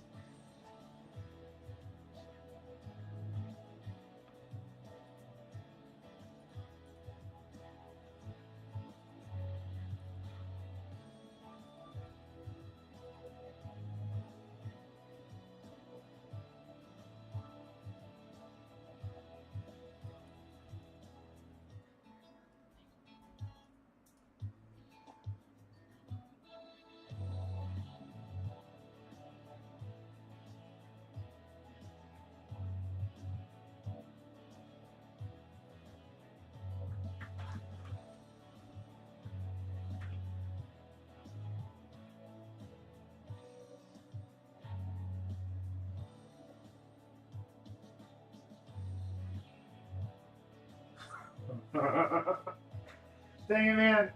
Dang it, man.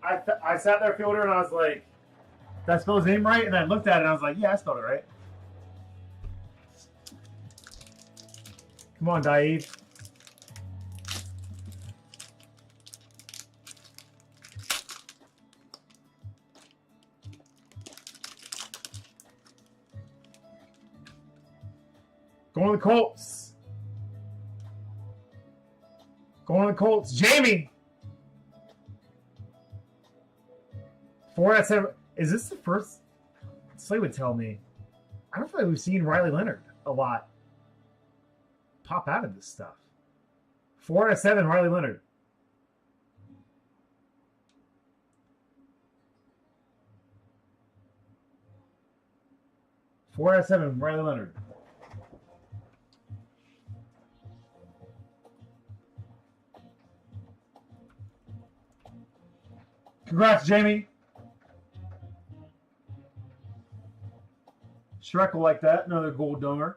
I sat there, Fielder, and I was like, did I spell his name right? And I looked at it and I was like, yeah, I spelled it right. Come on, Dave. Going to the Colts. Going to the Colts. Jamie. 4 out of 7. Is this the first? Slay would tell me. I don't feel like we've seen Riley Leonard a lot pop out of this stuff. 4 out of 7, Riley Leonard. Four out of 7, Riley Leonard. Congrats, Jamie. Shrek will like that. Another gold donor.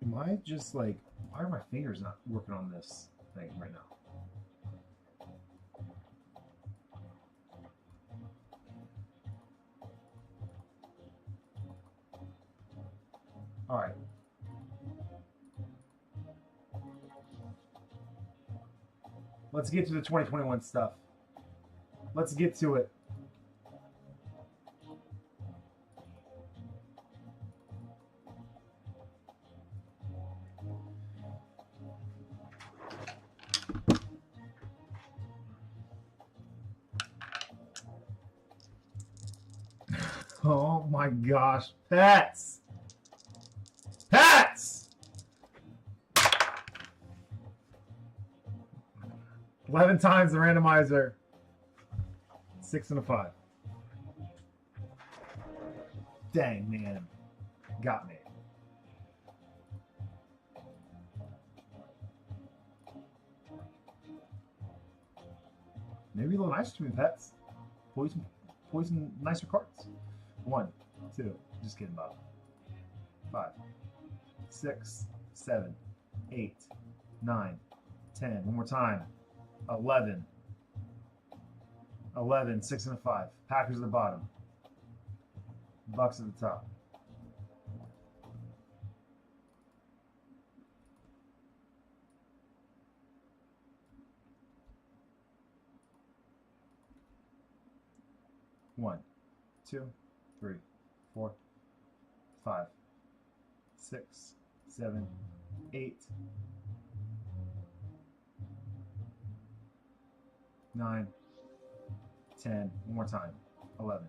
Am I just like, why are my fingers not working on this thing right now? All right. Let's get to the 2021 stuff. Let's get to it. Oh my gosh. Pets! Pets! 11 times the randomizer. 6 and a 5. Dang, man. Got me. Maybe a little nicer to me, Pets. Poison nicer cards. 1, 2. Just kidding, Bob. 5, 6, 7, 8, 9, 10. One more time. 11. 11, 6 and a 5. Packers at the bottom. Bucks at the top. One, 2, 3, 4, 5, 6, 7, 8, 9, 10. One more time. 11.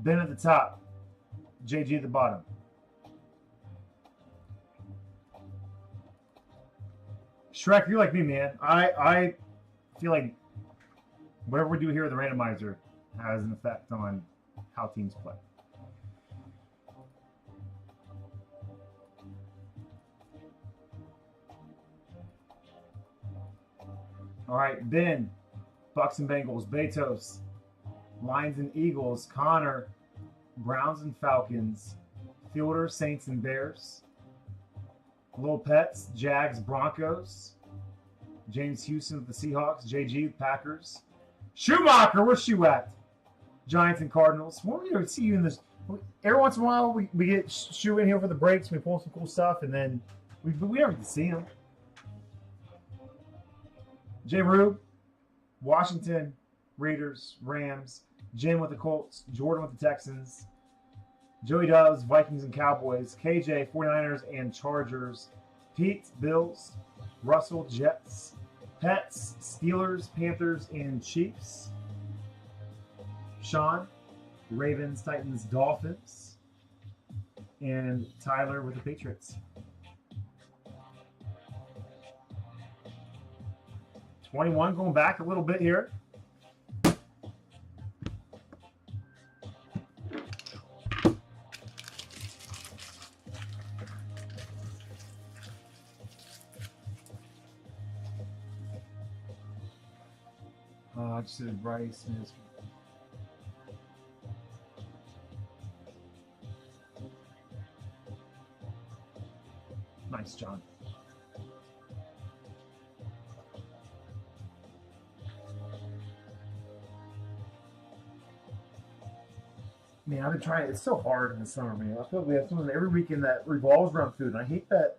Ben at the top. JG at the bottom. Shrek, you're like me, man. I feel like whatever we do here with the randomizer has an effect on how teams play. All right, Ben. Bucks and Bengals, Betos, Lions and Eagles, Connor, Browns and Falcons, Fielder, Saints and Bears, Little Pets, Jags, Broncos, James Houston with the Seahawks, JG, Packers, Schumacher, where's Shoe at? Giants and Cardinals. When we don't see you in this, every once in a while we get Shoe in here for the breaks, we pull some cool stuff, and then we never get to see him. J. Rube, Washington, Raiders, Rams. Jim with the Colts. Jordan with the Texans. Joey Doves, Vikings and Cowboys. KJ, 49ers and Chargers. Pete, Bills. Russell, Jets. Pets, Steelers, Panthers, and Chiefs. Sean, Ravens, Titans, Dolphins. And Tyler with the Patriots. 21 going back a little bit here. I just did Rice. Nice, John. Man, I've been trying. It's so hard in the summer, man. I feel like we have something every weekend that revolves around food, and I hate that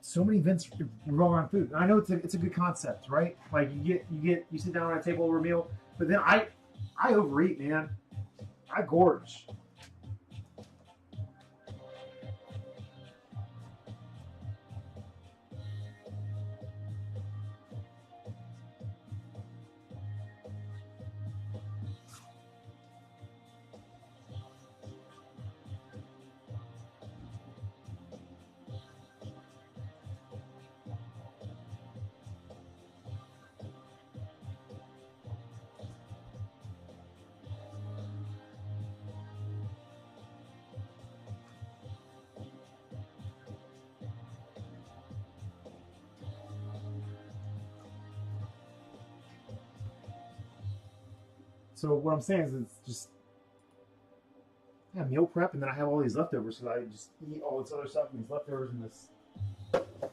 so many events revolve around food. And I know it's a good concept, right? Like you sit down at a table over a meal, but then I overeat, man. I gorge. So what I'm saying is it's just I meal prep and then I have all these leftovers, so I just eat all this other stuff and these leftovers and this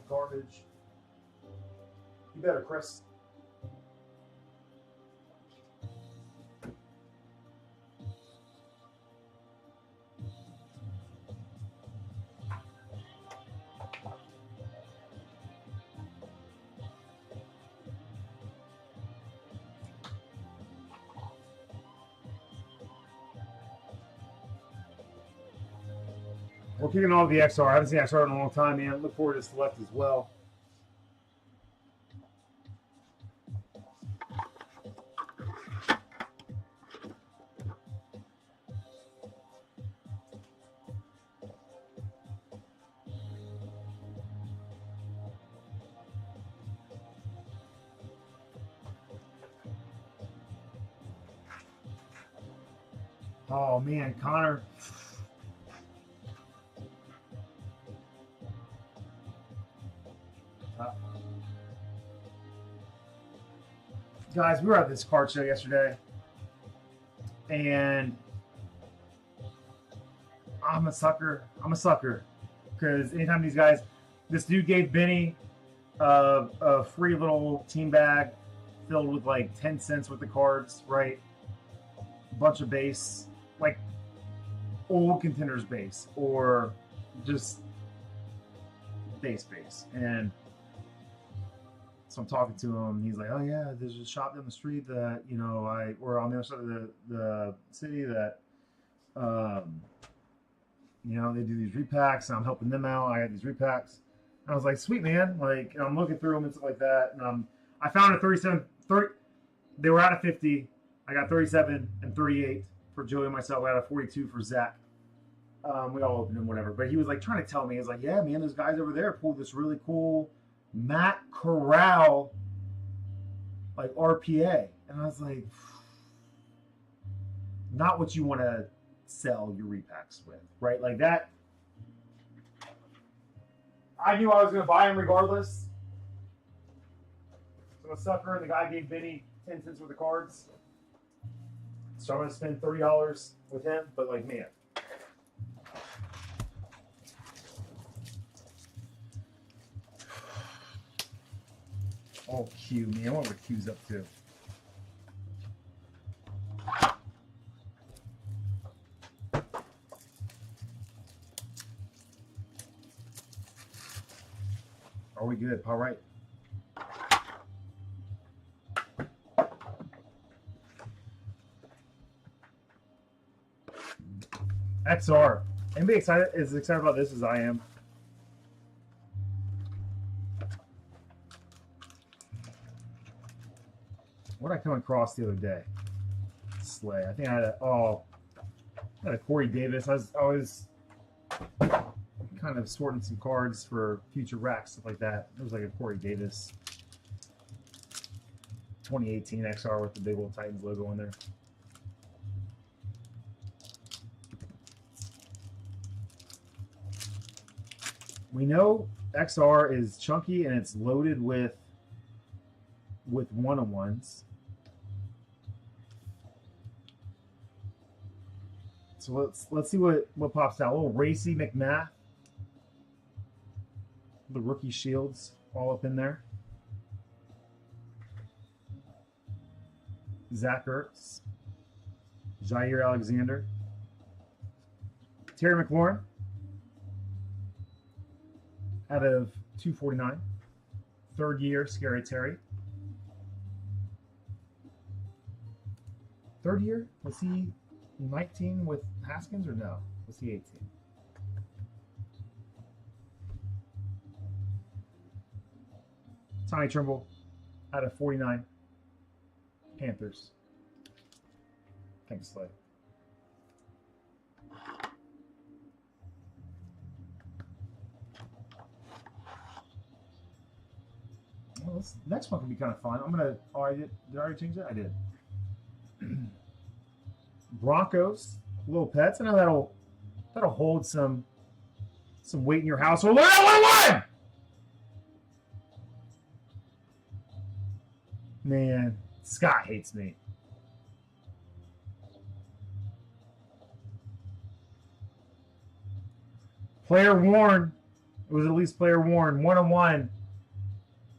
garbage. You better, Chris. We're kicking off the XR. I haven't seen XR in a long time, man. Look forward to Select as well. Oh, man, Connor. Guys, we were at this card show yesterday, and I'm a sucker. Because anytime these guys, this dude gave Benny a free little team bag filled with like 10 cents worth of cards, right? A bunch of base, like old contenders base, or just base. And so I'm talking to him. He's like, "Oh yeah, there's a shop down the street that we're on the other side of the city that, they do these repacks, and I'm helping them out. I got these repacks." And I was like, "Sweet, man!" Like, and I'm looking through them and stuff like that. And I found a 30. They were out of 50. I got 37 and 38 for Joey and myself. I got a 42 for Zach. We all opened them, whatever. But he was like trying to tell me, he's like, "Yeah, man, those guys over there pulled this really cool Matt Corral, like RPA," and I was like, not what you want to sell your repacks with, right? Like that. I knew I was going to buy him regardless. So I'm a sucker, and the guy gave Benny 10 cents worth of cards, so I'm going to spend $30 with him. But like, man. Oh, Q, man. I wonder what Q's up to. Are we good? All right. XR. Anybody excited? Is excited about this as I am? What did I come across the other day? Slay. I think I had a Corey Davis. I was kind of sorting some cards for future racks, stuff like that. It was like a Corey Davis 2018 XR with the big old Titans logo on there. We know XR is chunky and it's loaded with one-on-ones. So let's see what pops out. A little Racy McMath. The rookie shields all up in there. Zach Ertz. Jair Alexander. Terry McLaurin. Out of 249. Third year, Scary Terry. Third year? Was he 19 with Haskins or no? Was he 18? Tommy Trimble out of 49. Panthers. Thanks, Slay. Well, this next one can be kind of fun. I'm gonna. Oh, I did. Did I already change that? I did. Broncos, little pets. I know that'll hold some weight in your household. Look at that 1-1! Man, Scott hates me. Player worn. It was at least player worn. 1-on-1.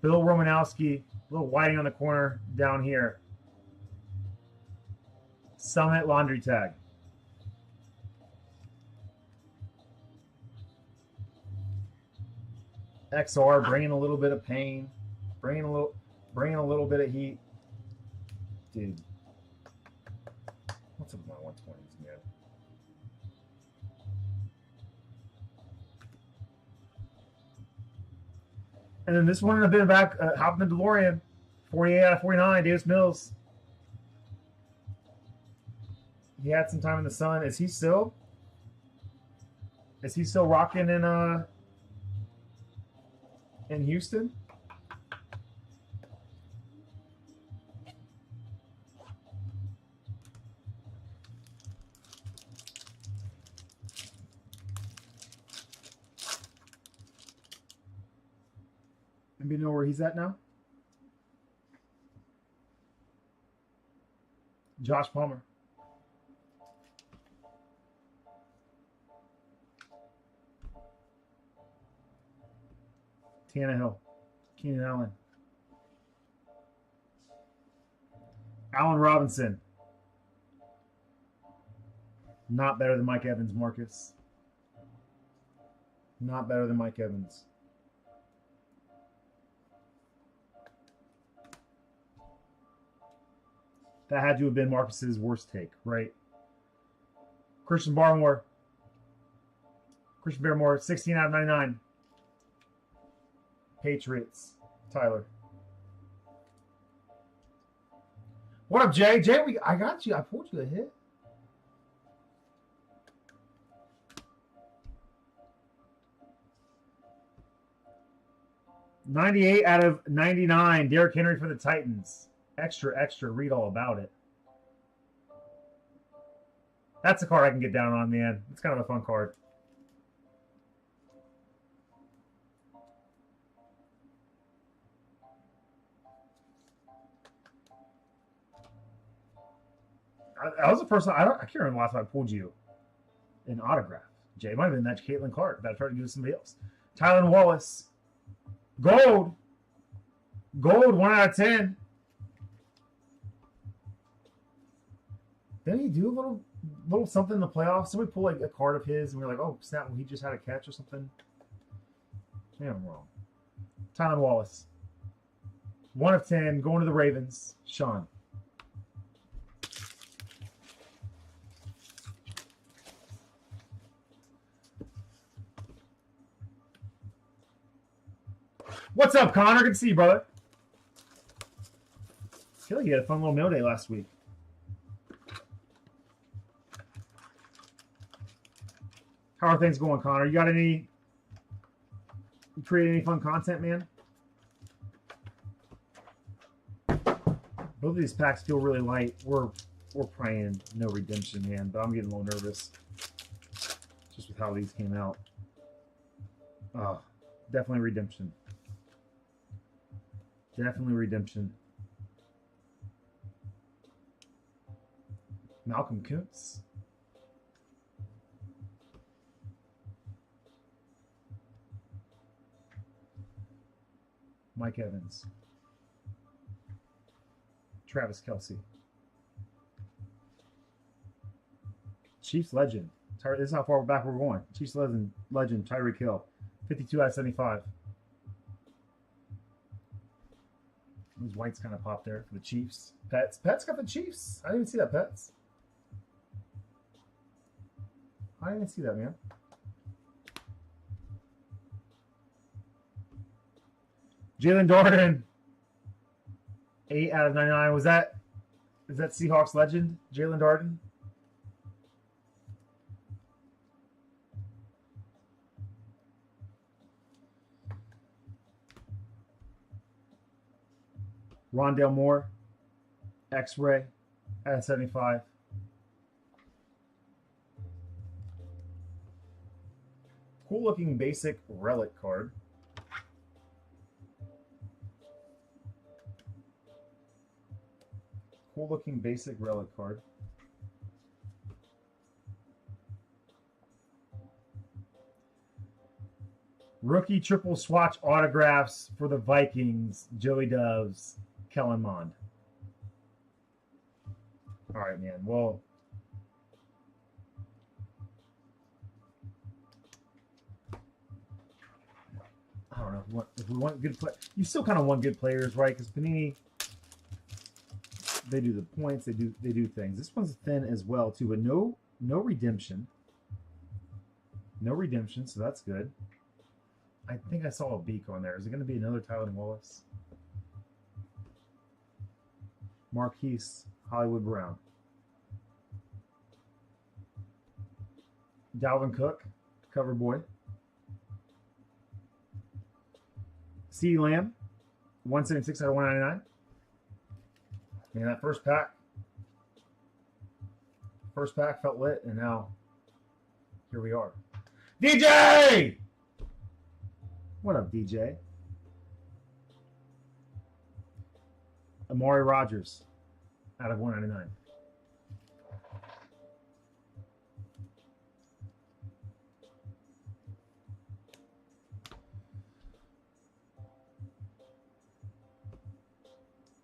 Bill Romanowski. A little whiting on the corner down here. Summit laundry tag. XR bringing a little bit of pain, bringing a little bit of heat, dude. What's up with my 120s, man? And then this one in a bit back, hopping the DeLorean, 48 out of 49, Davis Mills. He had some time in the sun. Is he still rocking in Houston? Anybody know where he's at now? Josh Palmer. Tannehill, Keenan Allen, Allen Robinson. Not better than Mike Evans, Marcus. Not better than Mike Evans. That had to have been Marcus's worst take, right? Christian Barmore, 16 out of 99. Patriots, Tyler. What up, Jay? Jay, I got you. I pulled you a hit. $98 out of 99. Derrick Henry for the Titans. Extra, extra. Read all about it. That's a card I can get down on, man. It's kind of a fun card. That was the first time. I can't remember the last time I pulled you an autograph. Jay, it might have been that Caitlin Clark that I tried to give to somebody else. Tylan Wallace. Gold. 1 out of 10. Didn't he do a little something in the playoffs? Somebody pull like a card of his and we were like, oh, snap, well, he just had a catch or something. Maybe I'm wrong. Tylan Wallace. 1 of 10, going to the Ravens. Sean. What's up, Connor? Good to see you, brother. I feel like you had a fun little mail day last week. How are things going, Connor? You create any fun content, man? Both of these packs feel really light. We're praying no redemption, man, but I'm getting a little nervous just with how these came out. Oh, definitely redemption. Definitely redemption. Malcolm Kuntz. Mike Evans. Travis Kelce. Chiefs legend. This is how far back we're going. Chiefs legend Tyreek Hill. 52 out of 75. Those whites kind of popped there for the Chiefs. Pets got the Chiefs. I didn't even see that, Pets. I didn't even see that, man. Jalen Darden. 8 out of 99. Is that Seahawks legend? Jalen Darden? Rondale Moore, X-Ray, out of 75. Cool looking basic relic card. Cool looking basic relic card. Rookie triple swatch autographs for the Vikings, Joey Doves, Kellen Mond. All right, man. Well, I don't know if we want good play. You still kind of want good players, right? Because Panini, they do the points, they do things. This one's thin as well too, but no redemption. No redemption, so that's good. I think I saw a beak on there. Is it going to be another Tyler Wallace? Marquise Hollywood Brown. Dalvin Cook, cover boy. CeeDee Lamb, 176 out of 199. Man, that first pack felt lit, and now here we are. DJ! What up, DJ? Amari Rodgers out of 199.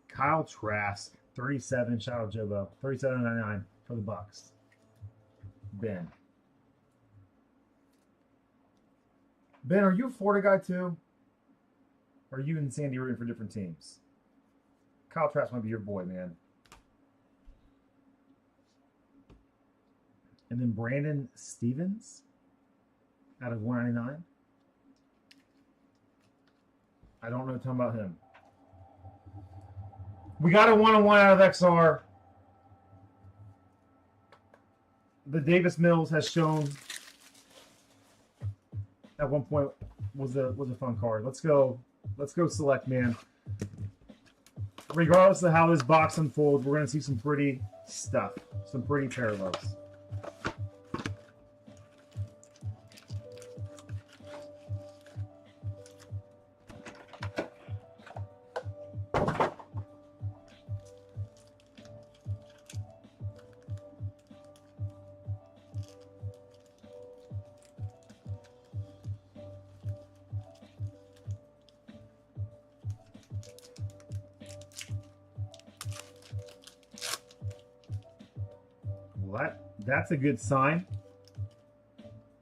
Kyle Trask, 37, shout out Jobo, 37.99 for the Bucks. Ben, are you a Florida guy too? Or are you and Sandy rooting for different teams? Kyle Trask might be your boy, man. And then Brandon Stevens out of 199. I don't know a ton about him. We got a 1-on-1 out of XR. The Davis Mills has shown at one point was a fun card. Let's go select, man. Regardless of how this box unfolds, we're gonna see some pretty stuff, some pretty parallels. Well, that's a good sign.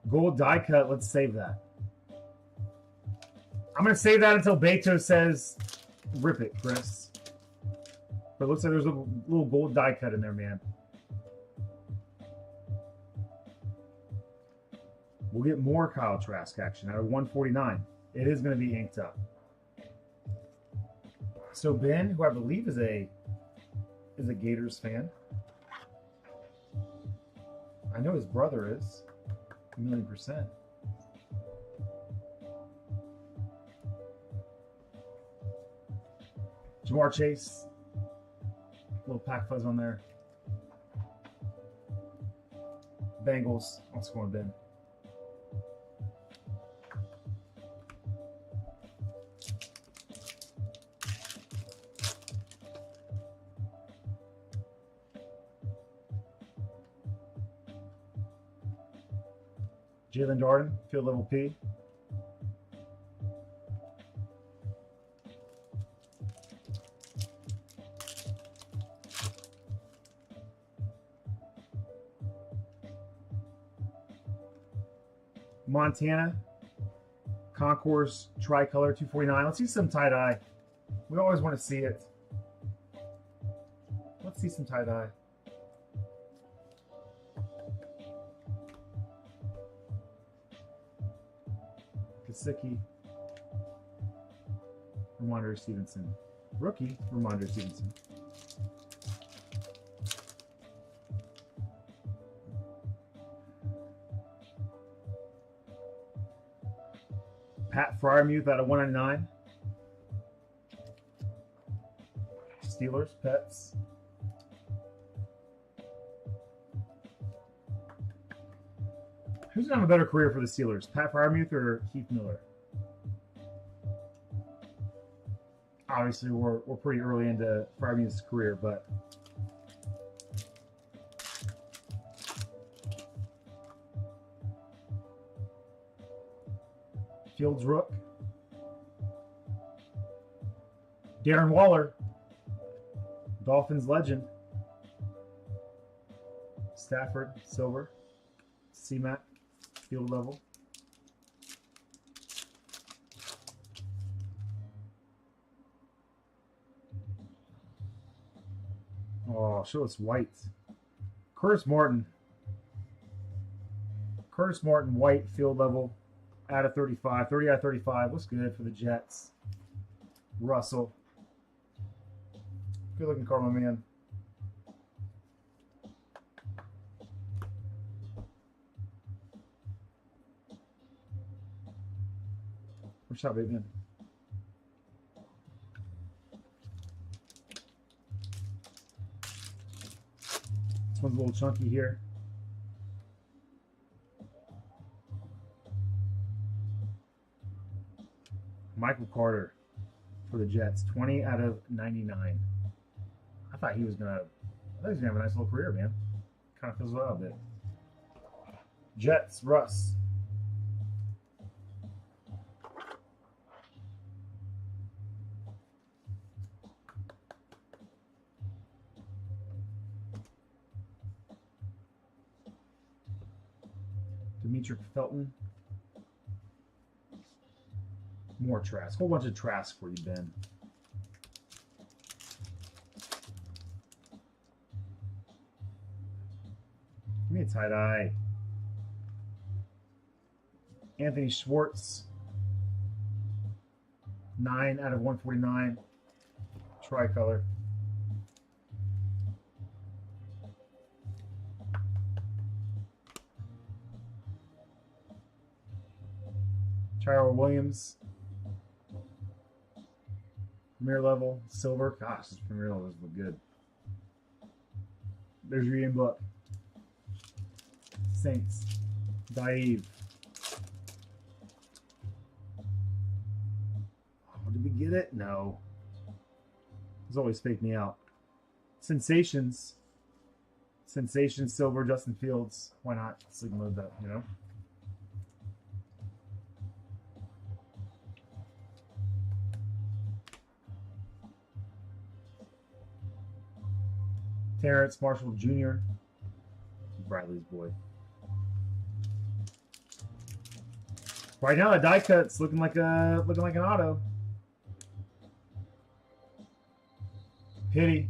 Gold die cut, let's save that. I'm going to save that until Beto says, rip it, Chris. But it looks like there's a little gold die cut in there, man. We'll get more Kyle Trask action out of 149. It is going to be inked up. So Ben, who I believe is a Gators fan. I know his brother is. 1,000,000%. Jamar Chase. Little pack fuzz on there. Bengals. I'm scoring Ben. Jalen Darden, field level P. Montana, Concourse tricolor 249. Let's see some tie-dye. We always want to see it. Let's see some tie-dye. Kasicki, Ramondre Stevenson. Rookie, Ramondre Stevenson. Pat Fryermuth out of 199. Steelers, Pets. Who's going to have a better career for the Steelers, Pat Fryermuth or Heath Miller? Obviously, we're pretty early into Fryermuth's career, but Fields Rook, Darren Waller, Dolphins legend, Stafford silver, C-Mac. Field level. Oh, show us white. Curtis Martin. Curtis Martin, white, field level, out of 35. 30 out of 35. Looks good for the Jets. Russell. Good looking car, my man. What's up, baby? This one's a little chunky here. Michael Carter for the Jets, 20 out of 99. I thought he was gonna have a nice little career, man. Kind of fizzled out a bit. Jets, Russ. Demetric Felton. More Trask. Whole bunch of Trask for you, Ben. Give me a tie-dye. Anthony Schwartz. 9 out of 149. Tricolor. Tyrell Williams. Premier level, silver. Gosh, this premier level does look good. There's your Ian Book. Saints. Dave. Oh, did we get it? No. It's always fake me out. Sensations. Sensations, silver, Justin Fields. Why not? Sleep and load that, you know? Terrence Marshall Jr. Bradley's boy. Right now, the die cut's looking like an auto. Pity,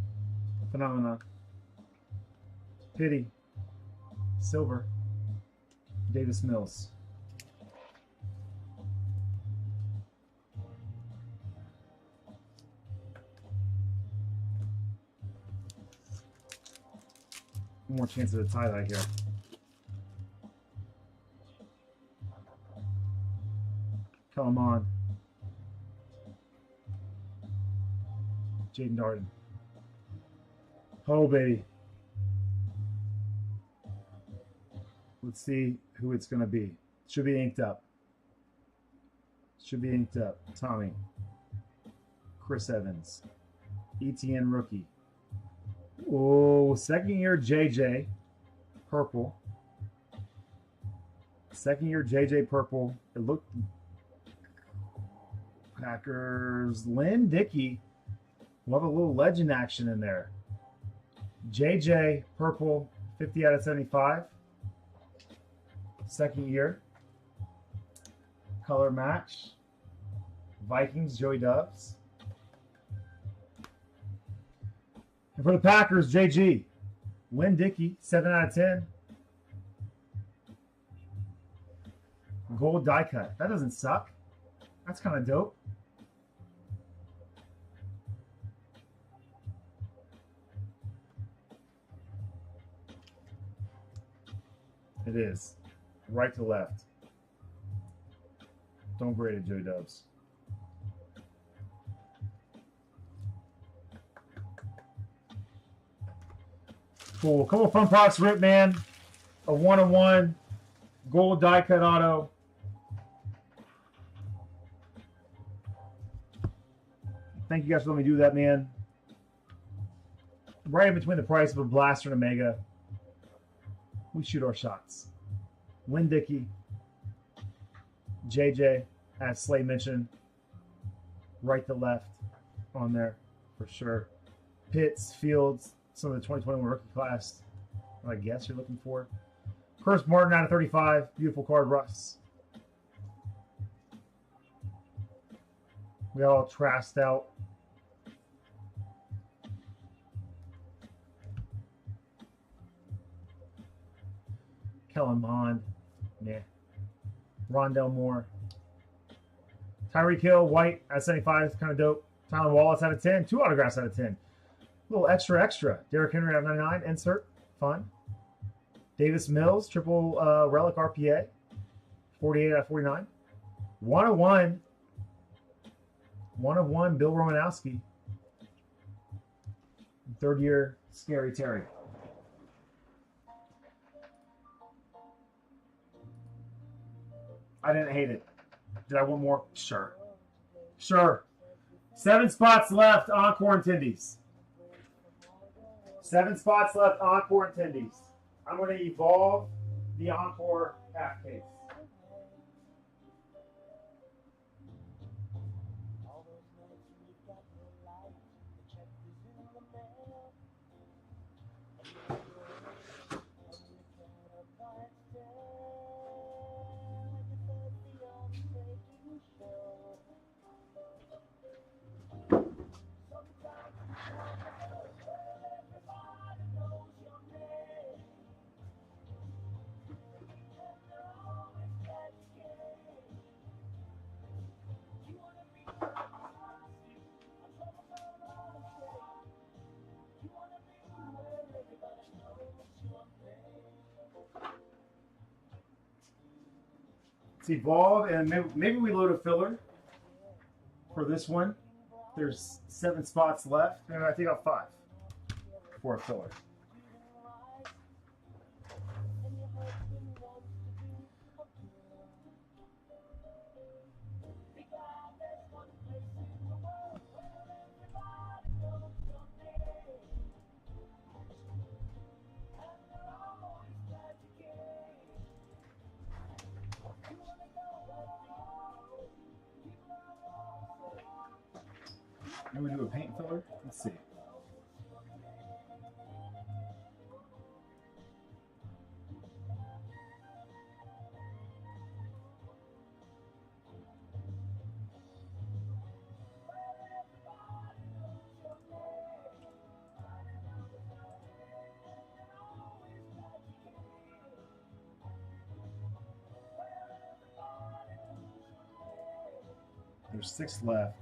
phenomenon. Pity, silver. Davis Mills. more chance of a tie-dye here. Come on. Jaden Darden. Oh, baby. Let's see who it's going to be. Should be inked up. Should be inked up. Tommy. Chris Evans. ETN rookie. Oh, second year JJ. Purple. Second year JJ purple. It looked... Packers. Lynn Dickey. We'll have a little legend action in there. JJ purple. 50 out of 75. Second year. Color match. Vikings, Joey Dubs. And for the Packers, JG. Lynn Dickey, 7 out of 10. Gold die cut. That doesn't suck. That's kind of dope. It is. Right to left. Don't grade it, Joey Dubs. Cool. Couple of fun products, Rip Man. A 1-of-1 gold die cut auto. Thank you guys for letting me do that, man. Right in between the price of a Blaster and a Mega. We shoot our shots. Lynn Dickey. JJ, as Slay mentioned. Right to left on there for sure. Pitts, Fields. Some of the 2021 rookie class, I guess you're looking for. Curse Martin out of 35. Beautiful card, Russ. We all trashed out. Kellen Mond. Nah. Rondell Moore. Tyreek Hill, white at 75. Kind of dope. Tylen Wallace out of 10. 2 autographs out of 10. A little extra. Derrick Henry out of 99. Insert. Fun. Davis Mills. Triple relic RPA. 48 out of 49. 1-of-1. 1-of-1 Bill Romanowski. Third year Scary Terry. I didn't hate it. Did I want more? Sure. 7 spots left. Encore attendees. 7 spots left, Encore attendees. I'm going to evolve the Encore half case. Let's evolve, and maybe we load a filler for this one. There's 7 spots left, and I think I'll 5 for a filler. Maybe we do a paint filler? Let's see. There's 6 left.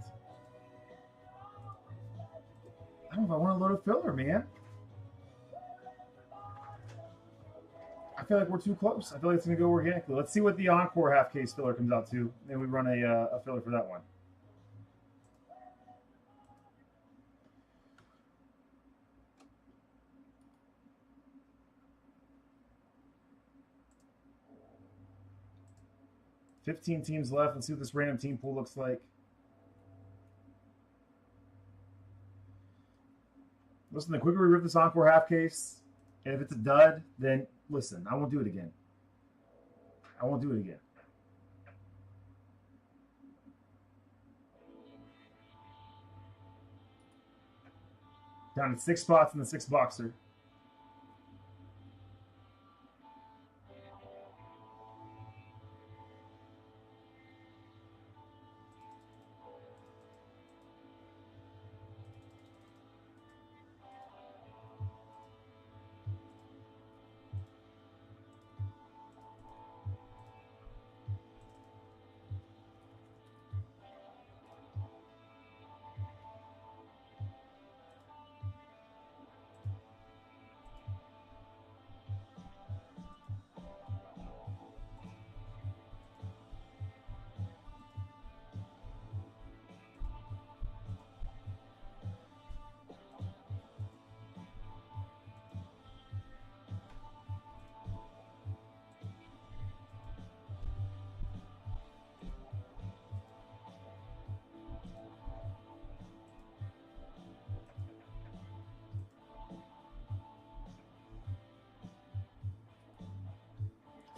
I don't know if I want to load a filler, man. feel like we're too close. I feel like it's going to go organically. Let's see what the Encore half case filler comes out to. Maybe we run a filler for that one. $15 teams left. Let's see what this random team pool looks like. Listen, the quicker we rip this Encore half case, and if it's a dud, then listen, I won't do it again. I won't do it again. Down to 6 spots in the 6 boxer.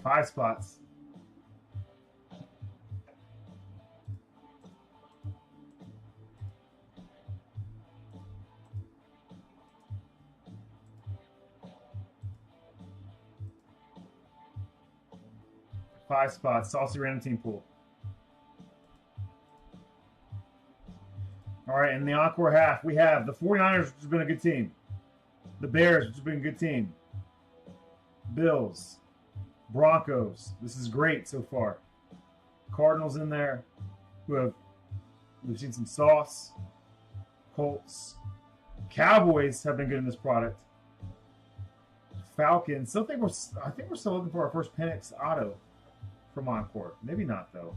Five spots. Five spots. Saucy random team pool. All right, in the Encore half, we have the 49ers, which has been a good team. The Bears, which has been a good team. Bills. Broncos. This is great so far. Cardinals in there. We've seen some sauce. Colts. Cowboys have been good in this product. Falcons. I think we're still looking for our first Penix auto from Encore. Maybe not though.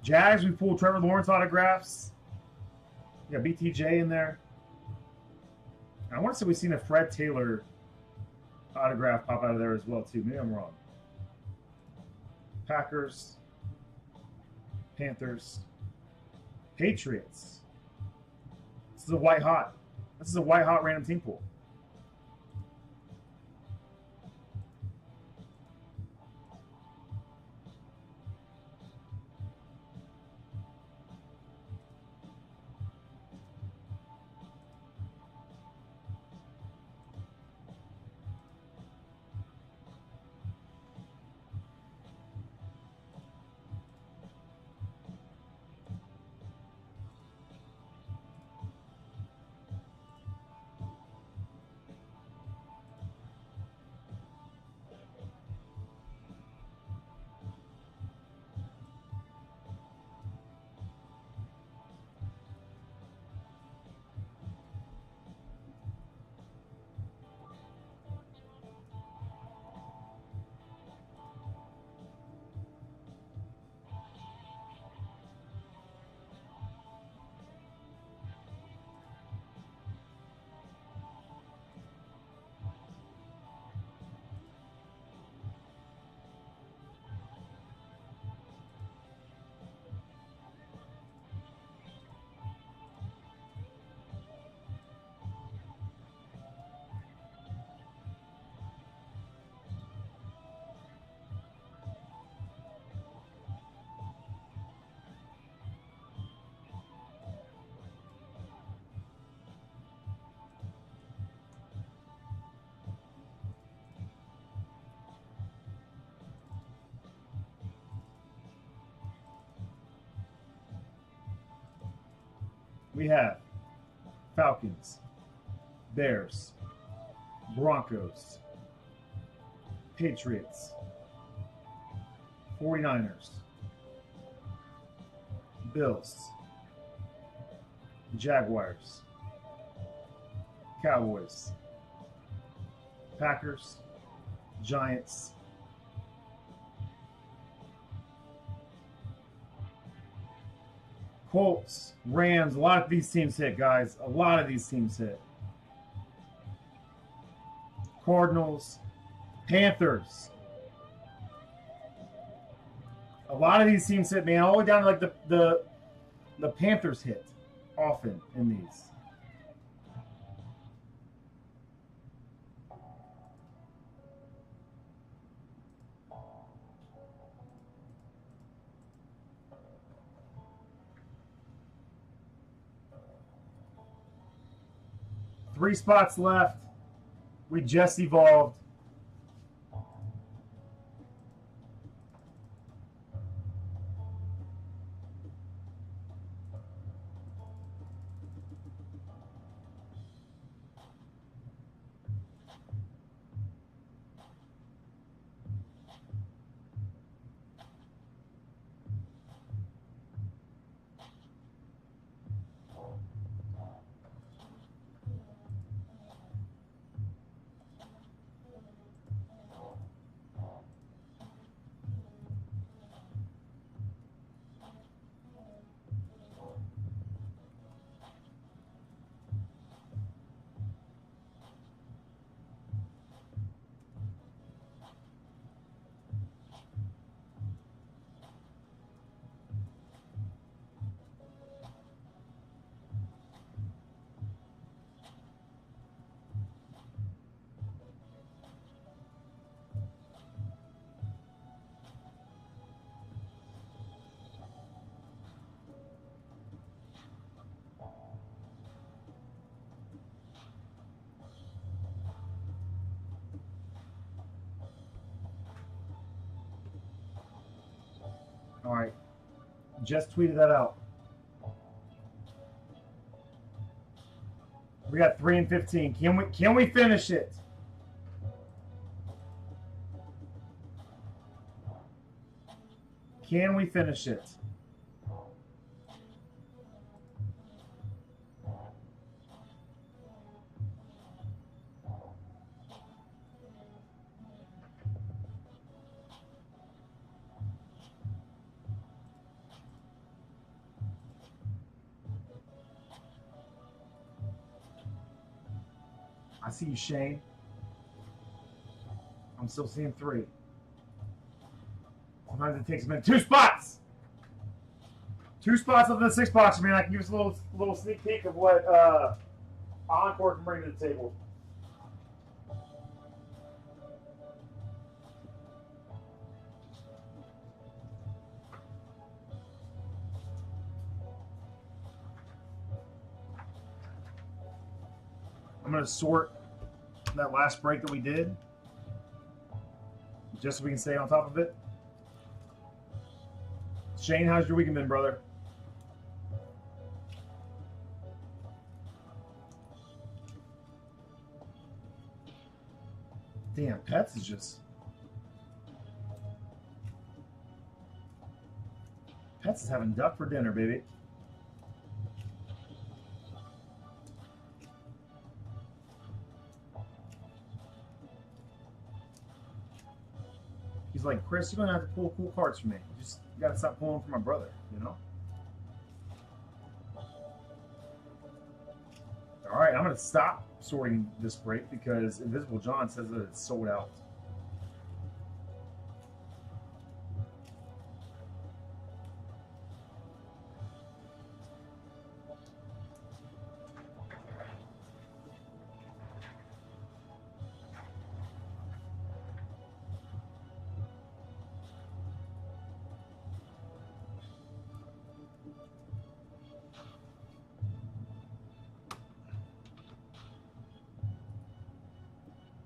Jags, we pulled Trevor Lawrence autographs. We got BTJ in there. I want to say we've seen a Fred Taylor autograph pop out of there as well too. Maybe I'm wrong. Packers, Panthers, Patriots. This is a white hot. This is a white hot random team pool. We have Falcons, Bears, Broncos, Patriots, 49ers, Bills, Jaguars, Cowboys, Packers, Giants. Colts, Rams. A lot of these teams hit, guys. A lot of these teams hit. Cardinals, Panthers. A lot of these teams hit, man. All the way down to like the Panthers hit often in these. Three spots left. We just evolved. All right. Just tweeted that out. We got 3 and 15. Can we finish it? Can we finish it? I see you, Shane. I'm still seeing 3. Sometimes it takes a minute. 2 spots! 2 spots of the 6 box, man. I can give us a little sneak peek of what Encore can bring to the table. I'm going to sort that last break that we did just so we can stay on top of it. Shane, how's your weekend been, brother? Damn, Pets is just... Pets is having duck for dinner, baby. He's like, Chris, you're gonna have to pull cool cards for me. You gotta stop pulling for my brother, you know? All right, I'm gonna stop sorting this break because Invisible John says that it's sold out.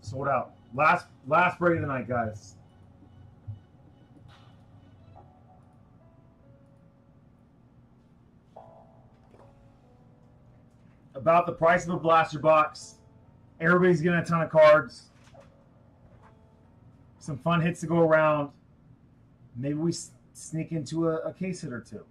Sold out. Last break of the night, guys. About the price of a blaster box. Everybody's getting a ton of cards. Some fun hits to go around. Maybe we sneak into a case hit or 2.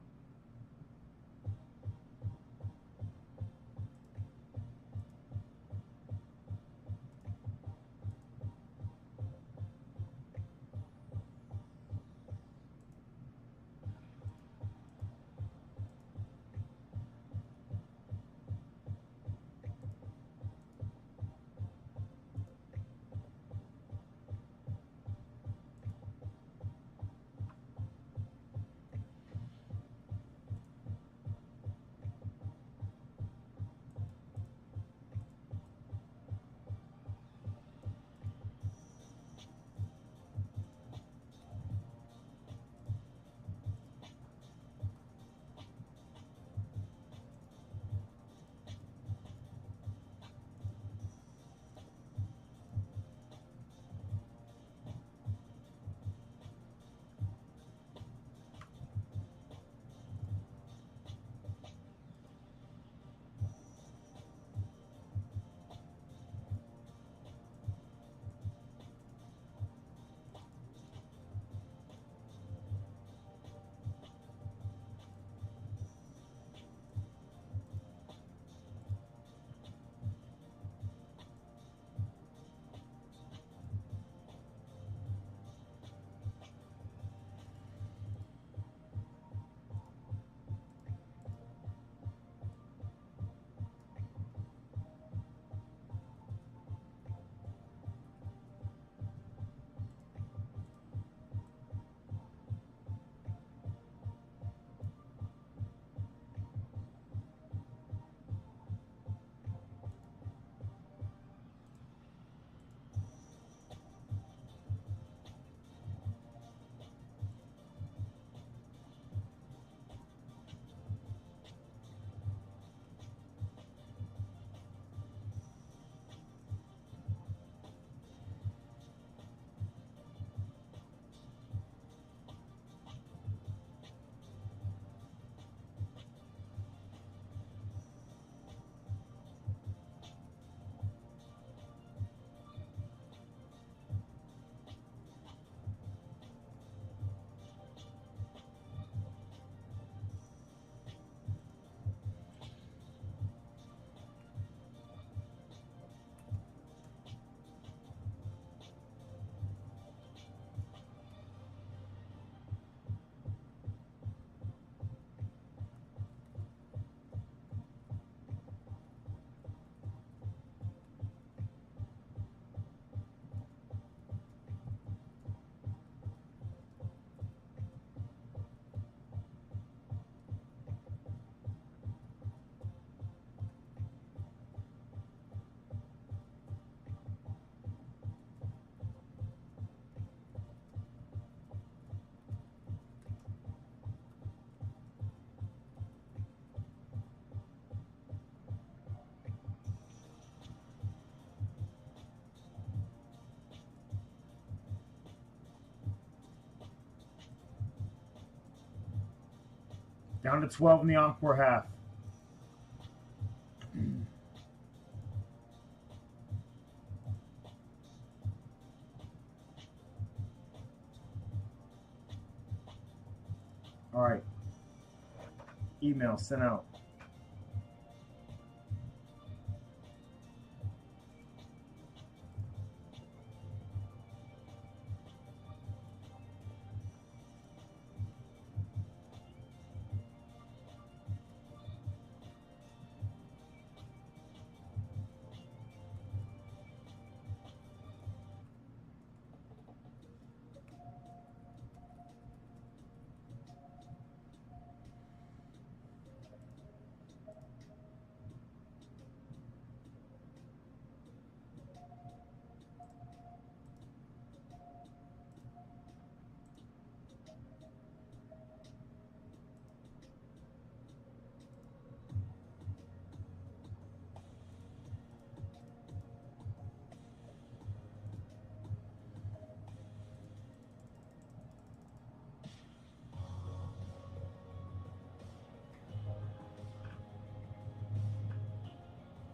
Down to 12 in the Encore half. All right. Email sent out.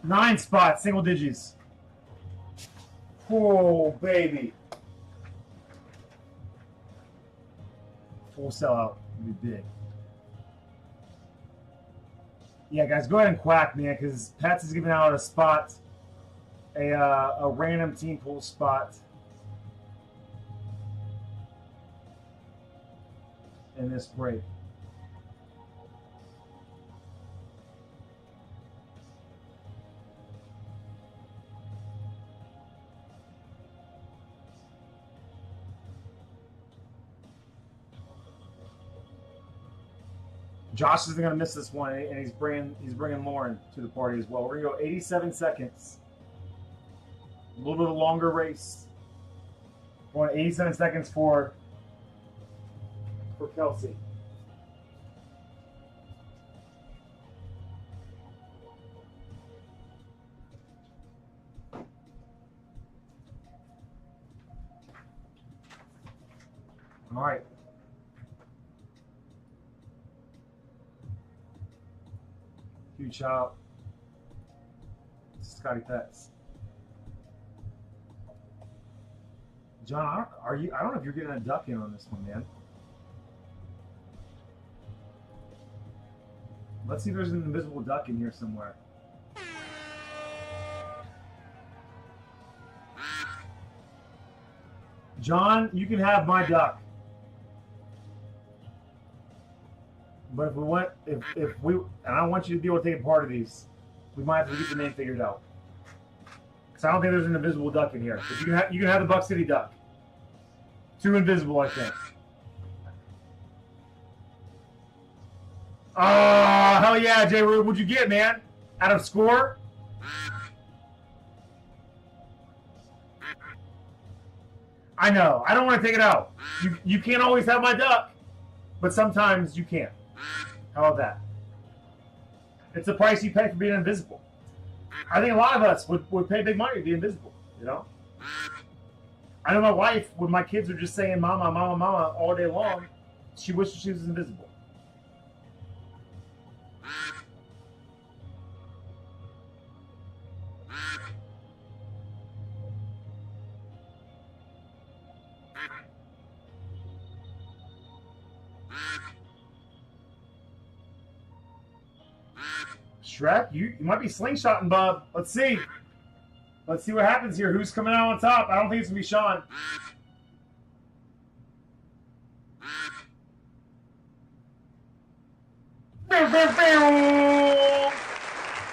Nine spots, single digits. Oh, baby. Full sellout would be big. Yeah, guys, go ahead and quack, man, because Pats is giving out a spot, a random team pool spot in this break. Josh isn't going to miss this one, and he's bringing Lauren to the party as well. We're going to go 87 seconds. A little bit of a longer race. Going 87 seconds for Kelsey. All right. Huge shout out to Scotty Pets. John, I don't know if you're getting a duck in on this one, man. Let's see if there's an invisible duck in here somewhere. John, you can have my duck. But if we, and I don't want you to be able to take a part of these, we might have to get the name figured out. Because I don't think there's an invisible duck in here. But you can have the Buck City duck. 2 invisible, I think. Oh, hell yeah, Jay. What'd you get, man? Out of score? I know. I don't want to take it out. You can't always have my duck, but sometimes you can. How about that? It's the price you pay for being invisible. I think a lot of us would pay big money to be invisible, you know? I know my wife, when my kids are just saying mama, mama, mama all day long, she wishes she was invisible. Shrek, you might be slingshotting, bub. Let's see. Let's see what happens here. Who's coming out on top? I don't think it's going to be Sean.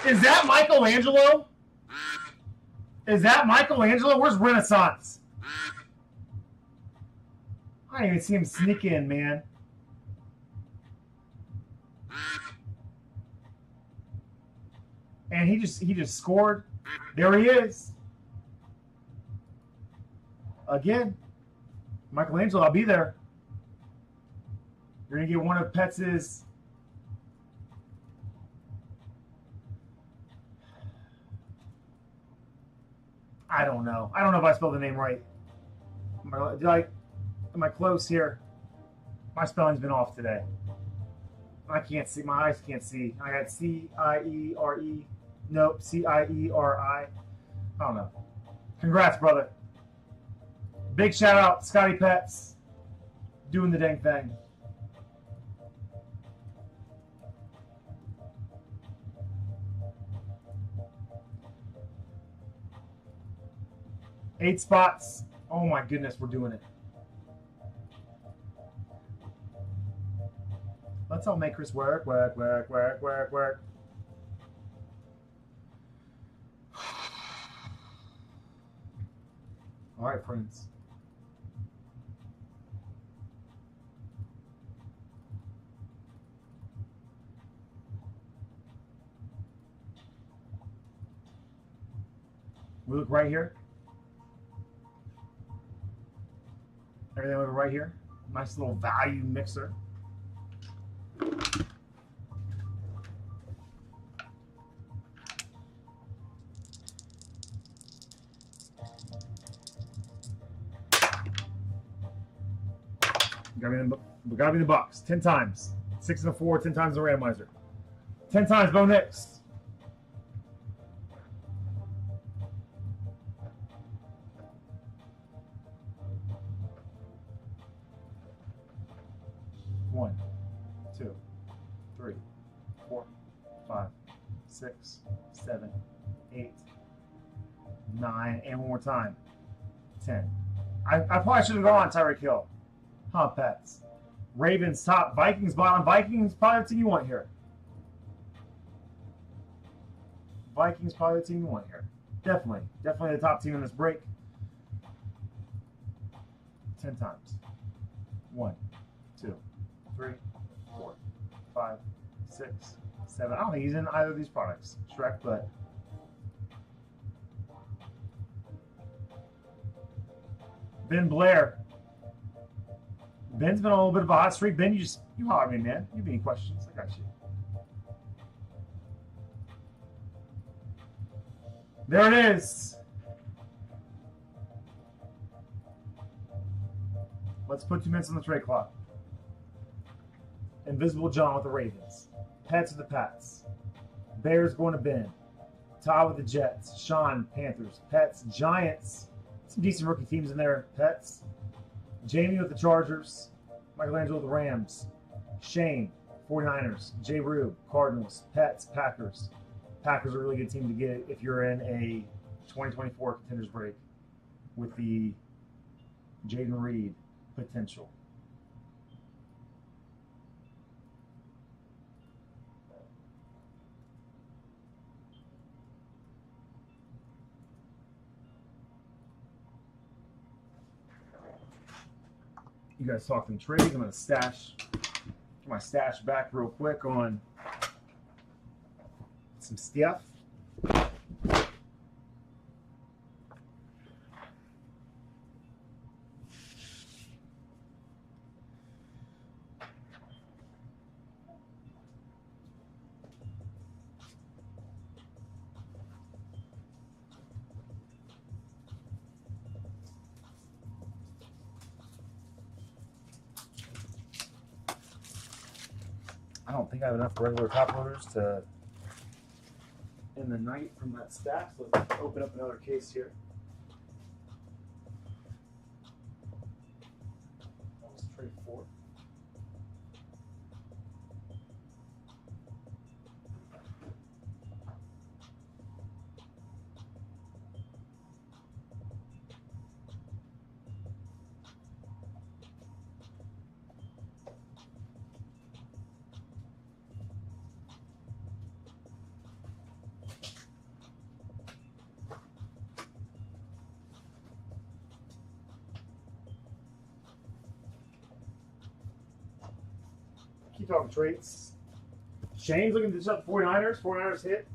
Is that Michelangelo? Is that Michelangelo? Where's Renaissance? I didn't even see him sneak in, man. And he just scored. There he is. Again. Michelangelo, I'll be there. You're going to get one of Pets's. I don't know. I don't know if I spelled the name right. Am I close here? My spelling's been off today. I can't see. My eyes can't see. I got C-I-E-R-E. Nope, C-I-E-R-I. I don't know. Congrats, brother. Big shout out, Scotty Pets. Doing the dang thing. Eight spots. Oh my goodness, we're doing it. Let's all make Chris work. All right, friends. We look right here. Everything over right here. Nice little value mixer. Gotta be the bucks. 10 times. 6 and a 4, 10 times the randomizer. 10 times Bo Nix. One, 2, 3, 4, 5, 6, 7, 8, 9, and one more time. 10. I probably should have gone Tyreek Hill. Huh, Pets. Ravens top, Vikings bottom. Vikings probably the team you want here. Vikings probably the team you want here. Definitely the top team in this break. 10 times. 1, 2, 3, 4, 5, 6, 7. I don't think he's in either of these products. Shrek, but Ben Blair. Ben's been on a little bit of a hot streak. Ben, you holler at me, man. You have any questions? I got you. There it is. Let's put 2 minutes on the trade clock. Invisible John with the Ravens. Pets with the Pats. Bears going to Ben. Todd with the Jets. Sean, Panthers. Pets, Giants. Some decent rookie teams in there. Pets. Jamie with the Chargers. Michelangelo with the Rams. Shane, 49ers. J. Rube, Cardinals. Pets, Packers. Packers are a really good team to get if you're in a 2024 contenders break with the Jaden Reed potential. You guys talking trades. I'm going to get my stash back real quick on some stuff. I don't think I have enough regular top loaders to end the night from that stack. So let's open up another case here. That was trade 4. Keep talking traits. Shane's looking to shut the 49ers. 49ers hit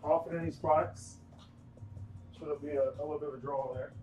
often in these products. So there'll be a little bit of a draw there.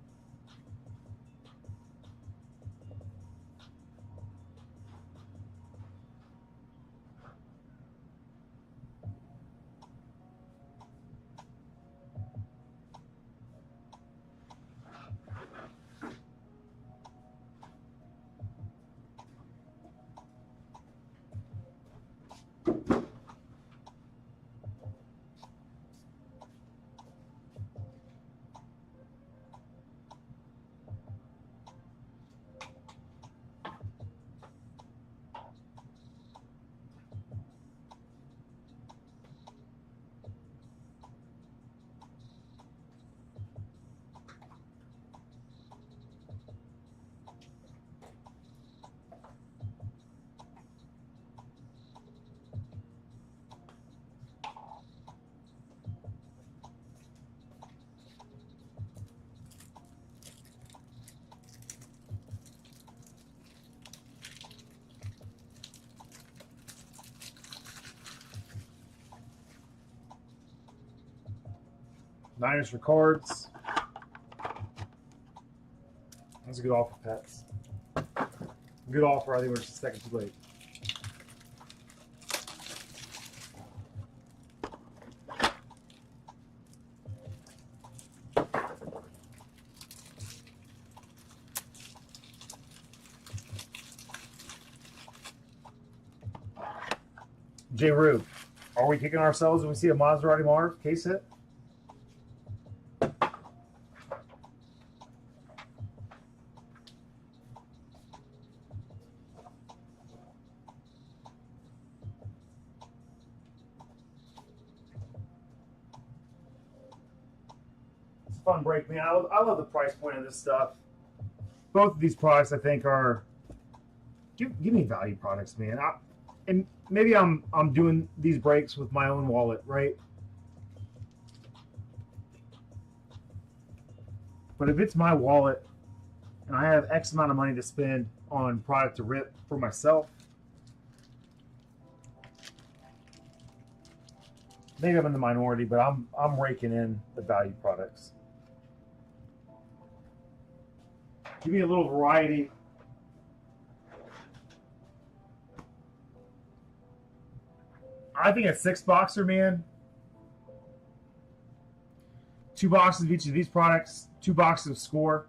Niners for cards. That's a good offer, Pets. Good offer. I think we're just a second too late. J. Rue, are we kicking ourselves when we see a Maserati Marv case hit? It's a fun break, man. I love the price point of this stuff. Both of these products, I think, are give me value products, man. And maybe I'm doing these breaks with my own wallet, right? But if it's my wallet and I have X amount of money to spend on product to rip for myself, maybe I'm in the minority, but I'm raking in the value products. Give me a little variety. I think a 6-boxer, man. 2 boxes of each of these products, 2 boxes of Score.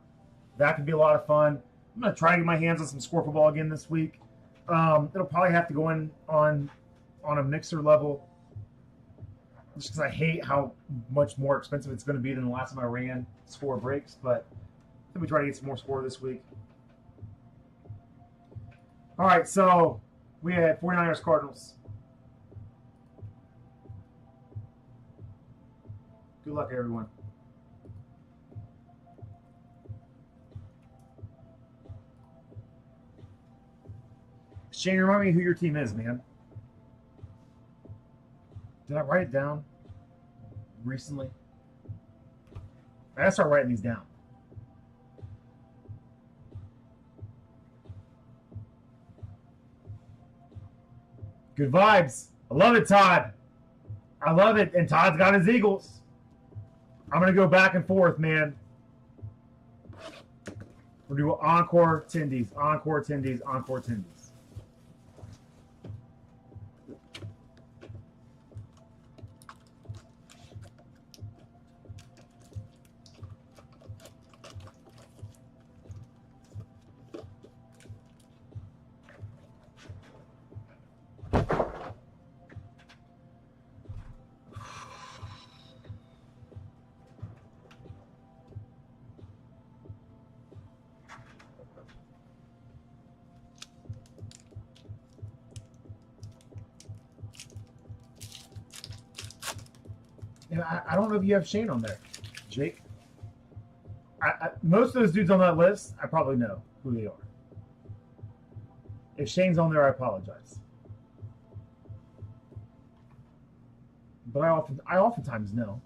That could be a lot of fun. I'm gonna try to get my hands on some Score football again this week. It'll probably have to go in on a mixer level, just because I hate how much more expensive it's going to be than the last time I ran Score breaks. But let me try to get some more Score this week. All right, so we had 49ers Cardinals. Good luck, everyone. Shane, remind me who your team is, man. Did I write it down recently? I gotta start writing these down. Good vibes. I love it, Todd. I love it. And Todd's got his Eagles. I'm going to go back and forth, man. We'll do Encore Tendies, Encore Tendies, Encore Tendies. I don't know if you have Shane on there, Jake. Most of those dudes on that list, I probably know who they are. If Shane's on there, I apologize. But I oftentimes know.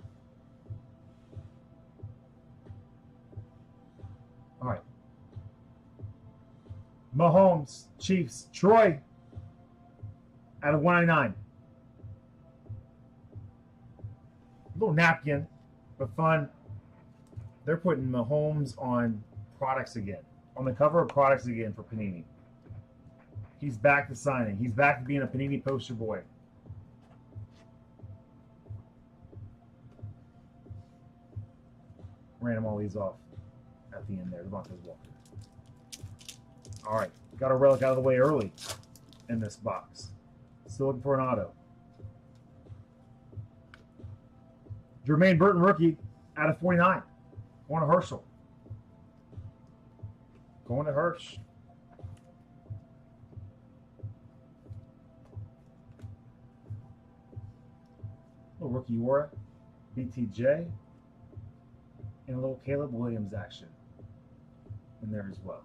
All right. Mahomes, Chiefs, Troy, out of 199. Little napkin, but fun. They're putting Mahomes on products again, on the cover of products again for Panini. He's back to signing. He's back to being a Panini poster boy. Ran all these off at the end there. Devontae Walker. All right, got a relic out of the way early in this box. Still looking for an auto. Jermaine Burton rookie out of 49. Going to Herschel. Going to Hirsch. Little rookie Aura, BTJ, and a little Caleb Williams action in there as well.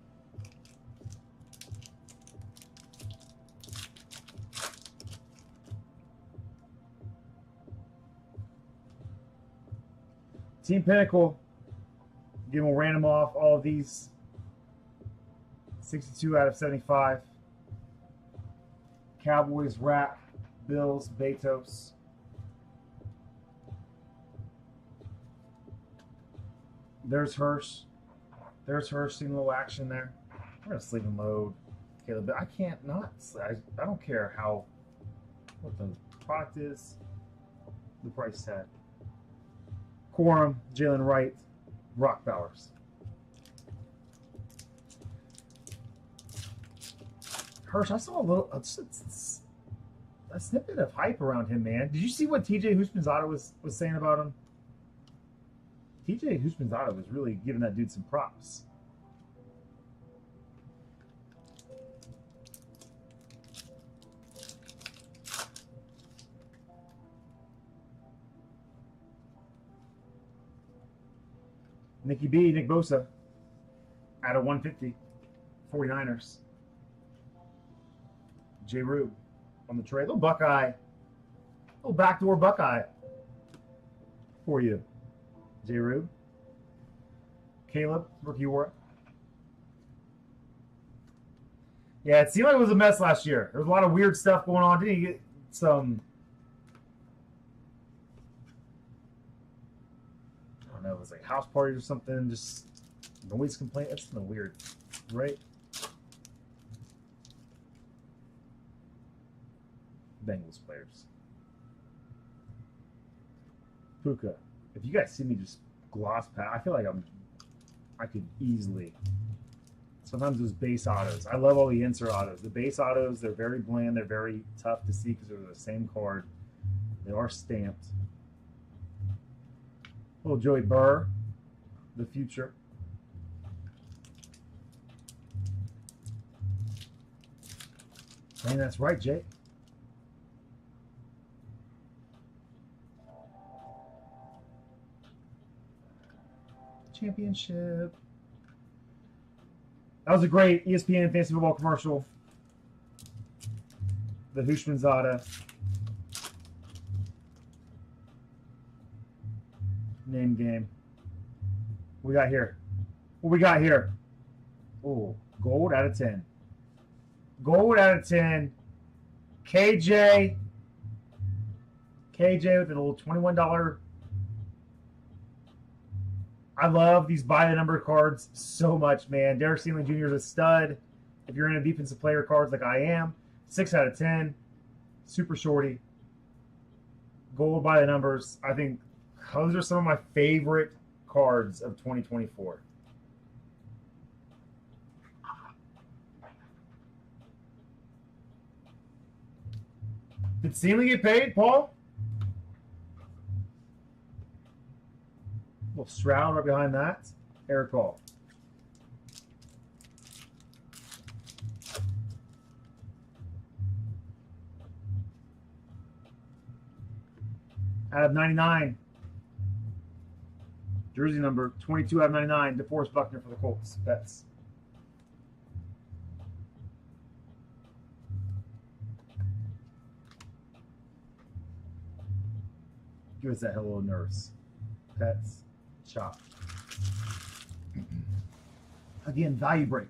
Team Pinnacle, again, we'll random off all of these. 62 out of 75. Cowboys, Rack, Bills, Betos. There's Hirsch. There's Hirsch seeing a little action there. I'm going to sleep in mode. Caleb, but I can't not. I don't care what the product is, the price tag. Quorum, Jalen Wright, Rock Bowers. Hirsch, I saw a snippet of hype around him, man. Did you see what TJ Houshmandzadeh was saying about him? TJ Houshmandzadeh was really giving that dude some props. Nicky B, Nick Bosa, out of 150, 49ers. J. Rube on the trade. Little Buckeye. Little backdoor Buckeye for you. J. Rube. Caleb, rookie war. Yeah, it seemed like it was a mess last year. There was a lot of weird stuff going on. Didn't you get some... I don't know, it was like house parties or something, just noise complaint. That's kind of weird, right? Bengals players. Puka. If you guys see me just gloss past, I feel like I could easily. Sometimes those base autos. I love all the insert autos. The base autos, they're very bland. They're very tough to see because they're the same card. They are stamped. Little Joey Burr, the future. Man, that's right, Jake. Championship. That was a great ESPN fantasy football commercial. The Houshmandzadeh name game. What we got here? What we got here? Oh, gold out of 10. Gold out of 10. KJ. KJ with a little $21. I love these by the number cards so much, man. Derek Stingley Jr. is a stud. If you're into defensive player cards like I am, 6 out of 10. Super shorty. Gold by the numbers. I think those are some of my favorite cards of 2024. Did Stingley get paid, Paul? Little Stroud right behind that. Eric Paul. Out of 99. Jersey number 22 out of 99. DeForest Buckner for the Colts. Bets. Give us that hello nurse. Pets. Chop. Again, value break.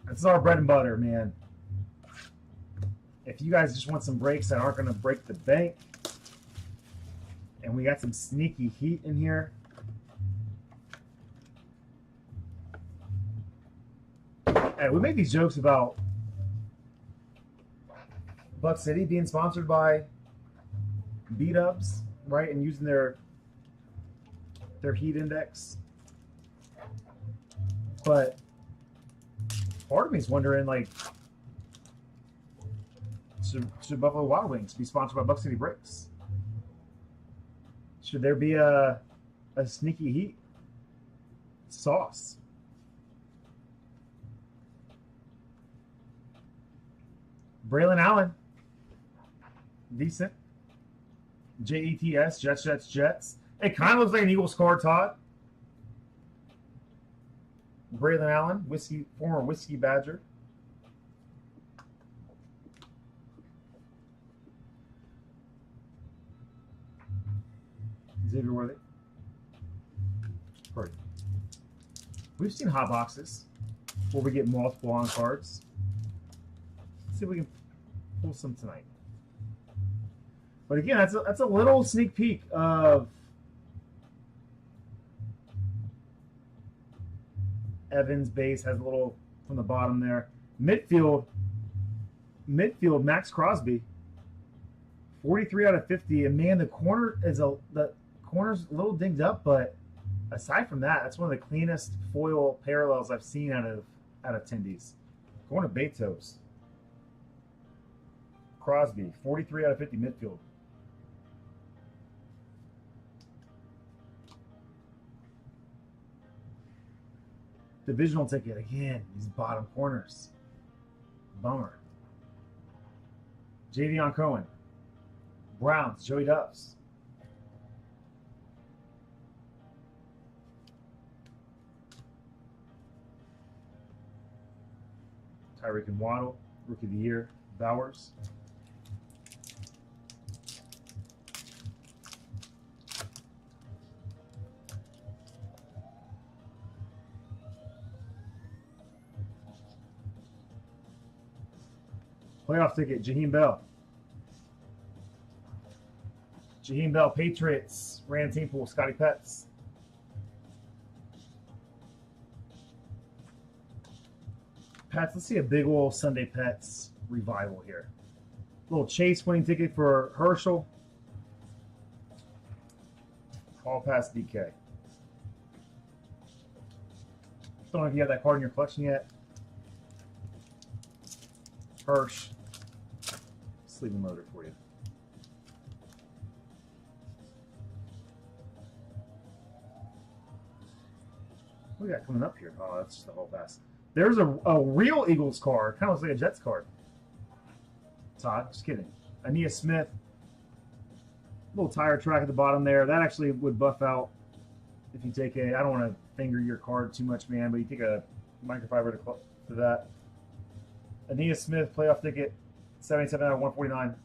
This is our bread and butter, man. If you guys just want some breaks that aren't going to break the bank, and we got some sneaky heat in here. Hey, we make these jokes about Buck City being sponsored by B-Dubs, right? And using their heat index. But part of me is wondering, like, should Buffalo Wild Wings be sponsored by BuckCityBreaks? Should there be a sneaky heat sauce? Braylon Allen, decent. Jets, Jets. It kind of looks like an Eagles card, Todd. Braylon Allen, former Whiskey Badger. Xavier Worthy. Perfect. We've seen hot boxes where we get multiple on cards. Let's see if we can pull some tonight. But again, that's a little sneak peek of Evans base has a little from the bottom there. Midfield, Max Crosby, 43 out of 50. And man, the corner's a little dinged up, but aside from that, that's one of the cleanest foil parallels I've seen out of Tendies. Going to Beethoven's. Crosby, 43 out of 50 midfield. Divisional ticket again. These bottom corners. Bummer. Javion Cohen. Browns, Joey Dubs. Tyreek and Waddle, Rookie of the Year, Bowers. Playoff ticket, Jaheim Bell. Jaheim Bell, Patriots, ran team pool, Scotty Petts. Pets, let's see a big old Sunday Pets revival here. Little Chase winning ticket for Herschel. All past DK. Don't know if you have that card in your collection yet. Hirsch. Sleeping loader for you. What do we got coming up here? Oh, that's just the whole pass. There's a real Eagles card. Kind of looks like a Jets card. Todd, just kidding. Ania Smith. Little tire track at the bottom there. That actually would buff out if you take a, I don't want to finger your card too much, man, but you take a microfiber to that. Ania Smith, playoff ticket, 77 out of 149.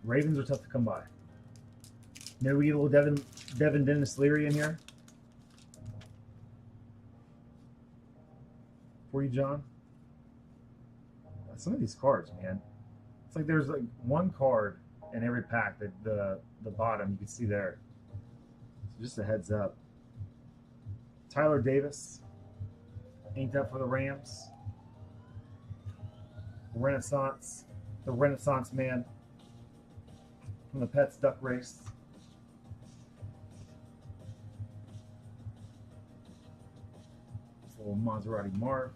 Ravens are tough to come by. Maybe we get a little Devin Dennis Leary in here. For you, John. Some of these cards, man. It's like there's like one card in every pack that the bottom you can see there. So just a heads up. Tyler Davis. Inked up for the Rams. Renaissance. The Renaissance man. From the Pets Duck Race. This little Maserati Marv.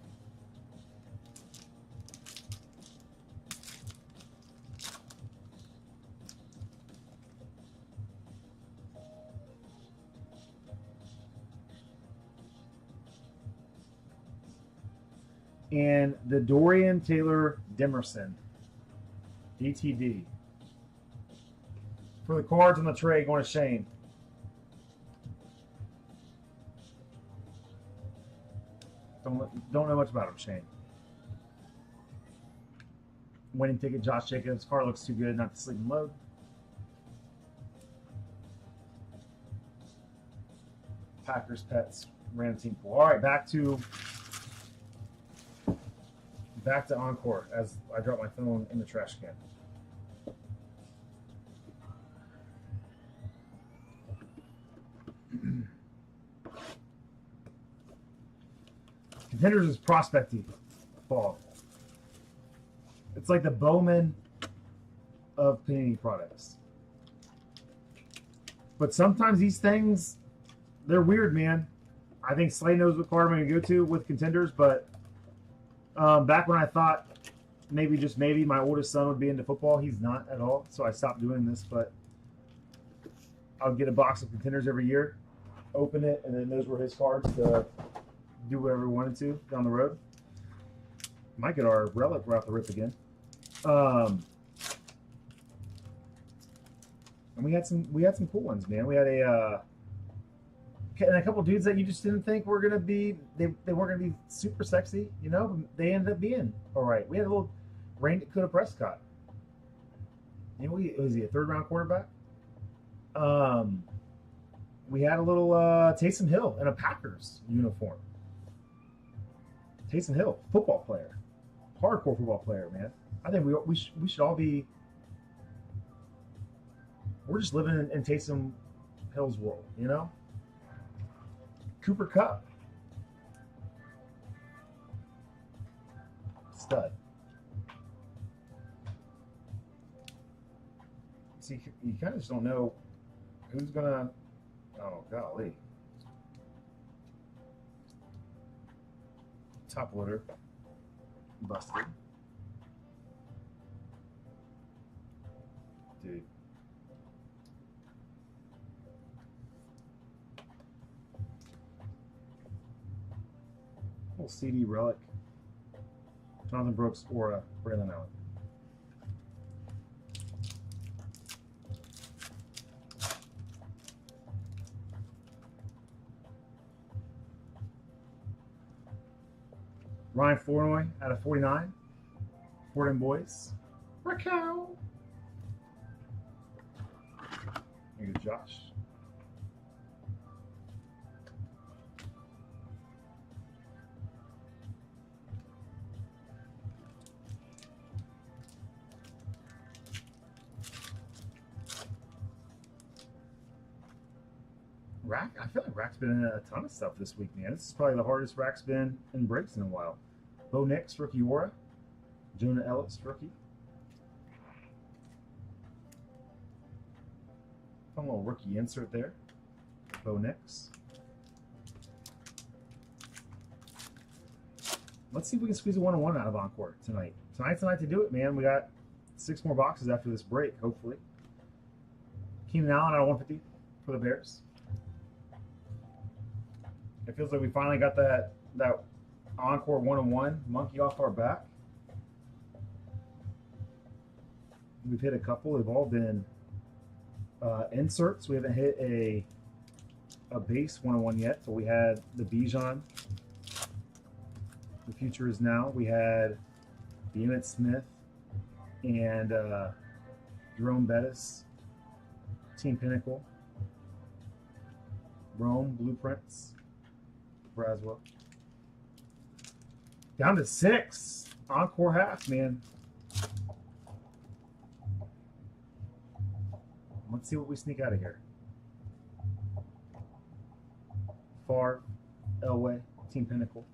And the Dorian Taylor Demerson. DTD. For the cards on the tray, going to Shane. Don't know much about him, Shane. Winning ticket, Josh Jacobs. Card looks too good not to sleep and load. Packers, Pets, Ram team pool. All right, back to Encore as I drop my phone in the trash can. Contenders is prospecting fall. It's like the Bowman of Panini products. But sometimes these things, they're weird, man. I think Slay knows what card I'm going to go to with Contenders, but back when I thought maybe, just maybe, my oldest son would be into football, he's not at all, so I stopped doing this, but I'll get a box of Contenders every year, open it, and then those were his cards to do whatever we wanted to down the road. Might get our relic right off the rip again. And we had some cool ones, man. We had a couple dudes that you just didn't think were gonna be they weren't gonna be super sexy, you know. They ended up being all right. We had a little Rain Dakota Prescott. You know, was he a third round quarterback? We had a little Taysom Hill in a Packers uniform. Taysom Hill, football player, hardcore football player, man. I think we should all be. We're just living in Taysom Hill's world, you know. Cooper Cup, stud. See, you kind of just don't know who's gonna. Oh golly. Top loader busted. Dude. Little CD relic. Jonathan Brooks or Braylon Allen. Ryan Flournoy out of 49. Fordham boys. Raquel. Here you go, Josh. Rack, I feel like Rack's been in a ton of stuff this week, man. This is probably the hardest Rack's been in breaks in a while. Bo Nix, rookie aura. Jonah Ellis, rookie. Fun little rookie insert there. Bo Nix. Let's see if we can squeeze a 1-on-1 out of Encore tonight. Tonight's the night to do it, man. We got 6 more boxes after this break, hopefully. Keenan Allen out of 150 for the Bears. It feels like we finally got that Encore 1-on-1 monkey off our back. We've hit a couple. They've all been inserts. We haven't hit a base 1-on-1 yet. So we had the Bijan. The future is now. We had the Emmitt Smith and Jerome Bettis. Team Pinnacle. Rome Blueprints. Braswell. Down to 6. Encore half, man. Let's see what we sneak out of here. Favre, Elway, Team Pinnacle.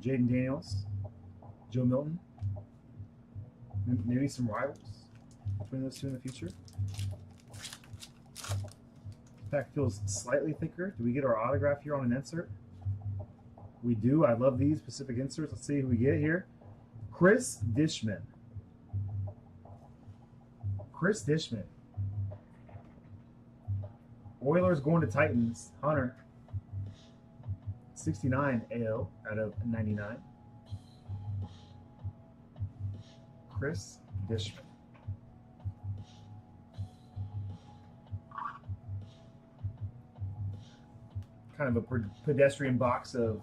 Jaden Daniels, Joe Milton. Maybe some rivals between those two in the future. Pack feels slightly thicker. Do we get our autograph here on an insert? We do. I love these specific inserts. Let's see who we get here. Chris Dishman. Chris Dishman. Oilers going to Titans. Hunter. 69 AO out of 99. Chris Dishman. Kind of a pedestrian box of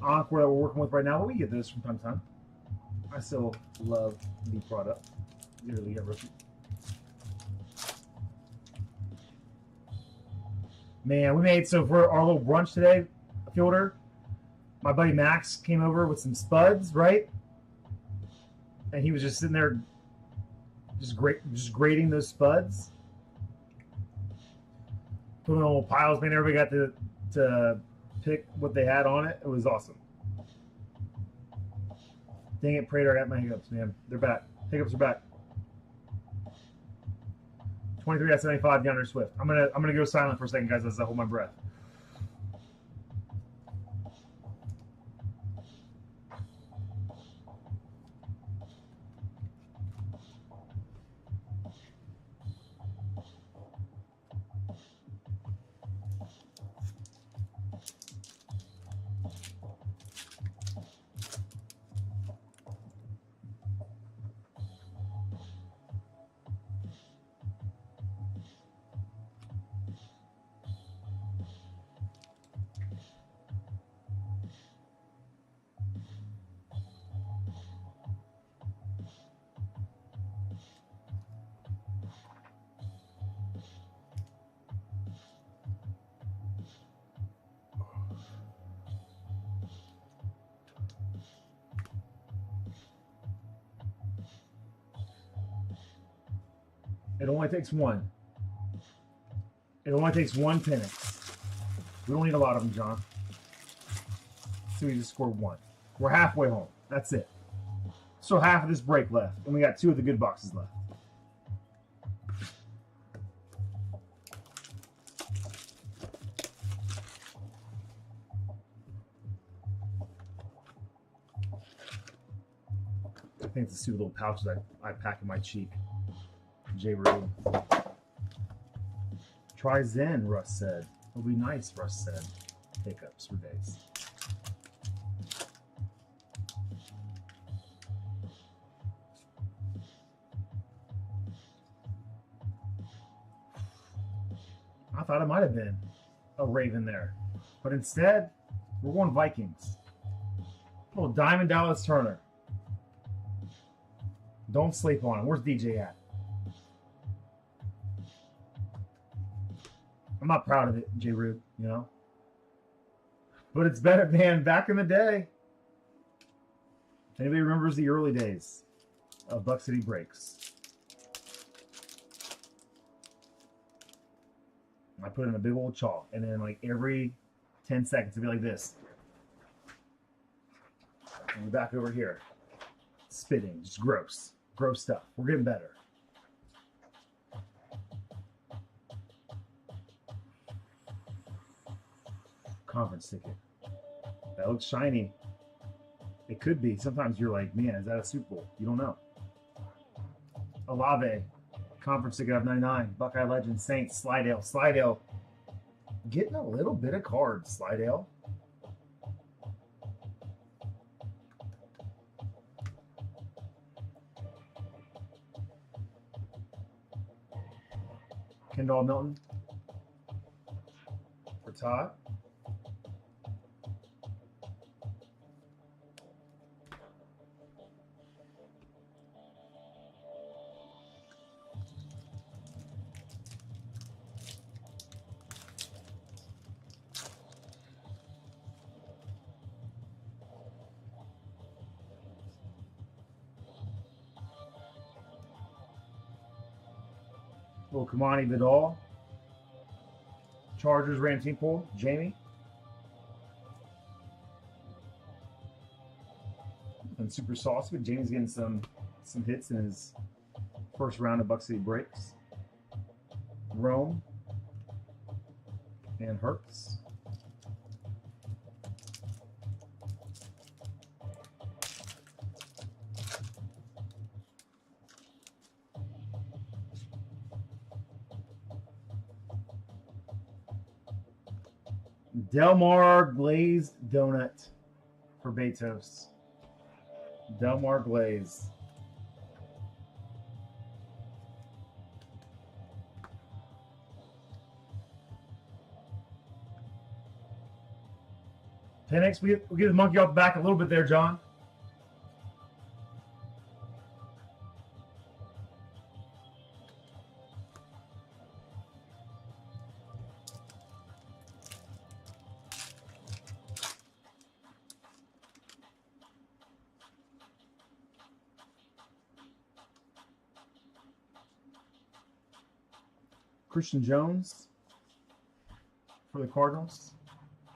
Encore that we're working with right now, but we get this from time to time. I still love the product. Dearly get rookie. Man, we made, so for our little brunch today, Fielder, my buddy Max came over with some spuds, right? And he was just sitting there just grating those spuds. Putting on little piles, man. Everybody got to pick what they had on it. It was awesome. Dang it, Prater, I got my hiccups, man. They're back. Hiccups are back. 23 out of 75, DeAndre Swift. I'm gonna go silent for a second, guys, as I hold my breath. It only takes one. It only takes one Penix. We don't need a lot of them, John. So we just scored one. We're halfway home. That's it. So half of this break left, and we got 2 of the good boxes left. I think it's the stupid little pouches I pack in my cheek. J. Rue. Try Zen, Russ said. It'll be nice, Russ said. Hiccups for days. I thought it might have been a Raven there. But instead, we're going Vikings. Little Diamond Dallas Turner. Don't sleep on him. Where's DJ at? I'm not proud of it, J. Rube, you know? But it's better, man. Back in the day. Anybody remembers the early days of BuckCityBreaks? I put in a big old chalk, and then like every 10 seconds it'd be like this. And we're back over here. Spitting, just gross. Gross stuff. We're getting better. Conference ticket. That looks shiny. It could be. Sometimes you're like, man, is that a Super Bowl? You don't know. Olave. Conference ticket of 99. Buckeye Legend. Saints. Slidell. Slidell. Getting a little bit of cards, Slidell. Kendall Milton. For Todd. Little Kamani Vidal. Chargers ran team pool. Jamie. And super saucy, but Jamie's getting some hits in his first round of BuckCityBreaks. Rome. And Hertz. Delmar glazed donut for Betos. Delmar glaze. Penix, we'll get the monkey off the back a little bit there, John. Christian Jones for the Cardinals.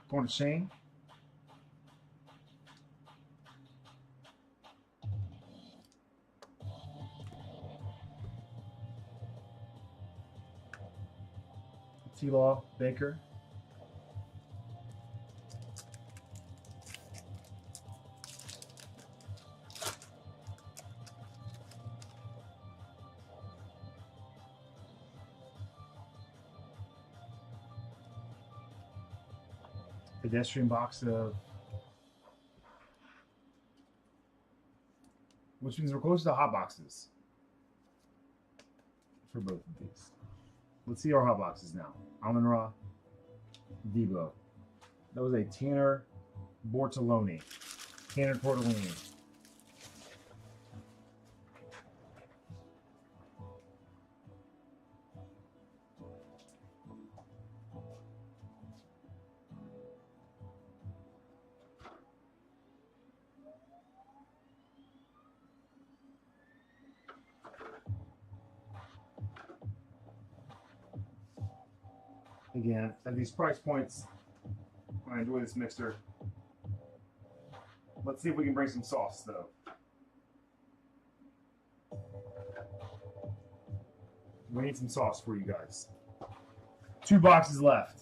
Going to Shane. T-Law Baker. Pedestrian box of, which means we're close to the hot boxes for both of these. Let's see our hot boxes now. Amon-Ra, Debo. That was a Tanner Bortoloni. Tanner Bortolini. Again, at these price points, I enjoy this mixer. Let's see if we can bring some sauce, though. We need some sauce for you guys. 2 boxes left.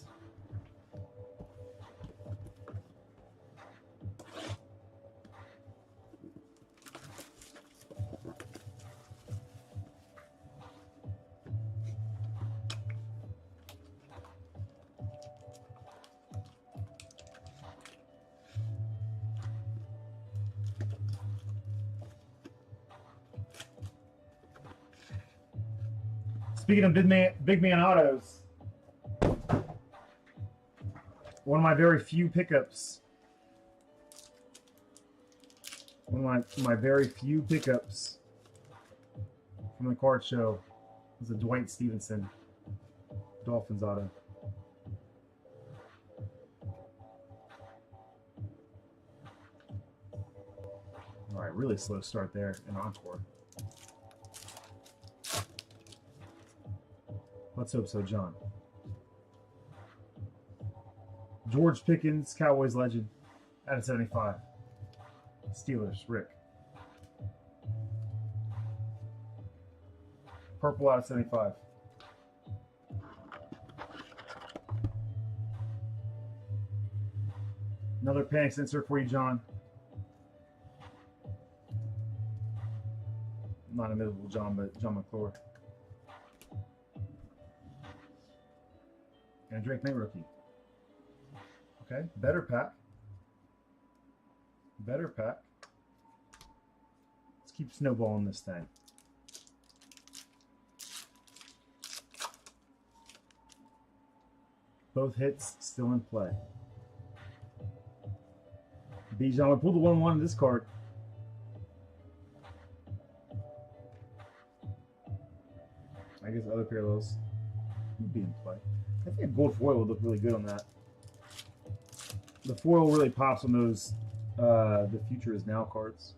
Speaking of big man autos, one of my very few pickups. One of my very few pickups from the card show was a Dwight Stevenson Dolphins auto. All right, really slow start there in Encore. Let's hope so, John. George Pickens, Cowboys legend, out of 75. Steelers, Rick. Purple out of 75. Another panic sensor for you, John. Not a miserable John, but John McClure. And Drake May rookie. Okay, better pack. Better pack. Let's keep snowballing this thing. Both hits still in play. Bijan, we pulled the 1-1 in this card. I guess other parallels would be in play. I think a gold foil would look really good on that. The foil really pops on those the future is now cards.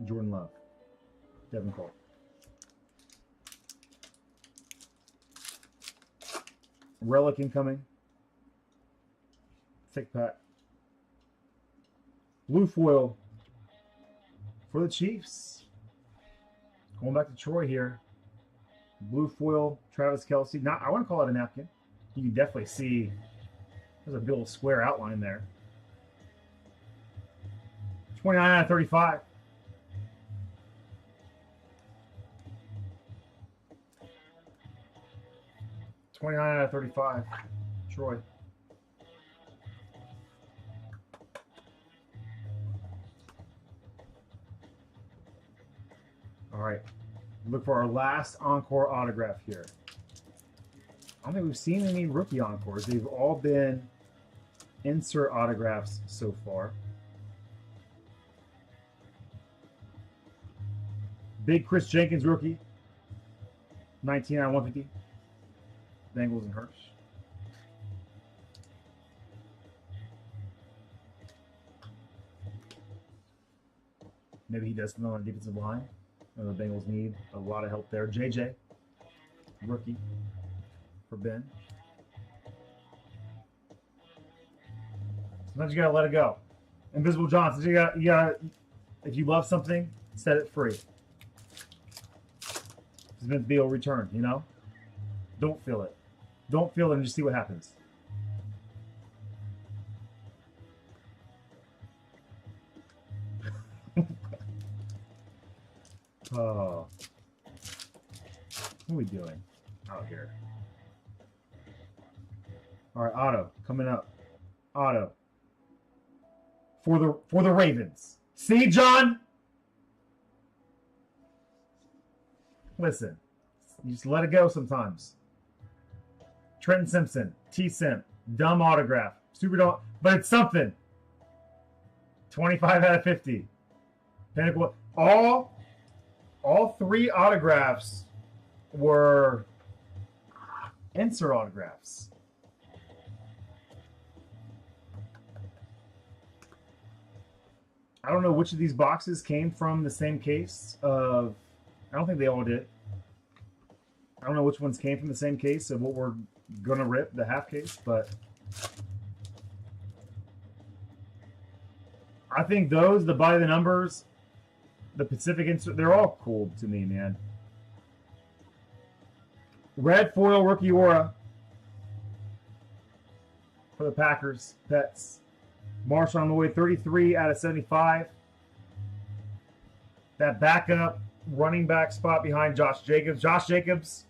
Jordan Love. Devin Cole. Relic incoming. Thick pack. Blue foil for the Chiefs. Going back to Troy here. Blue foil, Travis Kelce. Not, I want to call it a napkin. You can definitely see there's a big old square outline there. 29 out of 35. Out of 35. Troy. All right. Look for our last Encore autograph here. I don't think we've seen any rookie Encores. They've all been insert autographs so far. Big Chris Jenkins rookie. 19 out of 150. Bengals and Hirsch. Maybe he does something on the defensive line. The Bengals need a lot of help there. JJ, rookie for Ben. Sometimes you gotta let it go. Invisible Johnson, you gotta. If you love something, set it free. It's meant to be a return, you know. Don't feel it. Don't feel it and just see what happens. Oh. What are we doing out here? All right, Otto coming up. Otto for the Ravens. See, John? Listen, you just let it go sometimes. Trenton Simpson, T-Simp, dumb autograph, super dumb, but it's something. 25 out of 50. Pinnacle. All 3 autographs were insert autographs. I don't know which of these boxes came from the same case of I don't think they all did. I don't know which ones came from the same case of what we're gonna rip, the half case, but I think those, the by the numbers, the Pacific Insert, they're all cool to me, man. Red foil rookie aura for the Packers. Pets. Marshall on the way, 33 out of 75. That backup running back spot behind Josh Jacobs. Josh Jacobs,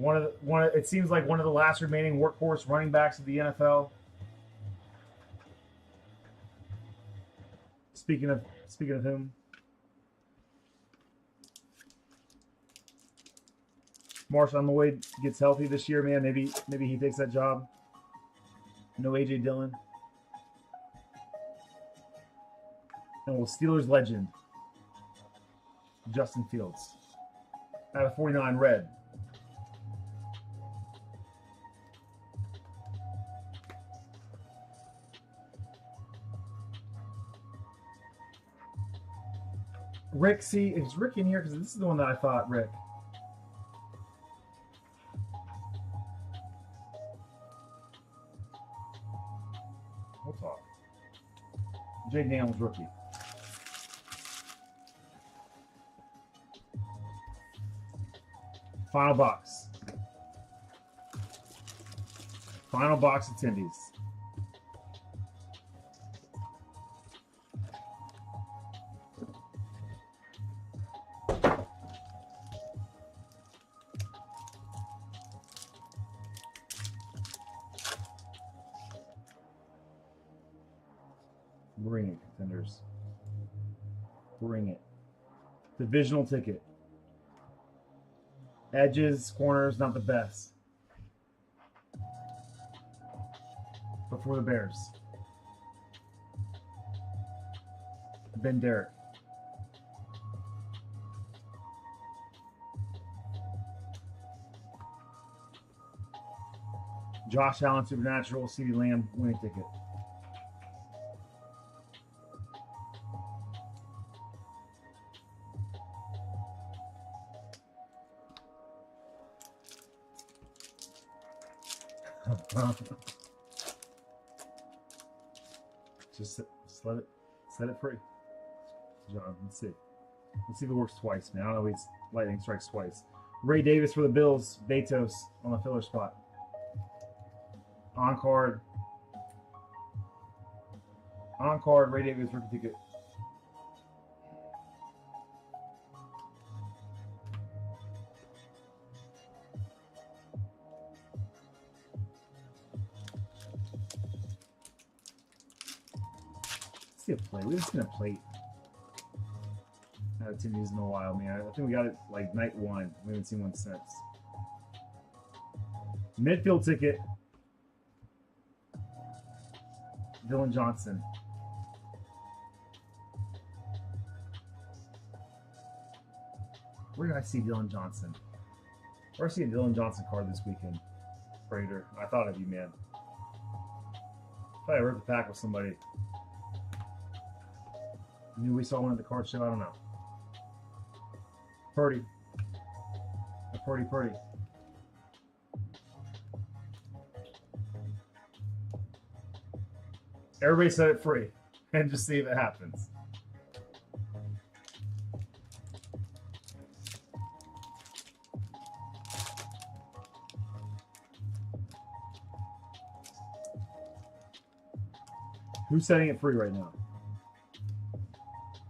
it seems like one of the last remaining workhorse running backs of the NFL. Speaking of whom, Marshall on the way gets healthy this year, man. Maybe he takes that job. No AJ Dillon. And well, Steelers legend, Justin Fields. Out of 49, red. Rick, see, is Rick in here? Because this is the one that I thought, Rick. We'll talk. Jay Daniels, rookie. Final box. Final box attendees. Bring it, contenders. Bring it. Divisional ticket. Edges, corners, not the best. But for the Bears. Ben Derrick. Josh Allen, Supernatural, CeeDee Lamb, winning ticket. Just let it set it free, John. Let's see if it works twice, man. I don't know if lightning strikes twice. Ray Davis for the Bills. Betos on the filler spot. Encore. Ray Davis rookie ticket. See a plate. We haven't seen a plate. I haven't seen these in a while, man. I think we got it like night one. We haven't seen one since. Midfield ticket. Dylan Johnson. Where did I see Dylan Johnson? Where did I see a Dylan Johnson card this weekend? Prater. I thought of you, man. Probably ripped the pack with somebody. Knew we saw one at the card show. I don't know. Purdy. Purdy. Everybody set it free and just see if it happens. Who's setting it free right now?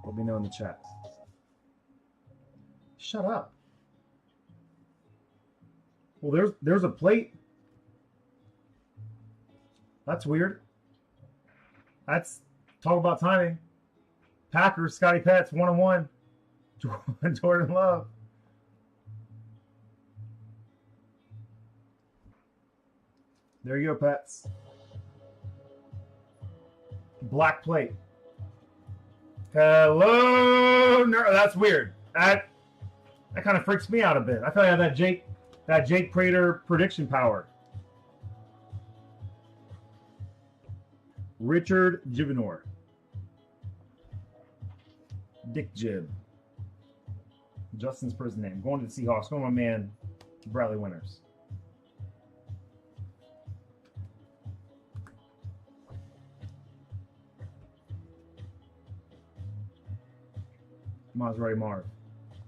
Let me know in the chat. Shut up. Well, there's a plate. That's weird. That's talk about timing. Packers, Scotty Pets, 1-on-1. Jordan Love. There you go, Pets. Black plate. Hello, that's weird. That kind of freaks me out a bit. I thought I had that Jake Prater prediction power. Richard Jivenor. Dick Jib. Justin's prison name. Going to the Seahawks. Going to my man, Bradley Winters. Maserati Marv.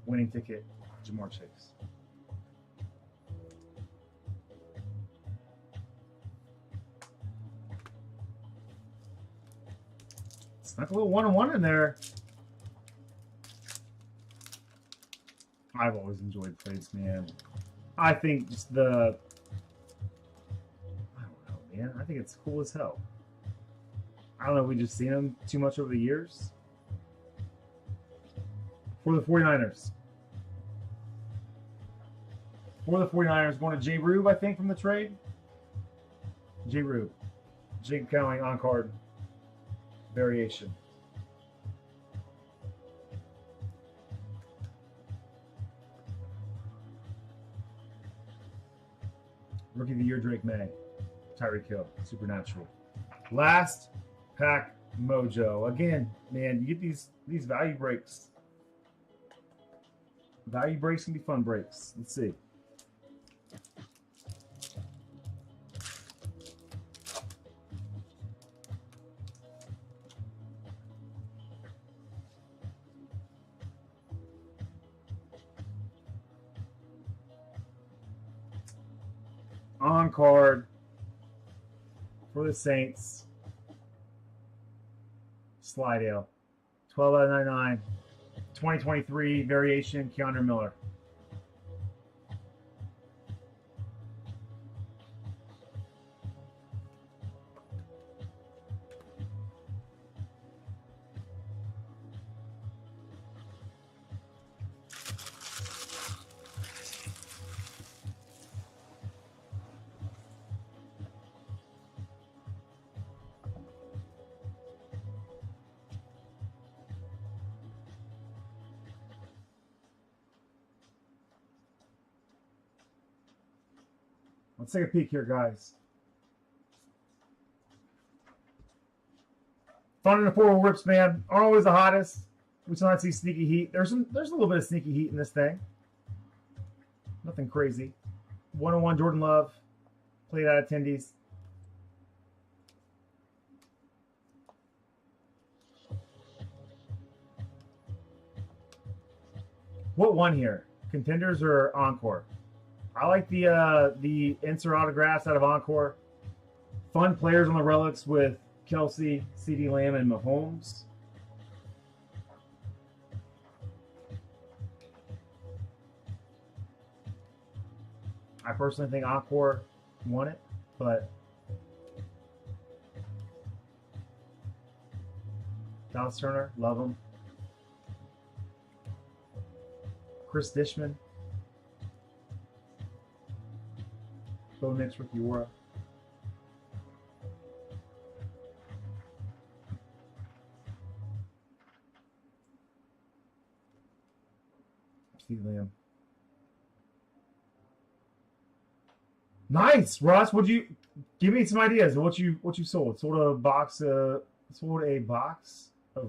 Winning ticket, Jamar Chase. Snuck a little one-on-one in there. I've always enjoyed plates, man. I think just I don't know, man. I think it's cool as hell. I don't know if we just seen them too much over the years. For the 49ers. For the 49ers, going to J. Rube, I think, from the trade. J. Rube. Jacob Cowling, Encore. Variation. Rookie of the Year, Drake May. Tyreek Hill, Supernatural. Last pack mojo. Again, man, you get these value breaks. Value breaks can be fun breaks. Let's see. On card for the Saints. Slidale. 12 out of 99. 2023 variation, Keanu Miller. Let's take a peek here, guys. Fun in the 4 rips, man. Aren't always the hottest. We sometimes see sneaky heat. There's a little bit of sneaky heat in this thing. Nothing crazy. 101 Jordan Love. Played out attendees. What one here? Contenders or Encore? I like the insert autographs out of Encore. Fun players on the relics with Kelsey, CeeDee Lamb, and Mahomes. I personally think Encore won it, but Dallas Turner, love him. Chris Dishman. Bo Nix, Ricky Wara. CeeDee Lamb. Nice, Ross. Would you give me some ideas of what you sold? Sold a box of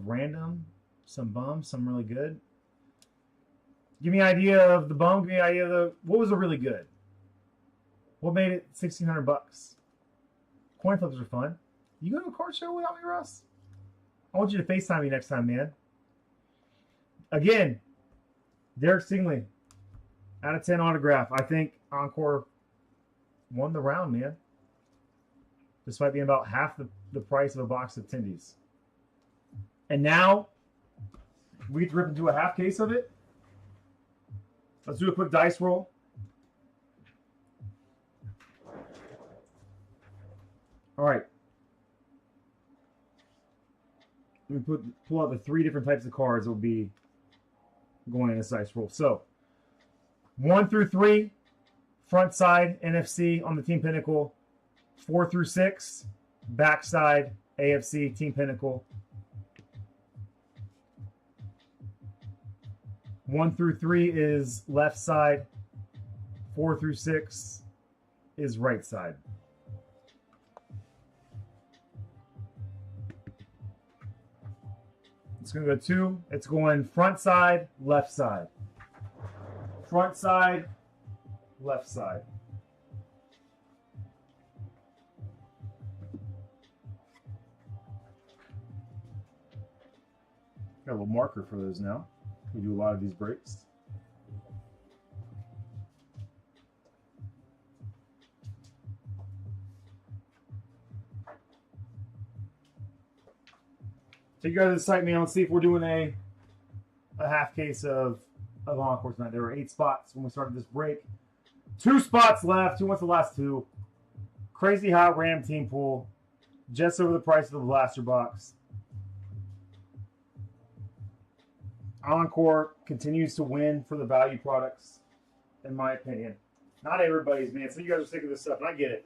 random, some bums, some really good. Give me an idea of the bum. Give me an idea of what was a really good. What made it $1,600? Coin flips are fun. You go to a card show without me, Russ? I want you to FaceTime me next time, man. Again, Derek Stingley, out of 10 autograph. I think Encore won the round, man. Despite being about half the price of a box of Tindies. And now, we get to rip into a half case of it. Let's do a quick dice roll. All right. Let me pull out the 3 different types of cards that will be going in this dice roll. So, 1 through 3, front side NFC on the Team Pinnacle. 4 through 6, backside AFC Team Pinnacle. 1 through 3 is left side. 4 through 6 is right side. It's going to go 2. It's going front side, left side. front side, left side. Got a little marker for those now. We do a lot of these breaks. So you guys incite me on, see if we're doing a half case of Encore tonight. There were 8 spots when we started this break. 2 spots left. Who wants the last 2? Crazy hot Ram team pool. Just over the price of the blaster box. Encore continues to win for the value products, in my opinion. Not everybody's, man. Some of you guys are sick of this stuff, and I get it.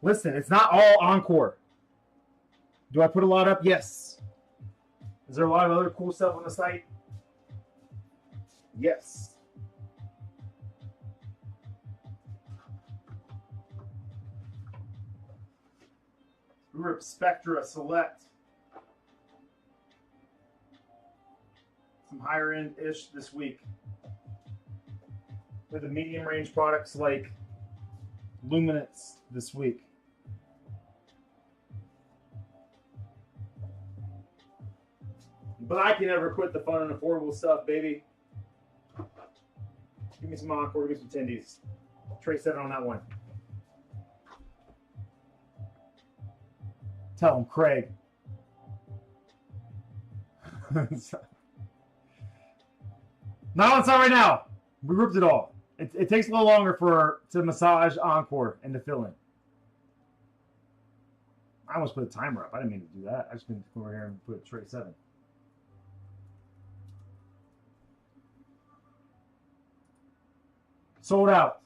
Listen, it's not all Encore. Do I put a lot up? Yes. Is there a lot of other cool stuff on the site? Yes. We were at Spectra Select. Some higher end-ish this week. With the medium range products like Luminance this week. But I can never quit the fun and affordable stuff, baby. Give me some Encore, give me some Tendies. Trade 7 on that one. Tell him, Craig. Not on site right now. We ripped it all. It takes a little longer to massage Encore and to fill in. I almost put a timer up. I didn't mean to do that. I just meant to come over here and put tray 7. Sold out.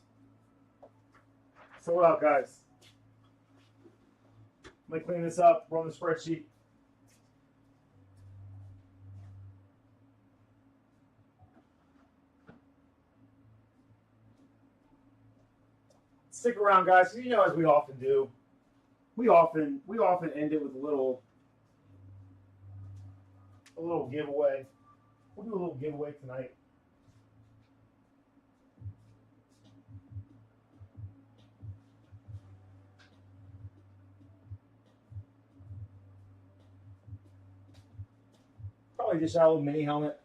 Sold out, guys. Let me clean this up. We're on the spreadsheet. Stick around, guys. You know, as we often do, we often end it with a little giveaway. We'll do a little giveaway tonight. Probably just a little mini helmet.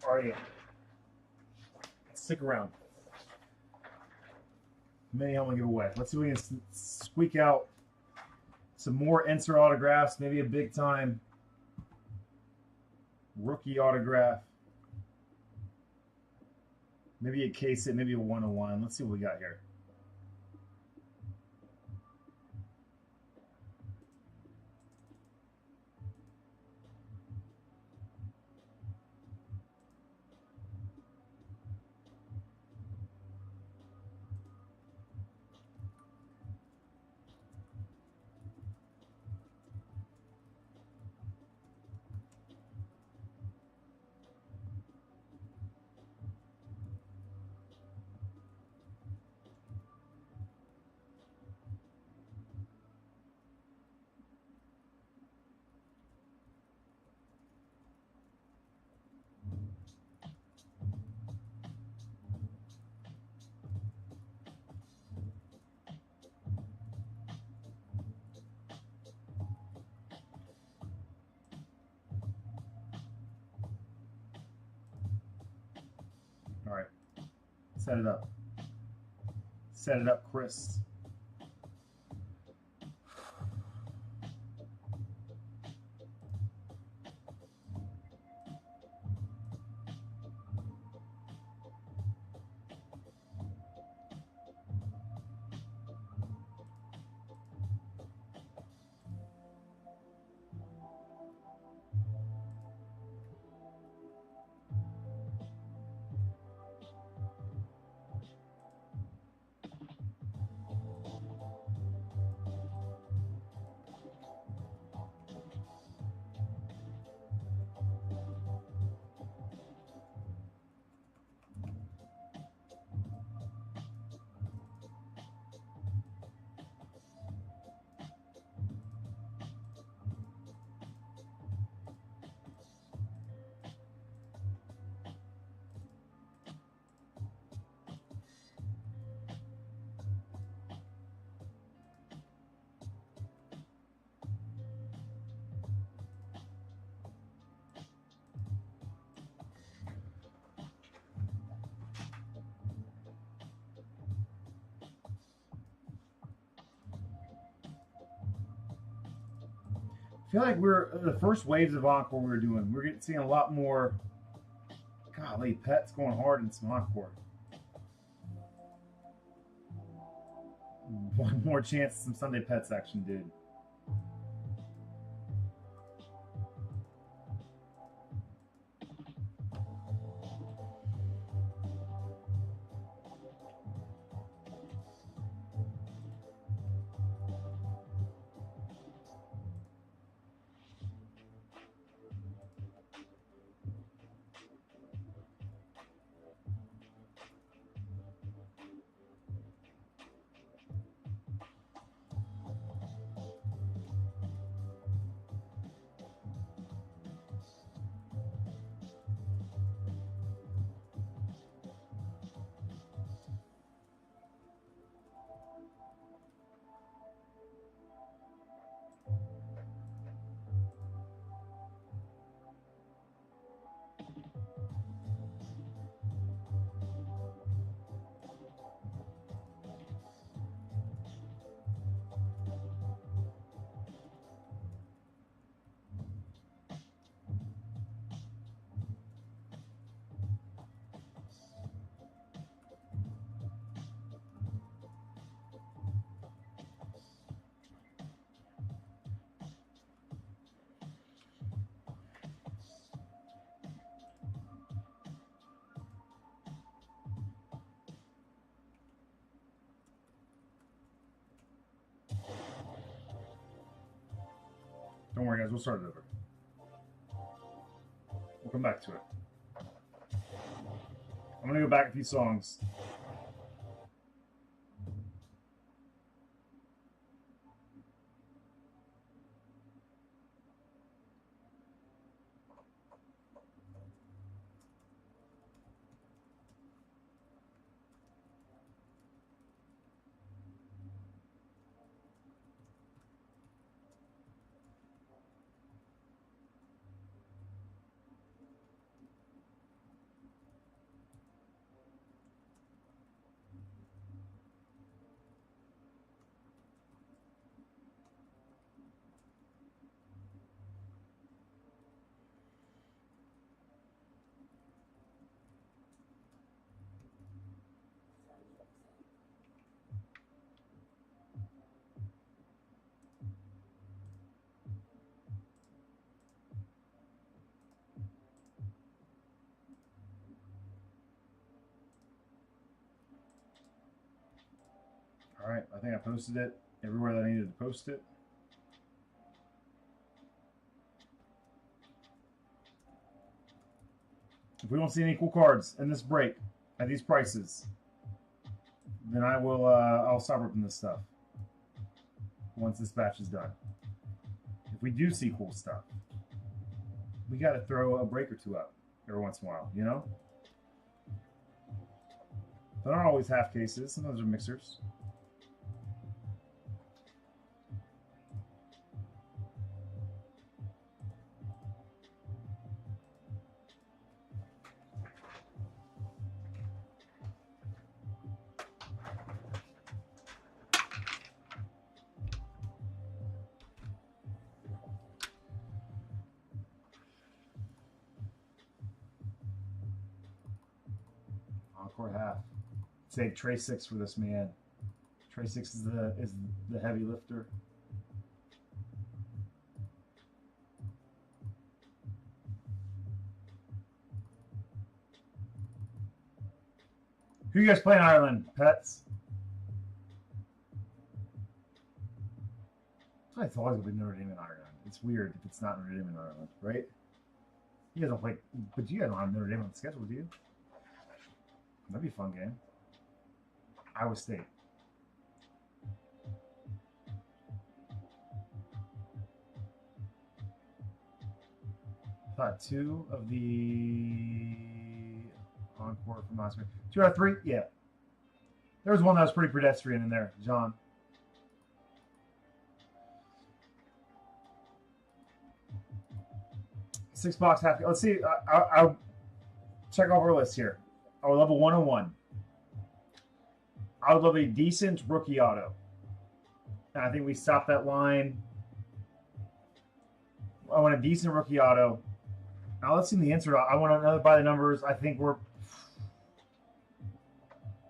Alrighty. Stick around. mini helmet giveaway. Let's see if we can squeak out some more insert autographs, maybe a big time rookie autograph. Maybe a case hit, maybe a 101. Let's see what we got here. All right, set it up. Set it up, Chris. I feel like we're the first waves of Encore we were doing. We're seeing a lot more, golly, pets going hard in some Encore. One more chance some Sunday Pets action, dude. Don't worry, guys. We'll start it over. We'll come back to it. I'm going to go back a few songs. All right, I think I posted it everywhere that I needed to post it. If we don't see any cool cards in this break at these prices, then I will I'll stop ripping this stuff once this batch is done. If we do see cool stuff, we got to throw a break or two up every once in a while, you know? They're not always half cases. Sometimes they're mixers. Encore half. Take Tray 6 for this man. Tray 6 is the heavy lifter. Who you guys play in Ireland? Pets? It's always gonna be Notre Dame in Ireland. It's weird if it's not Notre Dame in Ireland, right? You guys don't play, but you guys don't have Notre Dame on the schedule, do you? That'd be a fun game. Iowa State. I thought 2 of the Encore from last week. 2 out of 3? Yeah. There was one that was pretty pedestrian in there, John. Six box half. Let's see. I'll check off our list here. I would love a 101. I would love a decent rookie auto. And I think we stopped that line. I want a decent rookie auto. Now let's see the insert. I want another by the numbers. I think we're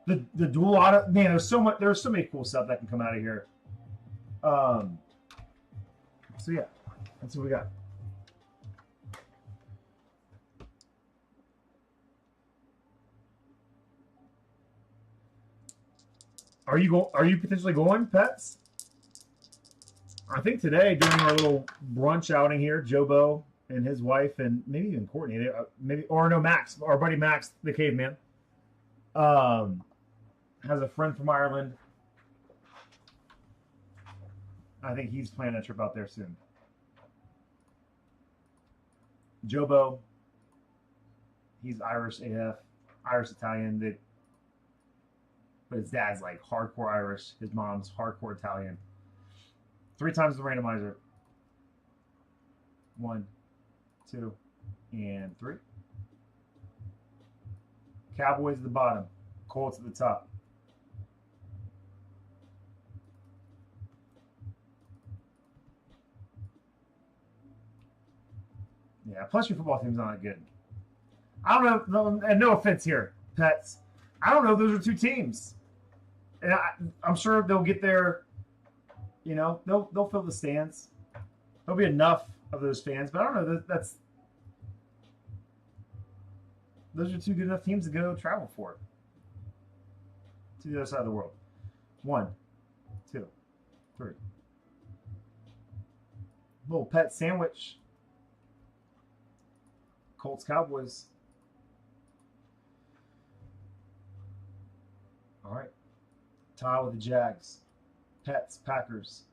the dual auto. Man, there's so much. There's so many cool stuff that can come out of here. So yeah, let's see what we got. Are you potentially going, Pets? I think today during our little brunch outing here, Jobo and his wife and maybe even Courtney, Max, our buddy Max, the caveman, has a friend from Ireland. I think he's planning a trip out there soon. Jobo, he's Irish AF, Irish Italian. But his dad's like hardcore Irish. His mom's hardcore Italian. 3 times the randomizer. 1, 2, and 3. Cowboys at the bottom. Colts at the top. Yeah, plus your football team's not that good. I don't know, and no offense here, Pets. I don't know if those are 2 teams. And I'm sure they'll get there, you know, they'll fill the stands. There'll be enough of those fans, but I don't know, those are 2 good enough teams to go travel for. To the other side of the world. 1, 2, 3. Little pet sandwich. Colts, Cowboys. All right. Todd with the Jags. Pets, Packers.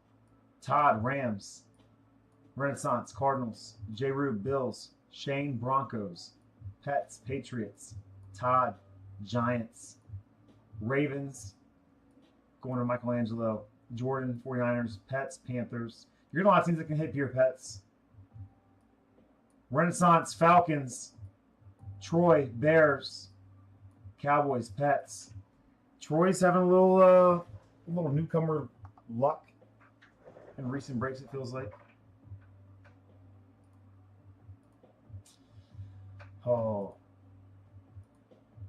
Todd, Rams. Renaissance, Cardinals. J. Rube, Bills. Shane, Broncos. Pets, Patriots. Todd, Giants. Ravens. Going to Michelangelo. Jordan, 49ers. Pets, Panthers. You're going to have teams that can hit your Pets. Renaissance, Falcons. Troy, Bears. Cowboys, Pets. Troy's having a little newcomer luck in recent breaks, it feels like. Oh,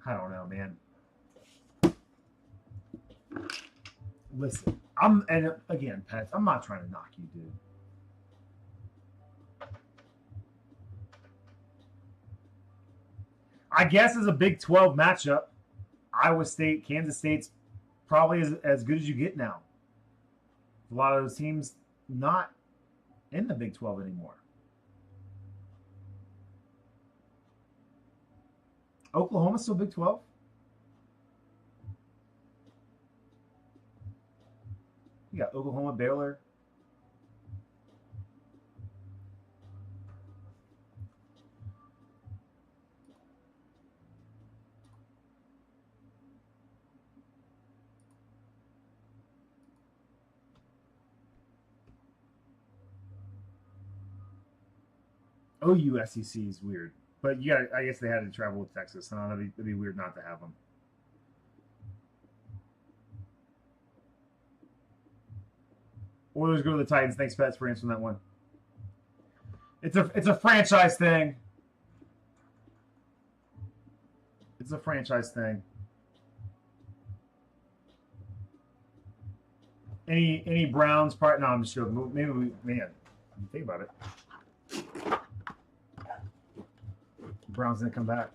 I don't know, man. Listen, and again, Pets, I'm not trying to knock you, dude. I guess as a Big 12 matchup, Iowa State, Kansas State's probably as good as you get now. A lot of those teams not in the Big 12 anymore. Oklahoma's still Big 12? You got Oklahoma, Baylor. OU SEC is weird, but you got. I guess they had to travel with Texas, and that'd be weird not to have them. Oilers go to the Titans. Thanks, Pets, for answering that one. It's a franchise thing. It's a franchise thing. Any Browns part? No, I'm just joking. Maybe think about it. Brown's gonna come back.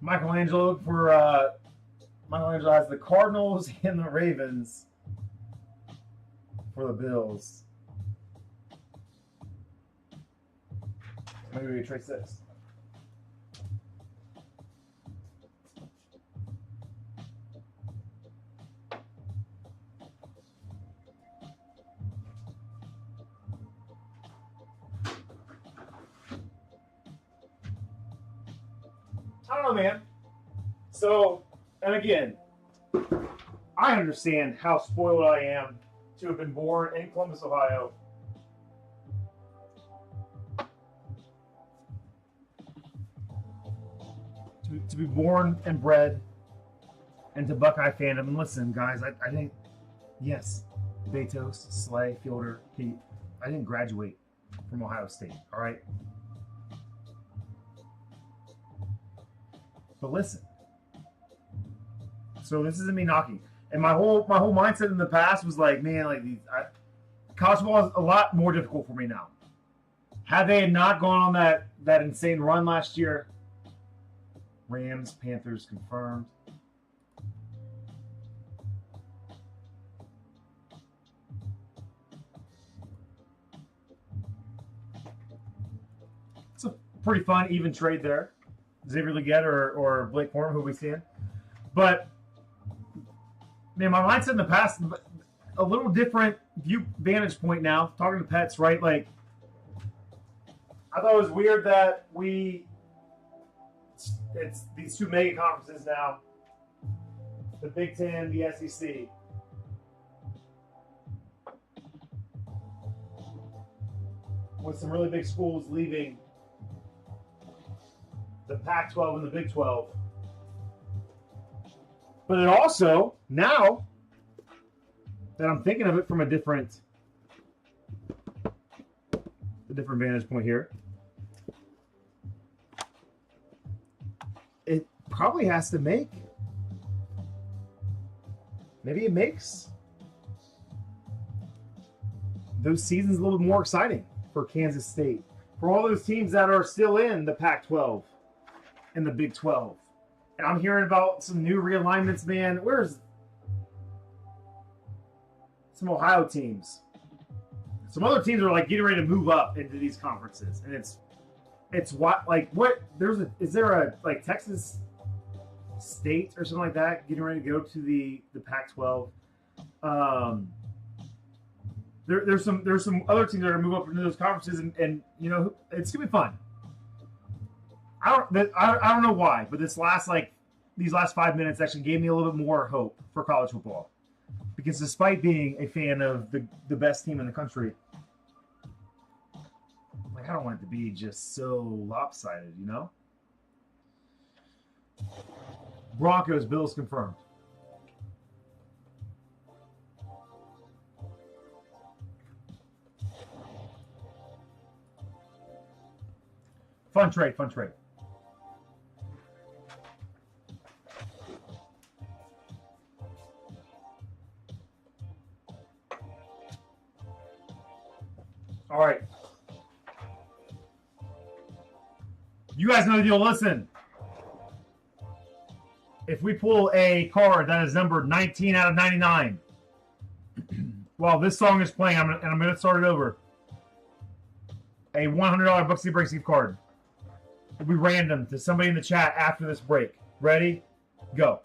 Michelangelo has the Cardinals and the Ravens for the Bills. Maybe we trace this. I don't know, man. So, and again, I understand how spoiled I am to have been born in Columbus, Ohio. To be born and bred into Buckeye fandom. And listen, guys, I didn't, yes, Betos, Slay, Fielder, Pete, I didn't graduate from Ohio State, all right? But listen, so this isn't me knocking. And my whole mindset in the past was like, man, like college football is a lot more difficult for me now. Had they not gone on that insane run last year, Rams, Panthers confirmed. It's a pretty fun, even trade there. Xavier Legette or Blake Corum, who we seeing. But, man, my mindset in the past, a little different vantage point now, talking to Pets, right? Like, I thought it was weird that it's these two mega conferences now, the Big Ten, the SEC. With some really big schools leaving the Pac-12 and the Big 12. But it also, now that I'm thinking of it from a different vantage point here, it probably has to make, maybe it makes those seasons a little bit more exciting for Kansas State, for all those teams that are still in the Pac-12 and the Big 12. And I'm hearing about some new realignments, man. Where's some Ohio teams? Some other teams are like getting ready to move up into these conferences, and it's what, like, what is there a like Texas State or something like that getting ready to go to the Pac-12? There's some other teams that are going to move up into those conferences, and you know, it's gonna be fun. I don't know why, but these last 5 minutes actually gave me a little bit more hope for college football, because despite being a fan of the best team in the country, like, I don't want it to be just so lopsided, you know. Broncos, Bills confirmed. Fun trade, fun trade. All right. You guys know the deal. Listen. If we pull a card that is numbered 19 out of 99, while this song is playing, I'm going to start it over. A $100 BuckCityBreaks gift card. It'll be random to somebody in the chat after this break. Ready? Go.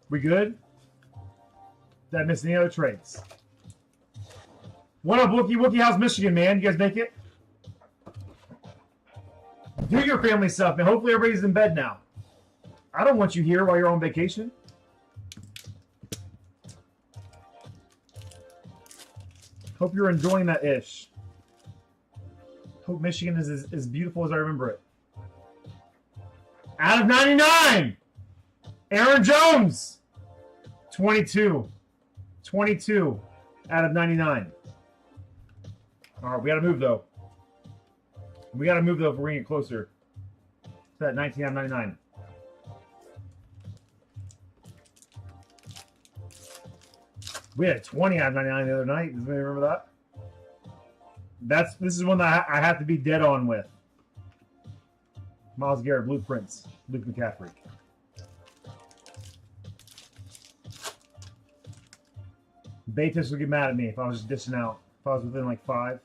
We good? Did I miss any other trades? What up, Wookie? Wookie, how's Michigan, man? You guys make it? Do your family stuff, man. Hopefully everybody's in bed now. I don't want you here while you're on vacation. Hope you're enjoying that ish. Hope Michigan is as beautiful as I remember it. Out of 99! Aaron Jones! 22. 22 out of 99. All right, we got to move, though. We got to move, though, if we're going to get closer to that 19 out of 99. We had 20 out of 99 the other night. Does anybody remember that? This is one that I have to be dead on with. Myles Garrett, Blueprints, Luke McCaffrey. Batis would get mad at me if I was just dishing out. If I was within like 5.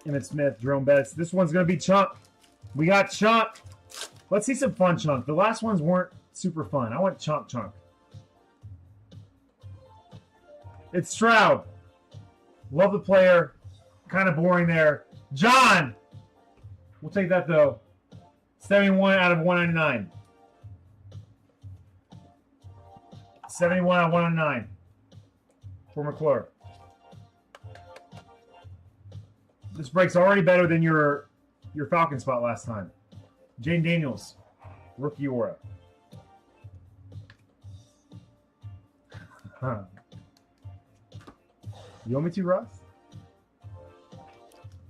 Emmett Smith, Jerome Betts. This one's going to be Chunk. We got Chunk. Let's see some fun Chunk. The last ones weren't super fun. I want Chunk. It's Stroud. Love the player. Kind of boring there. John. We'll take that, though. 71 out of 199. 71 out of 109 for McClure. This break's already better than your Falcon spot last time. Jane Daniels, rookie aura. Huh. You want me to, Russ?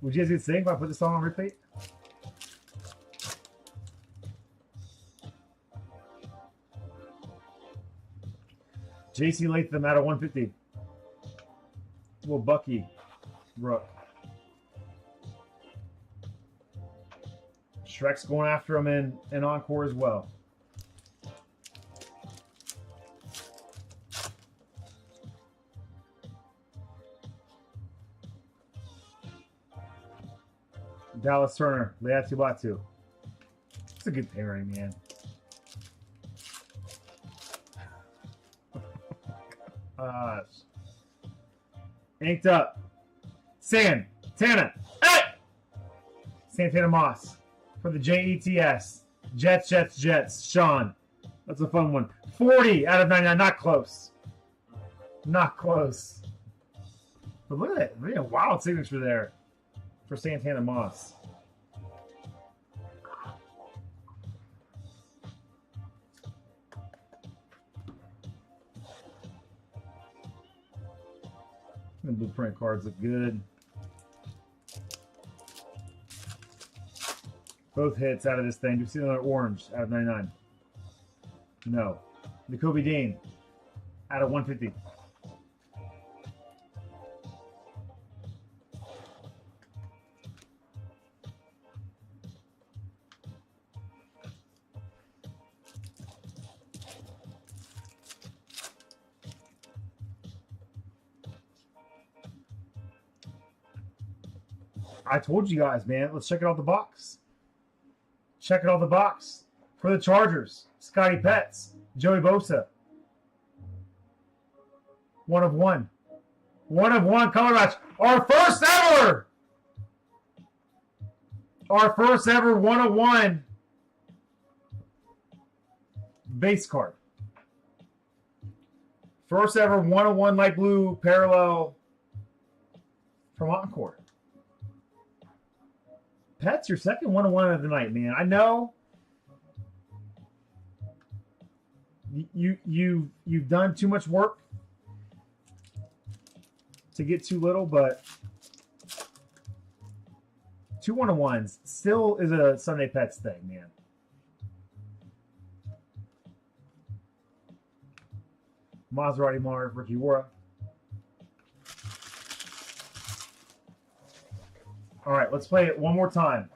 Would you guys get sick if I put this song on repeat? JC Latham out of 150. Little Bucky. Rook. Shrek's going after him in Encore as well. Dallas Turner, Leatu Latu. It's a good pairing, man. Inked up. Santana. Hey! Santana Moss for the JETS. Jets. Sean. That's a fun one. 40 out of 99. Not close. Not close. But look at it. Look at a wild signature there for Santana Moss. The blueprint cards look good. Both hits out of this thing. Do you see another orange out of 99? No. N'Kobe Dean out of 150. I told you guys, man. Let's check it out the box. Check it out the box. For the Chargers, Scotty Petts, Joey Bosa. 1 of 1. 1 of 1 color match. Our first ever! Our first ever 1 of 1 base card. First ever 1 of 1 light blue parallel from Encore. Pets, your second 1-on-1 of the night, man. I know you've done too much work to get too little, but 2 1-on-1s still is a Sunday Pets thing, man. Maserati Mar, Ricky Wara. All right, let's play it one more time.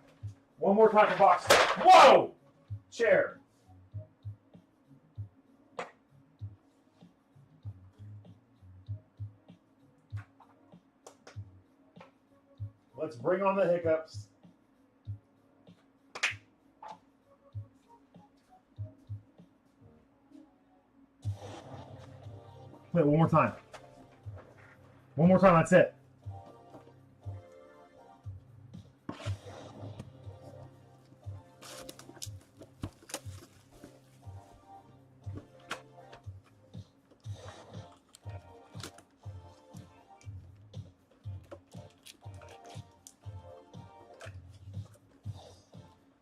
One more time for box. Whoa! Chair. Let's bring on the hiccups. Play it one more time. One more time, that's it.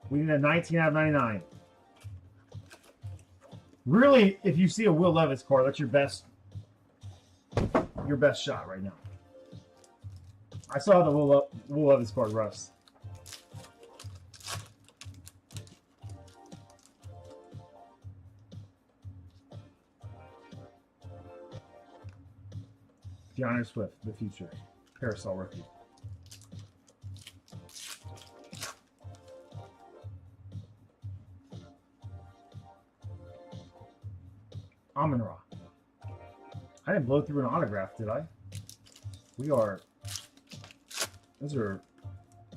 We need a 19 out of 99. Really, if you see a Will Levis card, that's your best shot right now. I saw the Will Levis card, Russ. DeAndre Swift, the future. Parasol rookie. Amon-Ra. I didn't blow through an autograph, did I? Those are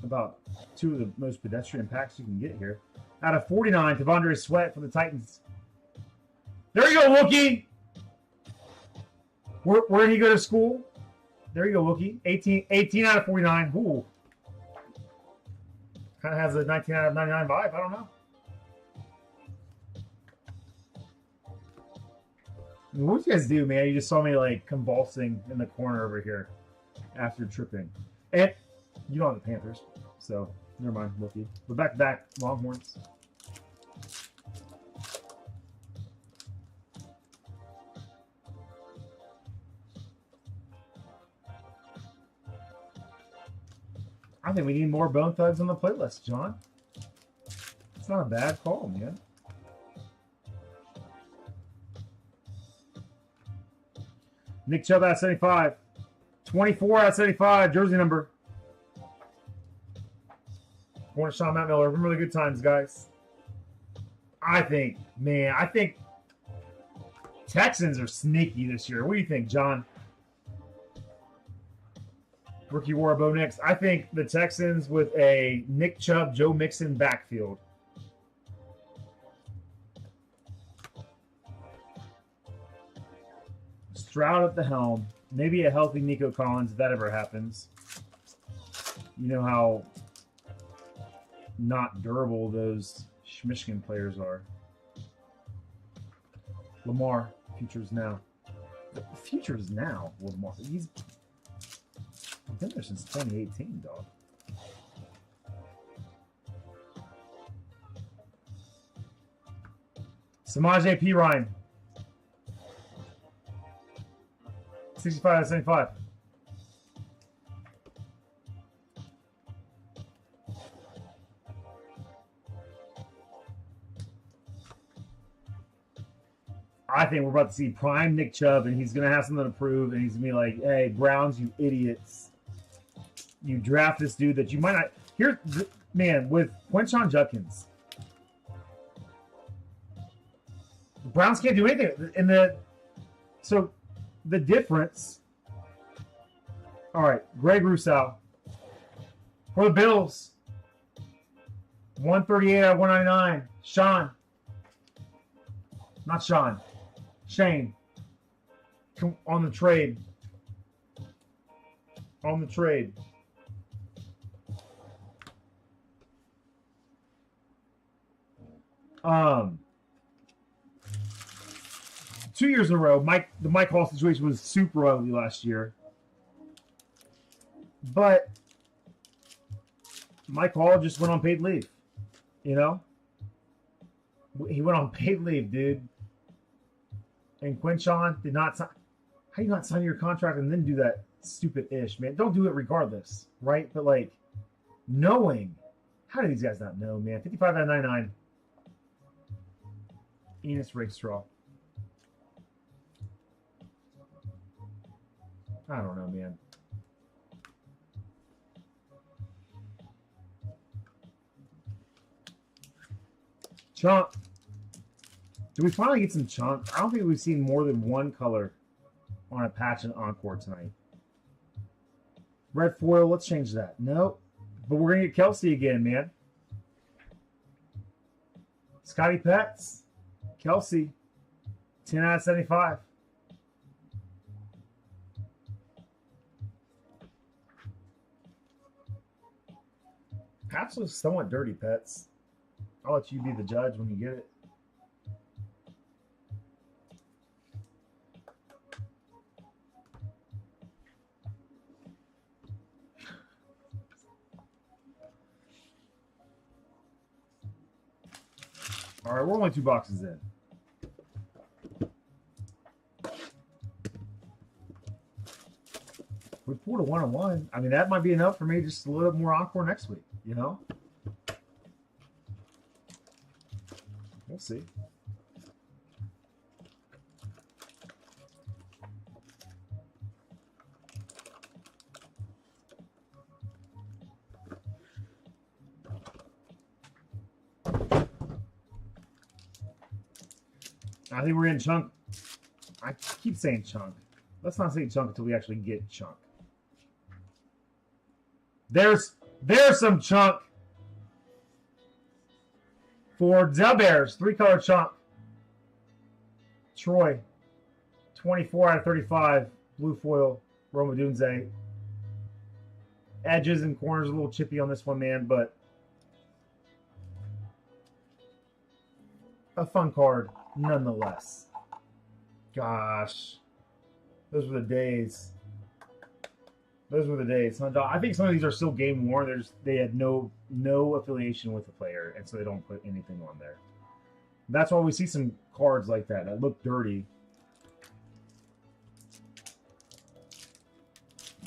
about 2 of the most pedestrian packs you can get here. Out of 49, Devondre Sweat for the Titans. There you go, Wookie! Where did he go to school? There you go, Wookie. 18 out of 49. Ooh. Kind of has a 19 out of 99 vibe. I don't know. What did you guys do, man? You just saw me like convulsing in the corner over here after tripping. And you don't have the Panthers, so never mind, Wookie. But back Longhorns. I think we need more Bone Thugs on the playlist, John. It's not a bad call, man. Nick Chubb out of 75. 24 out of 75, jersey number. Going to Sean Matt Miller. Really good times, guys. I think Texans are sneaky this year. What do you think, John? Rookie War Bo Nix. I think the Texans with a Nick Chubb, Joe Mixon backfield. Stroud at the helm. Maybe a healthy Nico Collins if that ever happens. You know how not durable those Michigan players are. Lamar, futures now. The futures now, Lamar. He's been there since 2018, dog. Samaj P. Ryan. 65 out of 75. I think we're about to see prime Nick Chubb, and he's going to have something to prove, and he's going to be like, hey, Browns, you idiots. You draft this dude that you might not. Here, man, with Quinshon Judkins, the Browns can't do anything. So the difference. All right, Greg Rousseau for the Bills. 138 out of 199. Sean. Not Sean. Shane. On the trade. On the trade. Two years in a row, the Mike Hall situation was super ugly last year. But Mike Hall just went on paid leave. You know? He went on paid leave, dude. And Quinchon did not sign. How do you not sign your contract and then do that stupid ish, man? Don't do it regardless, right? But like, knowing. How do these guys not know, man? 55 out of 99. Enos Rakestraw. I don't know, man. Chunk. Do we finally get some chunk? I don't think we've seen more than one color on a patch in Encore tonight. Red foil, let's change that. Nope. But we're going to get Kelsey again, man. Scotty Pets. Kelsey. 10 out of 75. Patch looks somewhat dirty, Pets. I'll let you be the judge when you get it. All right, we're only 2 boxes in. We pulled a 1-on-1. I mean, that might be enough for me just a little bit more Encore next week, you know? We'll see. I think we're in chunk. I keep saying chunk. Let's not say chunk until we actually get chunk. There's some chunk for Dub Bears. 3-color chunk. Troy. 24 out of 35. Blue foil. Roma Dunze. Edges and corners a little chippy on this one, man, but a fun card nonetheless. Gosh. Those were the days. Those were the days. I think some of these are still game worn. They had no affiliation with the player, and so they don't put anything on there. That's why we see some cards like that look dirty.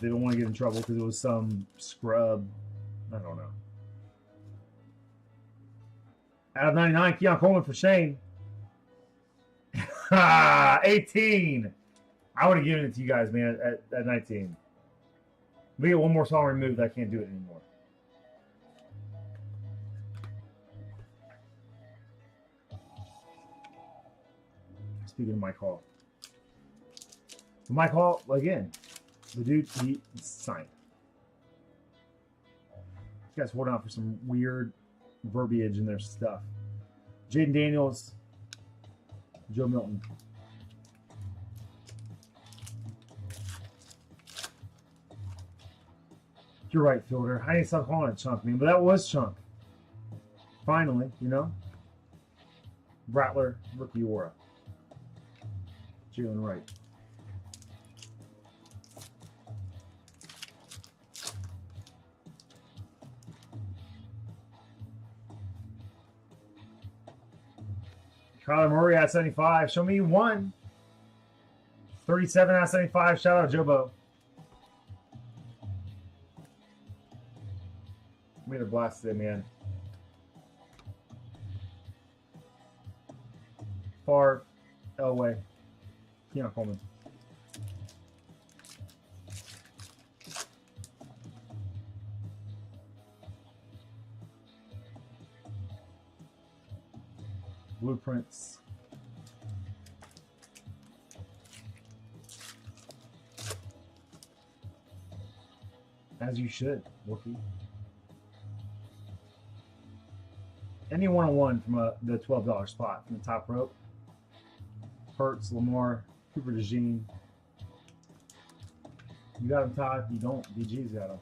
They don't want to get in trouble because it was some scrub. I don't know. Out of 99, Keon Coleman for Shane. 18. I would have given it to you guys, man, at 19. We get one more song removed. I can't do it anymore. Speaking of Mike Hall. Mike Hall, again, the dude, he signed. This guy's holding out for some weird verbiage in their stuff. Jaden Daniels, Joe Milton. You're right, Fielder. I need to stop calling it chunk, man, but that was chunk. Finally, you know. Rattler, rookie aura. Jalen Wright. Kyler Murray at 75. Show me one. 37 out of 75. Shout out Jobo. We had a blast today, man. Favre, Elway, Keon Coleman. Blueprints. As you should, Wookie. Any one-on-one from the $12 spot from the top rope. Hurts, Lamar, Cooper DeJean. You got him, Todd. You don't. DG's got him.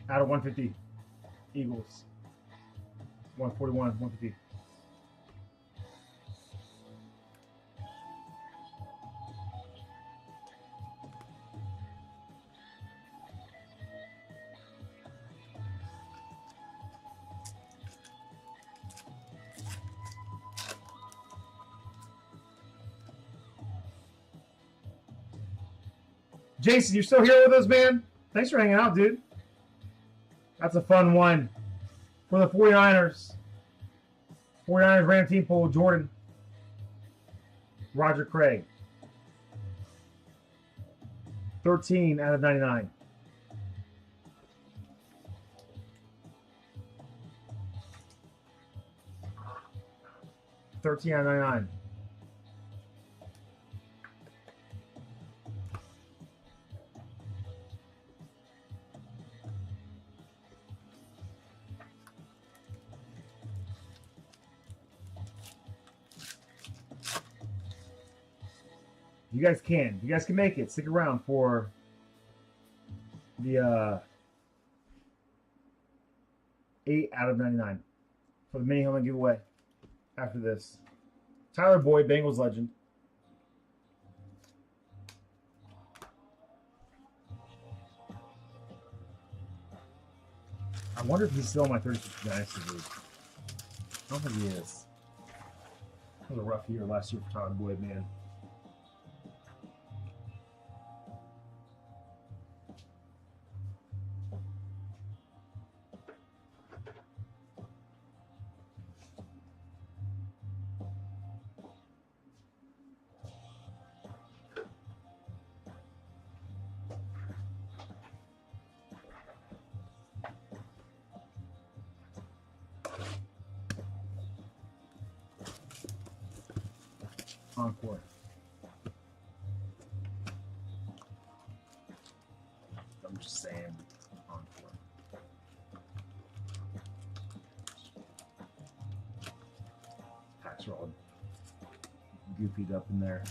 Out of 150, Eagles. 141, 150. Jason, you're still here with us, man? Thanks for hanging out, dude. That's a fun one for the 49ers. 49ers ran team pool. Jordan. Roger Craig. 13 out of 99. $13 out of 99. You guys can. You guys can make it. Stick around for the 8 out of 99 for the mini helmet giveaway after this. Tyler Boyd, Bengals legend. I wonder if he's still in my 36 Dynasty League. I don't think he is. It was a rough year last year for Tyler Boyd, man. Encore. I'm just saying, Encore. Packs are all goofied up in there.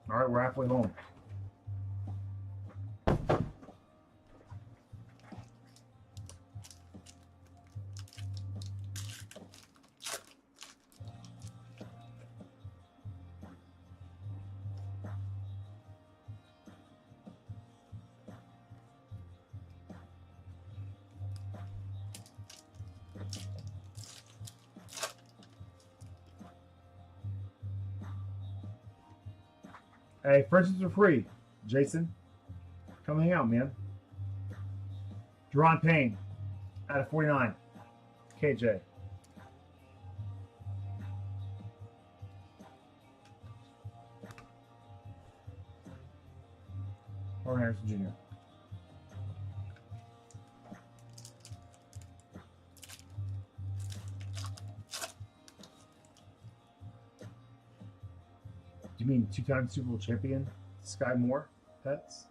All right, we're halfway home. Hey, friendships are free. Jason, come hang out, man. Deron Payne, out of 49. KJ. Or Harrison Jr. Do you mean two-time Super Bowl champion, Sky Moore, Pets?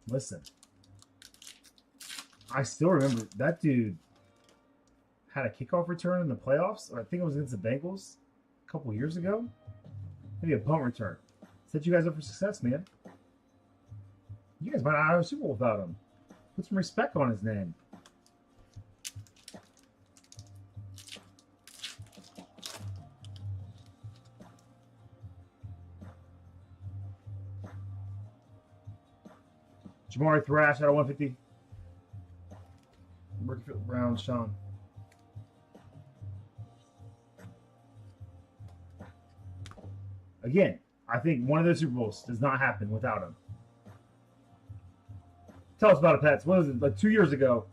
Listen, I still remember that dude had a kickoff return in the playoffs, or I think it was against the Bengals a couple years ago. Maybe a punt return. Set you guys up for success, man. You guys might not have a Super Bowl without him. Put some respect on his name. Jamari Thrash out of 150. Brickfield Brown, Sean. Again, I think one of those Super Bowls does not happen without him. Tell us about it, Pets. What was it, like 2 years ago?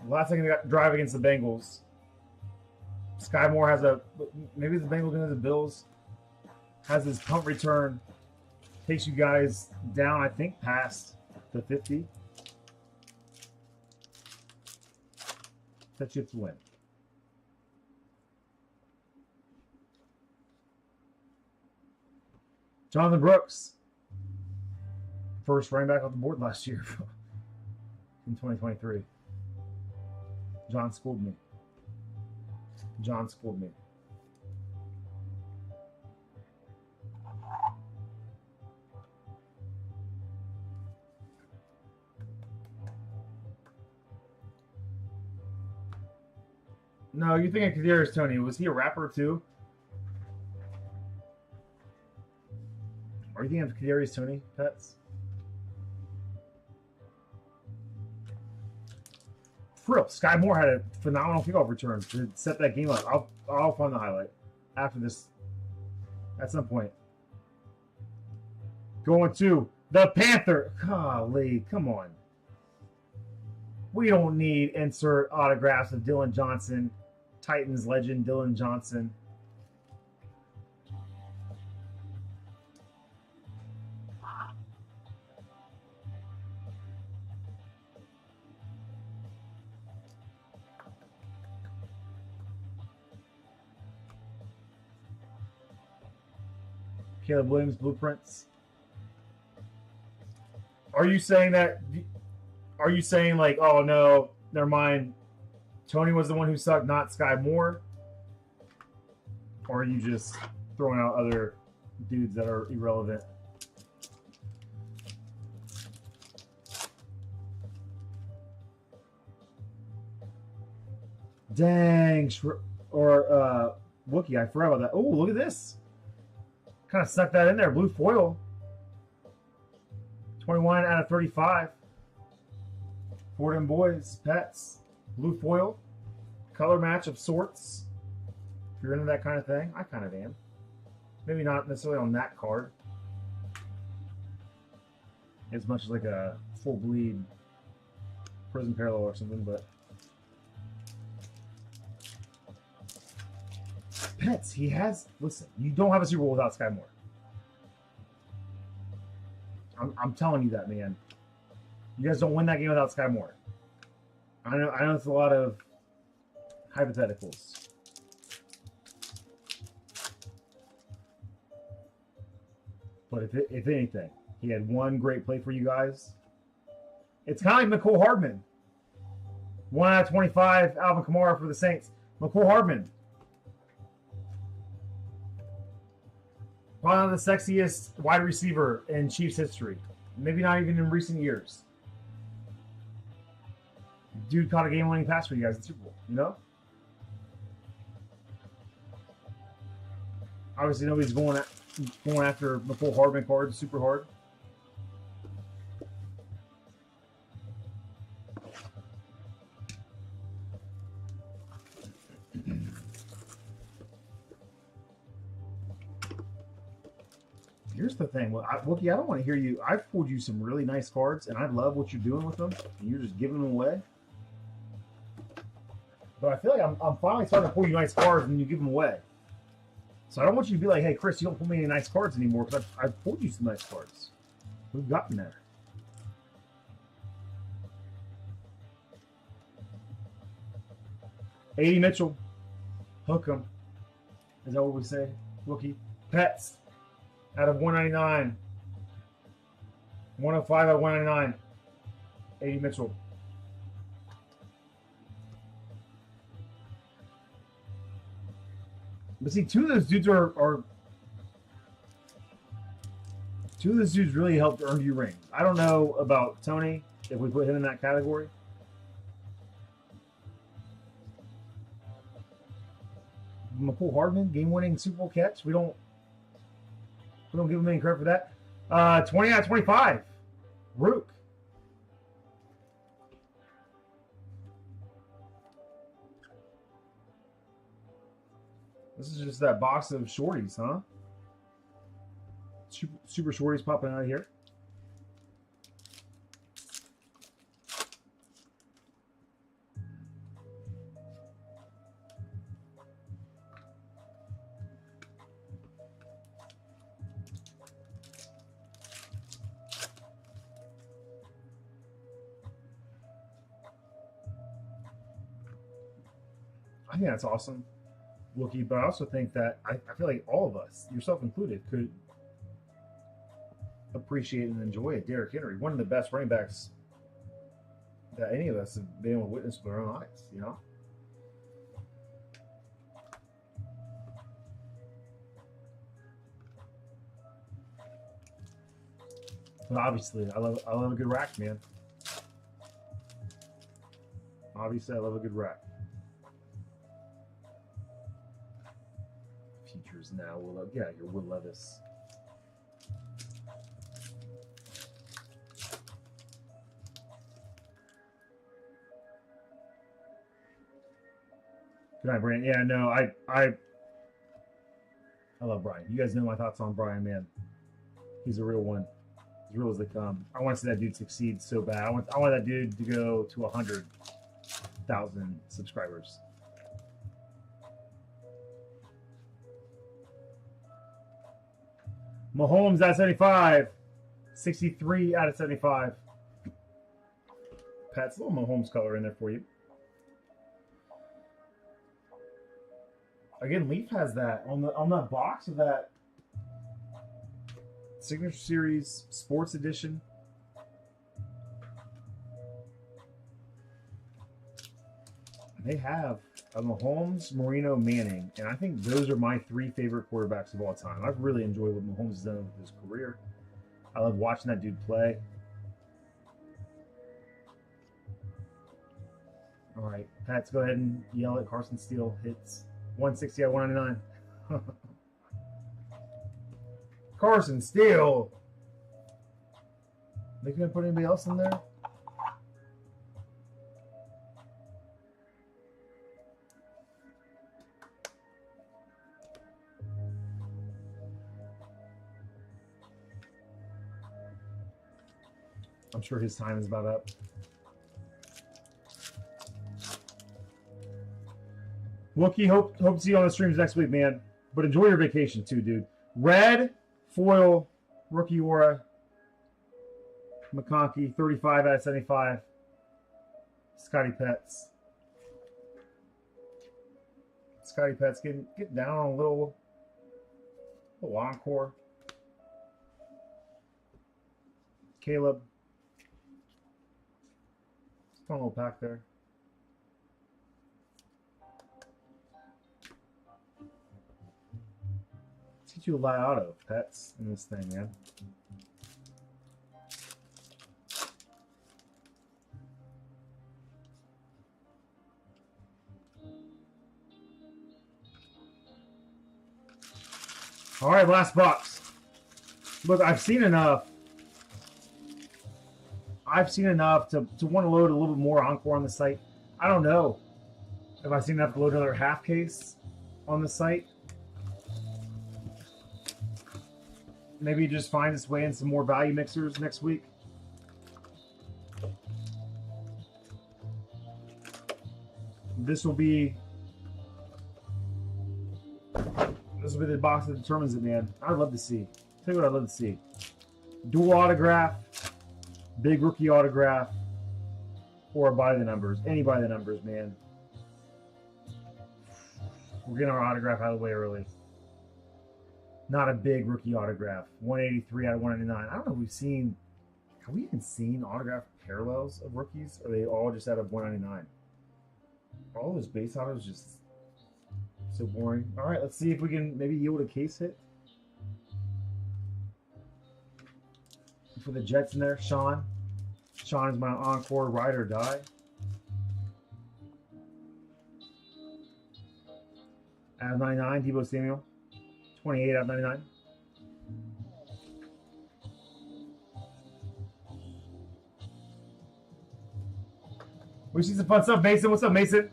Last second they got drive against the Bengals. Sky Moore has a, maybe the Bengals against the Bills, has his punt return. Takes you guys down, I think, past the 50. Set you up to win. Jonathan Brooks. First running back off the board last year in 2023. John schooled me. John schooled me. No, you're thinking Kadarius Tony. Was he a rapper too? Are you thinking of Kadarius Tony, Pets? For real, Sky Moore had a phenomenal kickoff return to set that game up. I'll find the highlight after this at some point. Going to the Panther. Golly, come on. We don't need insert autographs of Dylan Johnson, Titans legend Dylan Johnson. Caleb Williams blueprints. Are you saying that? Are you saying like, oh no, never mind, Tony was the one who sucked, not Sky Moore? Or are you just throwing out other dudes that are irrelevant? Dang, or Wookie, I forgot about that. Oh, look at this. Kind of stuck that in there. Blue foil. 21 out of 35. For them boys, Pets. Blue foil. Color match of sorts. If you're into that kind of thing, I kind of am. Maybe not necessarily on that card. As much as like a full bleed Prism Parallel or something, but. Pets, he has. Listen, you don't have a Super Bowl without Sky Moore. I'm telling you that, man. You guys don't win that game without Sky Moore. I know it's a lot of hypotheticals. But if anything, he had one great play for you guys. It's kind of like McCole Hardman. 1 out of 25, Alvin Kamara for the Saints. McCole Hardman. Probably the sexiest wide receiver in Chiefs history. Maybe not even in recent years. Dude caught a game-winning pass for you guys in the Super Bowl, you know? Obviously, nobody's going after McCole Hardman cards super hard. Here's the thing, Wookie, I don't want to hear you. I've pulled you some really nice cards, and I love what you're doing with them, and you're just giving them away. But I feel like I'm finally starting to pull you nice cards, and you give them away. So I don't want you to be like, hey, Chris, you don't pull me any nice cards anymore, because I've pulled you some nice cards. We've gotten there. A.D. Mitchell. Hook 'em. Is that what we say, Wookie? Pets. Out of 199. 105 out of 199. A.D. Mitchell. But see, two of those dudes two of those dudes really helped earn you rings. I don't know about Tony, if we put him in that category. McCole Hardman, game-winning Super Bowl catch. We don't give him any credit for that. 20 out of 25. Rook. This is just that box of shorties, huh? Super shorties popping out of here. I think that's awesome, Wookie, but I also think that I feel like all of us, yourself included, could appreciate and enjoy Derrick Henry, one of the best running backs that any of us have been able to witness with our own eyes, you know? But obviously, I love a good rack, man. Obviously, I love a good rack. now. Get out of here, Will Levis. Good night, Brian. Yeah, no, I love Brian. You guys know my thoughts on Brian, man. He's a real one. As real as they come. I want to see that dude succeed so bad. I want that dude to go to 100,000 subscribers. Mahomes out of 75. 63 out of 75. Pat's a little Mahomes color in there for you. Again, Leaf has that on the box of that Signature Series Sports Edition. They have a Mahomes, Marino, Manning, and I think those are my 3 favorite quarterbacks of all time. I've really enjoyed what Mahomes has done with his career. I love watching that dude play. All right, Pats, go ahead and yell at Carson Steele. Hits 160 out of 199. Carson Steele. They couldn't put anybody else in there? I'm sure his time is about up. Wookie, hope to see you on the streams next week, man. But enjoy your vacation too, dude. Red foil rookie aura. McConkey, 35 out of 75. Scotty Pets. Scotty Pets getting down on a little Encore. Caleb. Fun little pack there. Let's get you a light auto, Pets, in this thing, man. All right, last box. Look, I've seen enough. I've seen enough to want to load a little bit more Encore on the site. I don't know if I've seen enough to load another half case on the site. Maybe just find its way in some more value mixers next week. This will be the box that determines it, man. I'd love to see. Tell you what I'd love to see. Dual autograph, big rookie autograph, or by the numbers. Any by the numbers, man. We're getting our autograph out of the way early. Not a big rookie autograph. 183 out of 199. I don't know if have we even seen autograph parallels of rookies? Or are they all just out of 199? All those base autos just so boring. All right, let's see if we can maybe yield a case hit. For the Jets in there, Sean. Sean is my Encore ride or die. Out of 99, Deebo Samuel. 28 out of 99. We see some fun stuff. Mason, what's up, Mason?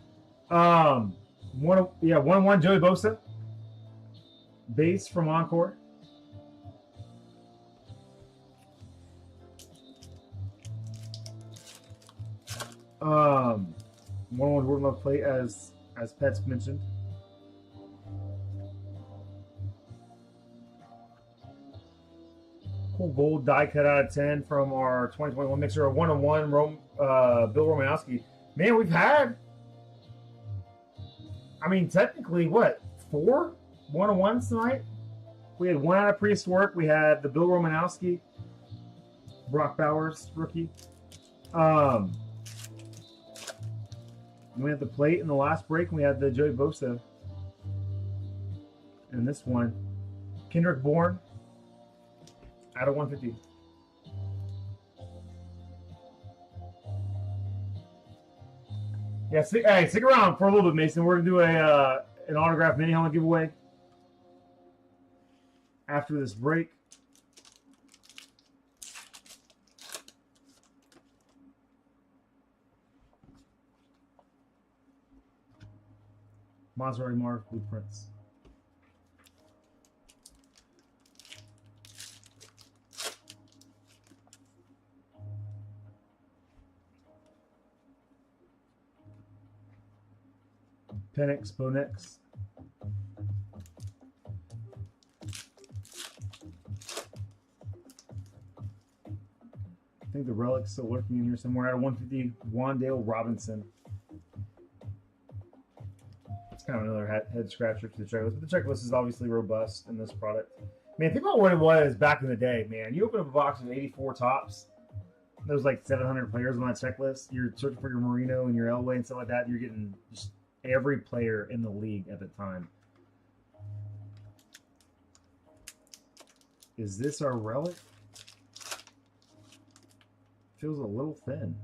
1-1 Joey Bosa. Base from Encore. One Jordan Love plate as Pets mentioned. Cool gold die cut out of 10 from our 2021 mixer. A 1-on-1 Bill Romanowski. Man, we've had, I mean, technically, what, 4 1-on-1s tonight? We had one out of Prehistoric. We had the Bill Romanowski, Brock Bowers rookie. We had the plate in the last break, and we had the Joey Bosa. And this one, Kendrick Bourne, out of 150. Yeah, stick around for a little bit, Mason. We're gonna do an autograph mini helmet giveaway. after this break. Maserati Mark blueprints. Penix, Bonix. I think the relic's still lurking in here somewhere. At 150, Wandale Robinson. It's kind of another head scratcher for the checklist. But the checklist is obviously robust in this product. Man, think about what it was back in the day, man. You open up a box of 84 tops. There's like 700 players on that checklist. You're searching for your Marino and your Elway and stuff like that. You're getting just every player in the league at the time. Is this our relic? Feels a little thin.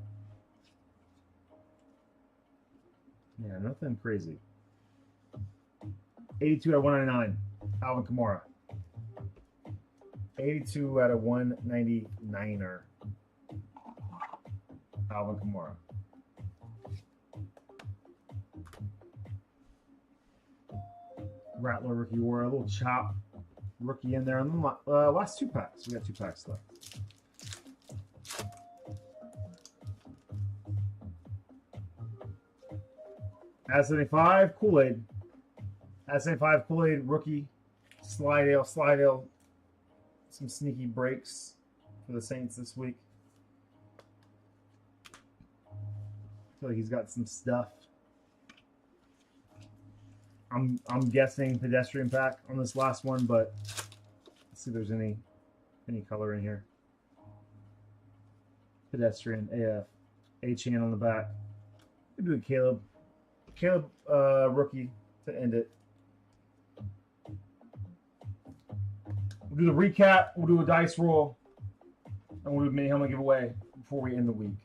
Yeah, nothing crazy. 82 out of 199, Alvin Kamara. 82 out of 199er, Alvin Kamara. Rattler rookie war, a little chop rookie in there. And the last 2 packs. We got 2 packs left. S75 Kool-Aid. S75 Kool-Aid rookie. Slidell. Some sneaky breaks for the Saints this week. I feel like he's got some stuff. I'm guessing pedestrian pack on this last one, but let's see if there's any color in here. Pedestrian AF. H-hand on the back. We'll do a Caleb rookie to end it. We'll do the recap. We'll do a dice roll, and we'll do a mini helmet giveaway before we end the week.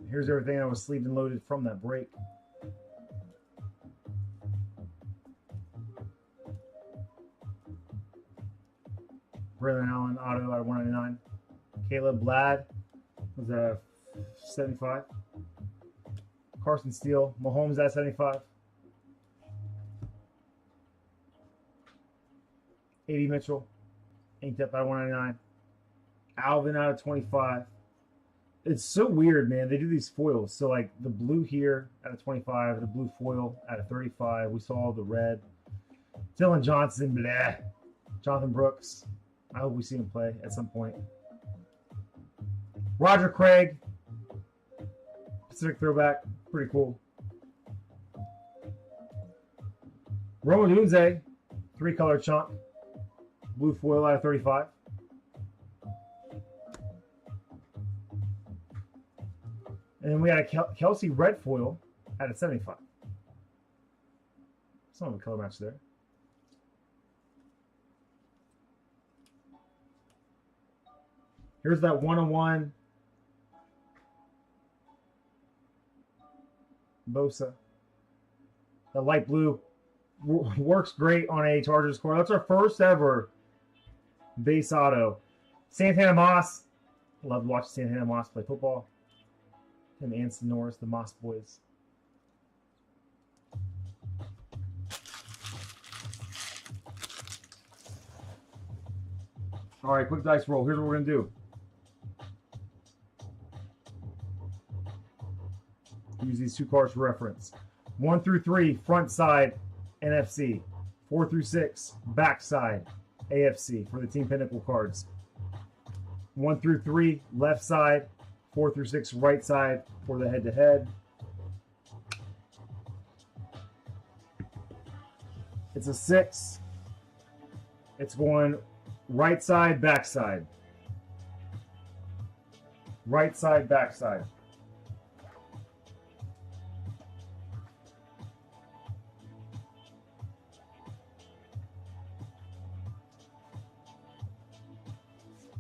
Here's everything that was sleeved and loaded from that break. Braylon Allen auto out of 199. Caleb Ladd was a 75. Carson Steele. Mahomes at 75. 80 Mitchell. Inked up out of 199. Alvin out of 25. It's so weird, man. They do these foils. So, like, the blue here out of 25. The blue foil out of 35. We saw the red. Dylan Johnson. Bleh. Jonathan Brooks. I hope we see him play at some point. Roger Craig. Pacific throwback. Pretty cool. Roma Dunze. 3-color chunk. Blue foil out of 35. And then we had a Kelsey red foil out of 75. Some of the color match there. Here's that 101 Bosa. The light blue works great on a Chargers core. That's our first ever base auto. Santana Moss. Love to watch Santana Moss play football. And Anson Norris, the Moss boys. All right, quick dice roll. Here's what we're going to do. Use these 2 cards for reference. 1 through 3, front side, NFC. 4 through 6, back side, AFC for the Team Pinnacle cards. 1 through 3, left side. 4 through 6, right side for the head-to-head. It's a 6. It's going right side, back side. Right side, back side.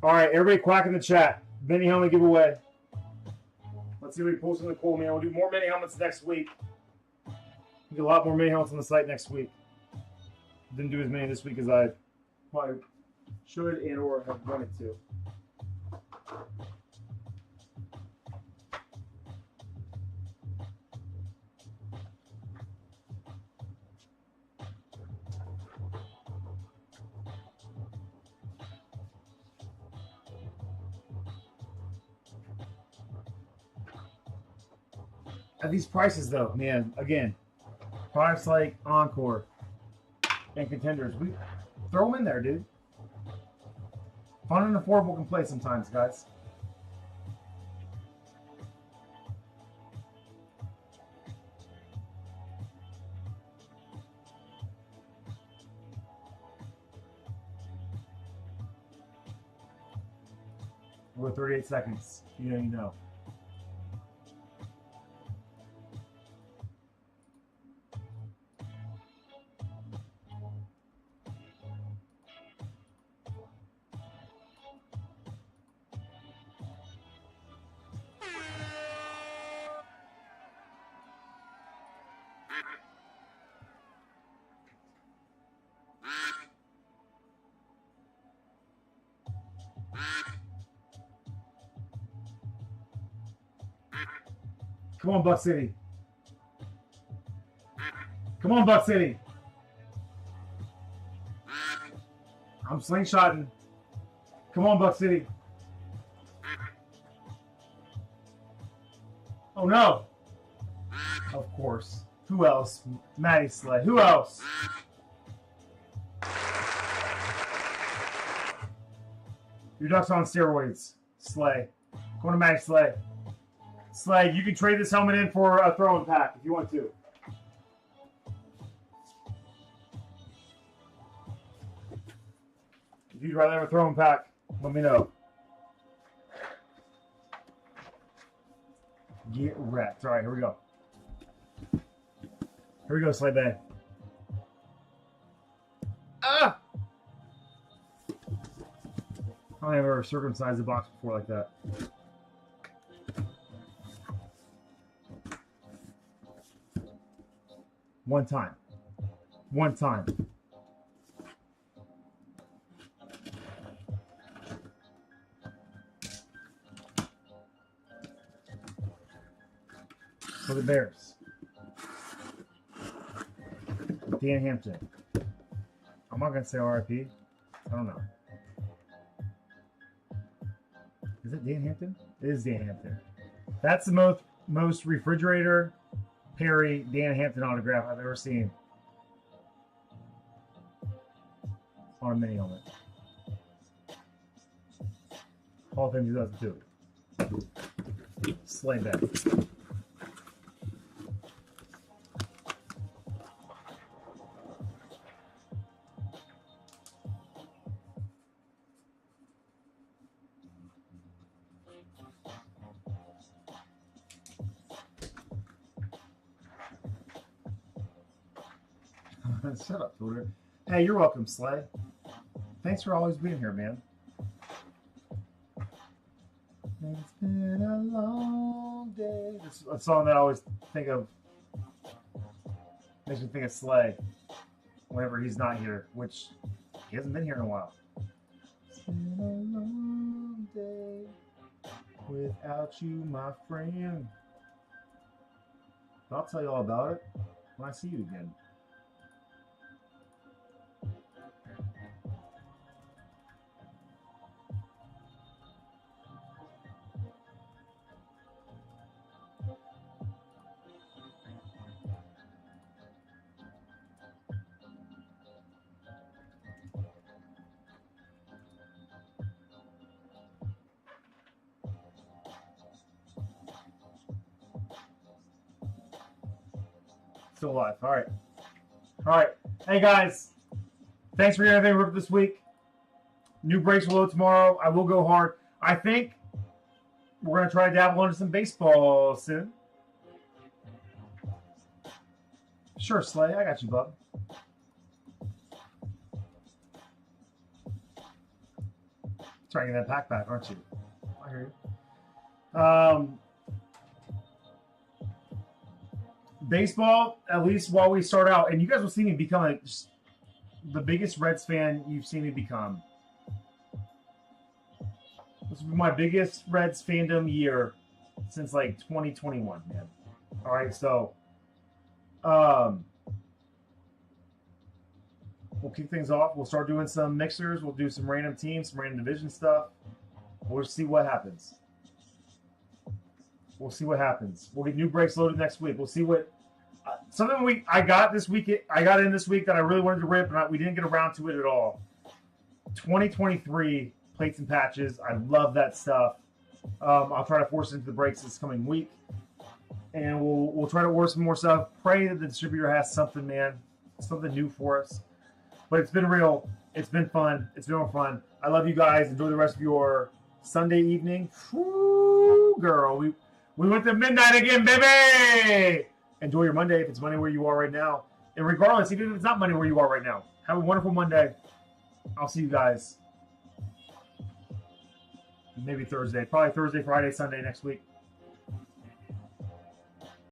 All right, everybody quack in the chat. Mini helmet giveaway. Let's see what he pulls in the cool, man. We'll do more mini helmets next week. Get a lot more mini helmets on the site next week. Didn't do as many this week as I probably should and or have wanted to. At these prices, though, man, again, products like Encore and Contenders, we throw them in there, dude. Fun and affordable can play sometimes, guys. We're 38 seconds. You know, you know. Come on, Buck City. Come on, Buck City. I'm slingshotting. Come on, Buck City. Oh, no. Of course. Who else? Maddie Slay. Who else? Your duck's on steroids. Slay. Going to Maddie Slay. Slay, you can trade this helmet in for a throwing pack if you want to. If you'd rather have a throwing pack, let me know. Get wrecked. All right, here we go. Here we go, Slay Bay. Ah! I don't think I've ever circumcised a box before like that. One time. One time. For the Bears. Dan Hampton. I'm not going to say RIP. I don't know. Is it Dan Hampton? It is Dan Hampton. That's the most refrigerator Perry Dan Hampton autograph I've ever seen on a mini helmet. Hall of Fame 2002. Slay back. Shut up, Twitter. Hey, you're welcome, Slay. Thanks for always being here, man. It's been a long day. This is a song that I always think of. Makes me think of Slay whenever he's not here, which he hasn't been here in a while. It's been a long day without you, my friend. But I'll tell you all about it when I see you again. Still alive. All right. All right. Hey, guys. Thanks for everything for this week. New breaks will load tomorrow. I will go hard. I think we're going to try to dabble into some baseball soon. Sure, Slay. I got you, bub. Trying to get that pack back, aren't you? I hear you. baseball, at least while we start out, and you guys will see me become the biggest Reds fan you've seen me become. This will be my biggest Reds fandom year since like 2021, man. All right, so we'll kick things off. We'll start doing some mixers. We'll do some random teams, some random division stuff. We'll see what happens. We'll see what happens. We'll get new breaks loaded next week. We'll see what something I got this week. I got in this week that I really wanted to rip, and we didn't get around to it at all. 2023 plates and patches. I love that stuff. I'll try to force it into the breaks this coming week, and we'll try to order some more stuff. Pray that the distributor has something, man, something new for us. But it's been real. It's been fun. It's been more fun. I love you guys. Enjoy the rest of your Sunday evening. Woo, girl. We went to midnight again, baby! Enjoy your Monday if it's Monday where you are right now. And regardless, even if it's not Monday where you are right now, have a wonderful Monday. I'll see you guys maybe Thursday. Probably Thursday, Friday, Sunday next week.